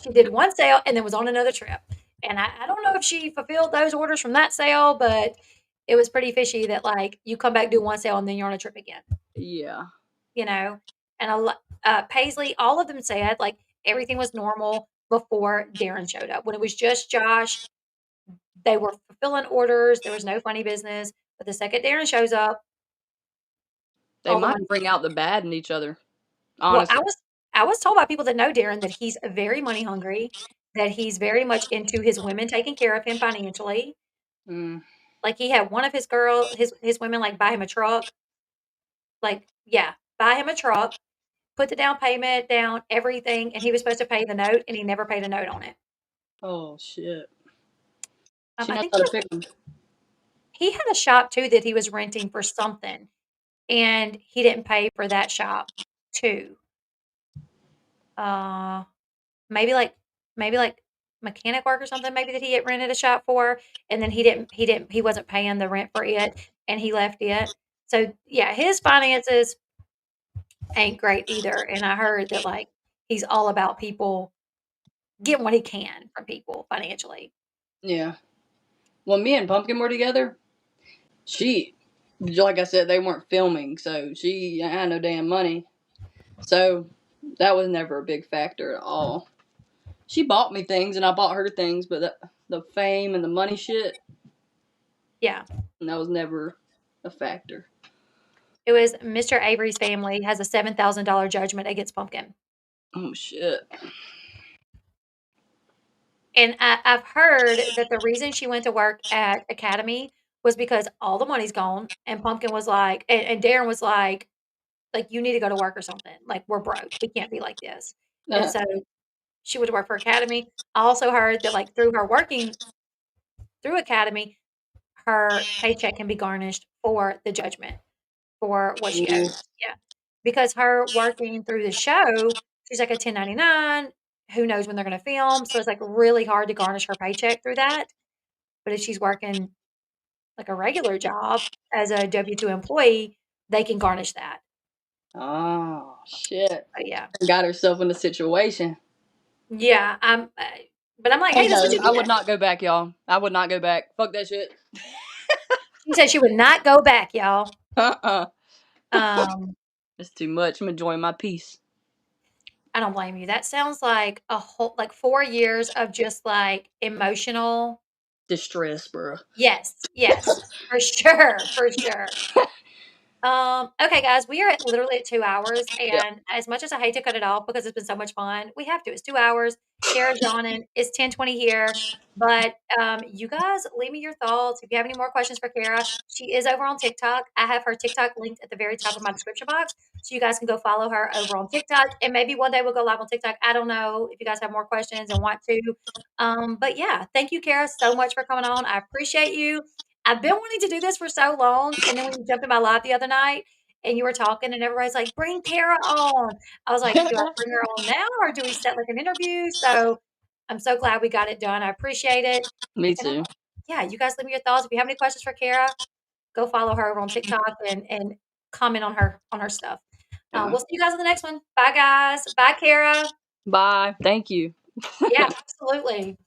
She did 1 sale and then was on another trip. And I don't know if she fulfilled those orders from that sale, but it was pretty fishy that, like, you come back, do 1 sale, and then you're on a trip again, Yeah. you know? And a lot Paisley, all of them said, like, everything was normal before Darren showed up. When it was just Josh, they were fulfilling orders, there was no funny business, but the second Darren shows up, They all the might money bring out the bad in each other, well, honestly. I was told by people that know Darren that he's very money hungry, that he's very much into his women taking care of him financially. Mm. Like, he had one of his women, like, buy him a truck. Like, yeah, buy him a truck, put the down payment down, everything, and he was supposed to pay the note, and he never paid a note on it. Oh shit. She I knows think how to pick them. he had a shop too that he was renting for something, and he didn't pay for that shop too. Uh, maybe like maybe like mechanic work or something maybe that he had rented a shop for, and then he wasn't paying the rent for it, and he left it. So, yeah, his finances ain't great either, and I heard that, like, he's all about people getting what he can from people financially. Yeah. When me and Pumpkin were together, she, like I said, they weren't filming, so she had no damn money. So that was never a big factor at all. She bought me things and I bought her things, but the fame and the money shit, Yeah. that was never a factor. It was Mr. Avery's family has a $7,000 judgment against Pumpkin. Oh shit. And I've heard that the reason she went to work at Academy was because all the money's gone, and Pumpkin was like and Darren was like, "You need to go to work or something. Like, we're broke. We can't be like this." And so she went to work for Academy. I also heard that, like, through her working through Academy, her paycheck can be garnished for the judgment for what she Ooh. owes. Yeah. Because her working through the show, she's like a 1099. Who knows when they're gonna film? So it's, like, really hard to garnish her paycheck through that. But if she's working, like, a regular job as a W-2 employee, they can garnish that. Oh shit. But, yeah. Got herself in a situation. Yeah, but I'm like, Hey "Hey, that's what no, you I would get." not go back, y'all. I would not go back. Fuck that shit. She said she would not go back, y'all. Uh-uh. Um, It's too much. I'm enjoying my peace. I don't blame you. That sounds like a whole like 4 years of just, like, emotional. Distress, bro. Yes, yes, for sure, for sure. Okay, guys, we are at literally at 2 hours, Yep. and as much as I hate to cut it off because it's been so much fun, we have to. It's 2 hours. Kara's yawning. It's 10:20 here, but, you guys leave me your thoughts. If you have any more questions for Kara, she is over on TikTok. I have her TikTok linked at the very top of my description box, so you guys can go follow her over on TikTok, and maybe one day we'll go live on TikTok. I don't know if you guys have more questions and want to. But yeah, thank you, Kara, so much for coming on. I appreciate you. I've been wanting to do this for so long, and then when you jumped in my live the other night and you were talking and everybody's like, "Bring Kara on." I was like, "Do I bring her on now or do we set, like, an interview?" So, I'm so glad we got it done. I appreciate it. Me too. Yeah, you guys leave me your thoughts. If you have any questions for Kara, go follow her over on TikTok and comment on her stuff. Yeah. We'll see you guys in the next one. Bye, guys. Bye, Kara. Bye. Thank you. Yeah, absolutely.